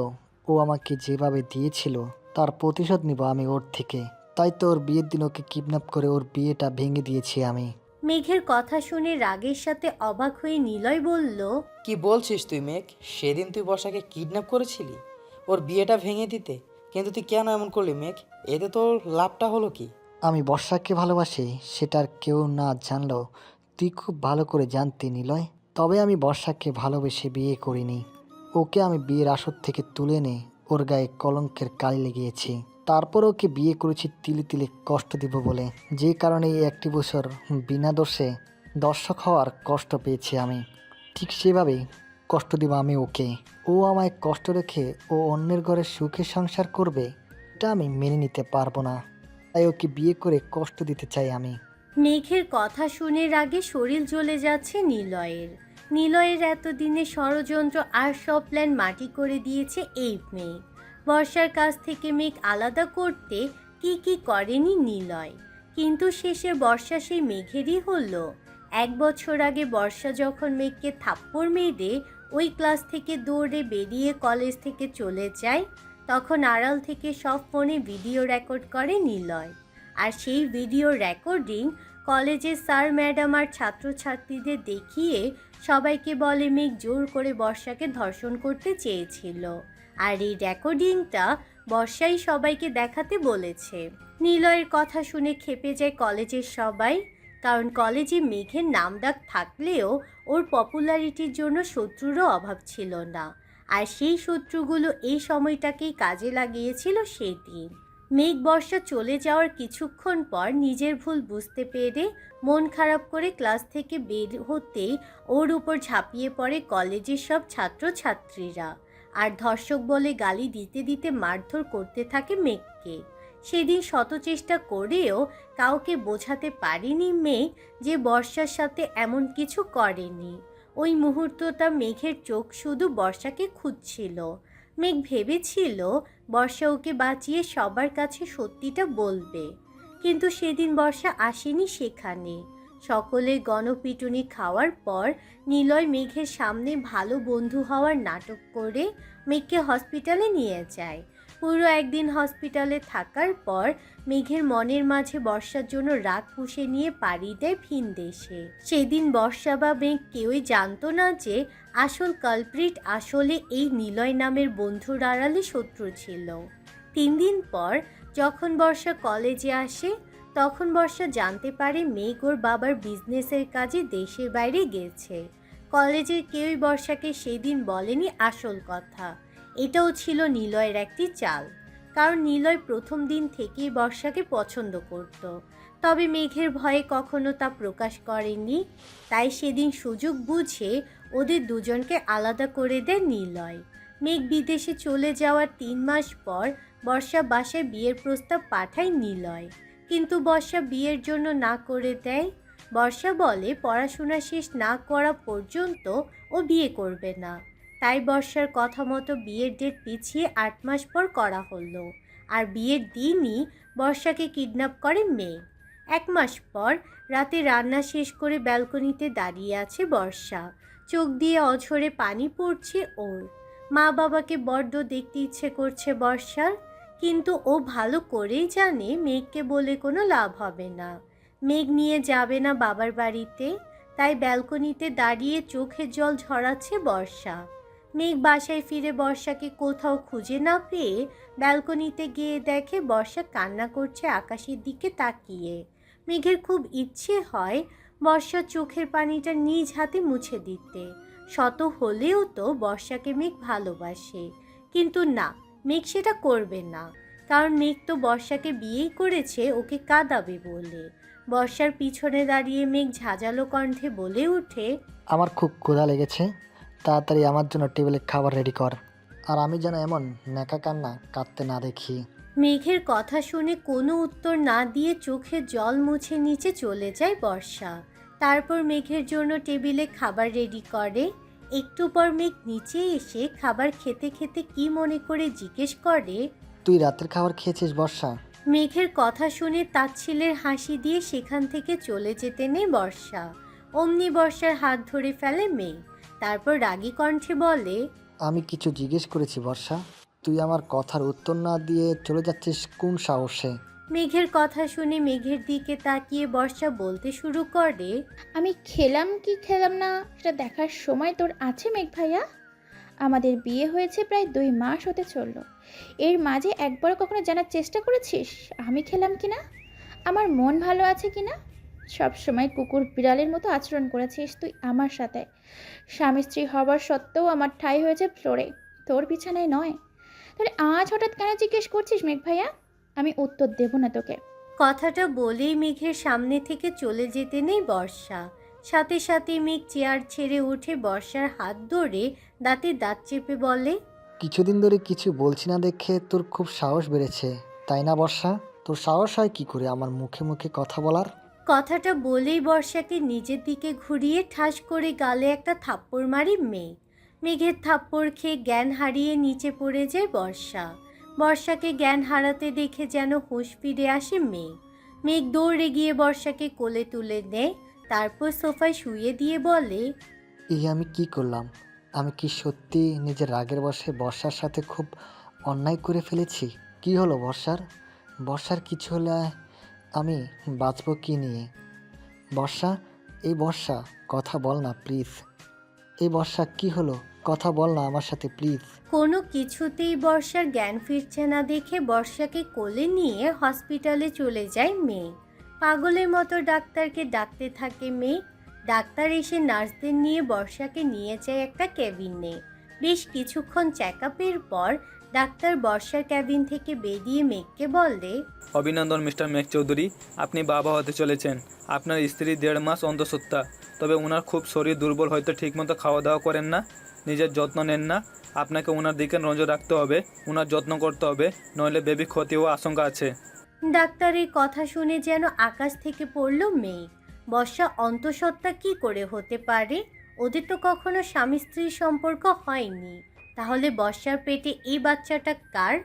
ও আমাকে যেভাবে দিয়েছিল তার প্রতিশোধ নিব আমি ওর থেকে। তাই তো ওর বিয়ের দিন ওকে কিডন্যাপ করে ওর বিয়েটা ভেঙে দিয়েছি আমি। মেঘের কথা শুনে রাগের সাথে অবাক হয়ে নিলয় বলল, কি বলছিস তুই মেঘ? সেদিন তুই বর্ষাকে কিডন্যাপ করেছিলি ওর বিয়েটা ভেঙে দিতে? কিন্তু তুই কেন এমন করলি মেঘ? এতে তোর লাভটা হলো কি? আমি বর্ষাকে ভালোবাসি সেটার কেউ না জানলেও তুই খুব ভালো করে জানতি নিলয়। তবে আমি বর্ষাকে ভালোবেসে বিয়ে করিনি। ওকে আমি বিয়ের আসর থেকে তুলে এনে ওর গায়ে কলঙ্কের কালি লাগিয়েছি। তারপর ওকে বিয়ে করেছি তিলে তিলে কষ্ট দিব বলে, যে কারণে এই 1 বছর বিনা দোষে দর্শক হওয়ার কষ্ট পেয়েছি আমি। ঠিক সেভাবেই কষ্ট দিব আমি ওকে। ও আমায় কষ্ট রেখে ও অন্যের ঘরে সুখে সংসার করবে, এটা আমি মেনে নিতে পারবো না। তাই ওকে বিয়ে করে কষ্ট দিতে চাই আমি। মেঘের কথা শুনে রাগে শরীর জ্বলে যাচ্ছে নিলয়ের। নিলয়ের এতদিনে ষড়যন্ত্র আর সব প্ল্যান মাটি করে দিয়েছে এই মেঘ। বর্ষার কাছ থেকে মেঘ আলাদা করতে কি করেনি নিলয়, কিন্তু শেষে বর্ষা সেই মেঘেরই হলো। 1 বছর আগে বর্ষা যখন মেঘকে থাপ্পড় মেরে ওই ক্লাস থেকে দৌড়ে বেরিয়ে কলেজ থেকে চলে যায়, তখন আড়াল থেকে সব ফোনে ভিডিও রেকর্ড করে নিলয়। আর সেই ভিডিও রেকর্ডিং কলেজের স্যার ম্যাডাম আর ছাত্রছাত্রীদের দেখিয়ে সবাইকে বলে মেঘ জোর করে বর্ষাকে ধর্ষণ করতে চেয়েছিল। আর এই রেকর্ডিংটা বর্ষাই সবাইকে দেখাতে বলেছে। নিলয়ের কথা শুনে ক্ষেপে যায় কলেজের সবাই, কারণ কলেজে মেঘের নামডাক থাকলেও ওর পপুলারিটির জন্য শত্রুরও অভাব ছিল না। আর সেই শত্রুগুলো এই সময়টাকেই কাজে লাগিয়েছিল সেদিন। মেঘ বর্ষা চলে যাওয়ার কিছুক্ষণ পর নিজের ভুল বুঝতে পেরে মন খারাপ করে ক্লাস থেকে বের হতেই ওর উপর ঝাঁপিয়ে পড়ে কলেজের সব ছাত্রছাত্রীরা, আর ধর্ষক বলে গালি দিতে দিতে মারধর করতে থাকে মেঘকে। সেদিন শত চেষ্টা করেও কাউকে বোঝাতে পারেনি মেঘ যে বর্ষার সাথে এমন কিছু করেনি। ওই মুহূর্তটা মেঘের চোখ শুধু বর্ষাকে খুঁজছিল। মেঘ ভেবেছিল বর্ষা ওকে বাঁচিয়ে সবার কাছে সত্যিটা বলবে, কিন্তু সেদিন বর্ষা আসেনি সেখানে। সকলে গণপিটুনি খাওয়ার পর নিলয় মেঘের সামনে ভালো বন্ধু হওয়ার নাটক করে মেঘকে হসপিটালে নিয়ে যায়। পুরো একদিন হসপিটালে থাকার পর মেঘের মনের মাঝে বর্ষার জন্য রাগ পুষে নিয়ে পাড়ি দেয় ভিন দেশে। সেদিন বর্ষা বা মেঘ কেউই জানতো না যে আসল কালপ্রিট আসলে এই নিলয় নামের বন্ধুর আড়ালে শত্রু ছিল। 3 দিন পর যখন বর্ষা কলেজে আসে, তখন বর্ষা জানতে পারে মেঘ ওর বাবার বিজনেসের কাজে দেশের বাইরে গেছে। কলেজের কেউই বর্ষাকে সেদিন বলেনি আসল কথা। এটাও ছিল নিলয়ের একটি চাল, কারণ নিলয় প্রথম দিন থেকেই বর্ষাকে পছন্দ করত। তবে মেঘের ভয়ে কখনো তা প্রকাশ করেনি। তাই সেদিন সুযোগ বুঝে ওদের দুজনকে আলাদা করে দেয় নিলয়। মেঘ বিদেশে চলে যাওয়ার 3 মাস পর বর্ষা বাসায় বিয়ের প্রস্তাব পাঠায় নিলয়, কিন্তু বর্ষা বিয়ের জন্য না করে দেয়। বর্ষা বলে পড়াশোনা শেষ না করা পর্যন্ত ও বিয়ে করবে না। তাই বর্ষার কথা মতো বিয়ের ডেট পিছিয়ে 8 মাস পর করা হলো। আর বিয়ের দিনই বর্ষাকে কিডন্যাপ করে মেঘ। 1 মাস পর রাতে রান্না শেষ করে ব্যালকনিতে দাঁড়িয়ে আছে বর্ষা। চোখ দিয়ে অঝরে পানি পড়ছে ওর। মা বাবাকে বড্ড দেখতে ইচ্ছে করছে বর্ষার, কিন্তু ও ভালো করেই জানে মেঘকে বলে কোনো লাভ হবে না। মেঘ নিয়ে যাবে না বাবার বাড়িতে, তাই ব্যালকনিতে দাঁড়িয়ে চোখের জল ঝরাচ্ছে বর্ষা। মেঘ বাসায় ফিরে বর্ষাকে কোথাও খুঁজে না পেয়ে ব্যালকনিতে গিয়ে দেখে বর্ষা কান্না করছে আকাশের দিকে তাকিয়ে। মেঘের খুব ইচ্ছে হয় বর্ষার চোখের পানিটা নিজ হাতে মুছে দিতে। শত হলেও তো বর্ষাকে মেঘ ভালোবাসে, কিন্তু না, মেঘ সেটা করবে না, কারণ মেঘ তো বর্ষাকে বিয়েই করেছে ওকে কাঁদাবে বলে। বর্ষার পিছনে দাঁড়িয়ে মেঘ ঝাঁঝালো কণ্ঠে বলে ওঠে, আমার খুব ক্ষুধা লেগেছে, তাড়াতাড়ি আমার জন্য টেবিলে খাবার রেডি কর, আর আমি যেন এমন ন্যাকা কান্না কাঁদতে না দেখি। মেঘের কথা শুনে কোনো উত্তর না দিয়ে চোখের জল মুছে নিচে চলে যায় বর্ষা। তারপর মেঘের জন্য টেবিলে খাবার রেডি করে। একটু পর মেঘ নিচে এসে খাবার খেতে খেতে কি মনে করে জিজ্ঞেস করে, তুই রাতের খাবার খেয়েছিস বর্ষা? মেঘের কথা শুনে তাচ্ছিলের হাসি দিয়ে সেখান থেকে চলে যেতে নেই বর্ষা। অমনি বর্ষার হাত ধরে ফেলে মেঘ। তারপর রাগী কণ্ঠে বলে, আমি কিছু জিজ্ঞেস করেছি বর্ষা, তুই আমার কথার উত্তর না দিয়ে চলে যাচ্ছিস কোন সাহসে? মেঘের কথা শুনে মেঘের দিকে তাকিয়ে বর্ষা বলতে শুরু করে, আমি খেলাম কি খেলাম না সেটা দেখার সময় তোর আছে মেঘ ভাইয়া? আমাদের বিয়ে হয়েছে প্রায় 2 মাস হতে চললো। এর মাঝে একবার কখনো জানার চেষ্টা করেছিস আমি খেলাম কিনা, আমার মন ভালো আছে কিনা? সব সময় কুকুর বিড়ালের মতো আচরণ করেছিস তুই আমার সাথে। স্বামী স্ত্রী হবার সত্ত্বেও আমার ঠাঁই হয়েছে ফ্লোরে, তোর বিছানায় নয়। তাহলে আজ হঠাৎ কেন জিজ্ঞেস করছিস মেঘ ভাইয়া? আমি উত্তর দেব না তোকে। কথাটা বলেই মেঘের সামনে থেকে চলে যেতে নেই বর্ষা। সাথে সাথে মেঘ চেয়ার ছেড়ে উঠে বর্ষার হাত ধরে দাঁতে দাঁত চেপে বলে, কিছুদিন ধরে কিছু বলছি না দেখে তোর খুব সাহস বেড়েছে, তাই না বর্ষা? তোর সাহস হয় কি করে আমার মুখে মুখে কথা বলার? কথাটা বলেই বর্ষাকে নিজের দিকে ঘুরিয়ে ঠাস করে গালে একটা থাপ্পড় মারি মেঘ। মেঘের থাপ্পড় খেয়ে জ্ঞান হারিয়ে নিচে পড়ে যায় বর্ষা। বর্ষাকে জ্ঞান হারাতে দেখে যেন হুঁশ ফিরে আসে মেঘ। মেঘ দৌড়ে গিয়ে বর্ষাকে কোলে তুলে নেয়, তারপর সোফায় শুইয়ে দিয়ে বলে, এই আমি কি করলাম? আমি কি সত্যি নিজের রাগের বশে বর্ষার সাথে খুব অন্যায় করে ফেলেছি? কি হলো বর্ষার? বর্ষার কিছু হলে আমি বাঁচব কি নিয়ে? বর্ষা, এই বর্ষা, কথা বল না প্লিজ। এই বর্ষা, কি হলো? কথা বল না আমার সাথে প্লিজ। কোনো কিছুতেই বর্ষার জ্ঞান ফিরছে না দেখে বর্ষাকে কোলে নিয়ে হসপিটালে চলে যায় মেঘ। পাগলের মতো ডাক্তারকে ডাকতে থাকে মেঘ। ডাক্তার এসে নার্সদের নিয়ে বর্ষাকে নিয়ে যায় একটা ক্যাবিনে। বেশ কিছুক্ষণ চেক আপের পর ডাক্তার বর্ষার ক্যাবিন থেকে বেরিয়ে মেঘকে বলে, অভিনন্দন মিস্টার মেঘ চৌধুরী, আপনি বাবা হতে চলেছেন। আপনার স্ত্রী 1.5 মাস অন্তঃসত্ত্বা, তবে ওনার খুব শরীর দুর্বল, হয়তো ঠিকমতো খাওয়া দাওয়া করেন না, নিজের যত্ন নেন না। আপনাকে ওনার দিকে নজর রাখতে হবে, ওনার যত্ন করতে হবে, নইলে বেবি ক্ষতি হওয়ার আশঙ্কা আছে। ডাক্তারের কথা শুনে যেন আকাশ থেকে পড়ল মেঘ। বর্ষা অন্তঃসত্ত্বা কি করে হতে পারে? ওদের তো কখনো স্বামী স্ত্রীর সম্পর্ক হয়নি। তাহলে বর্ষার পেটে এই বাচ্চাটা কার?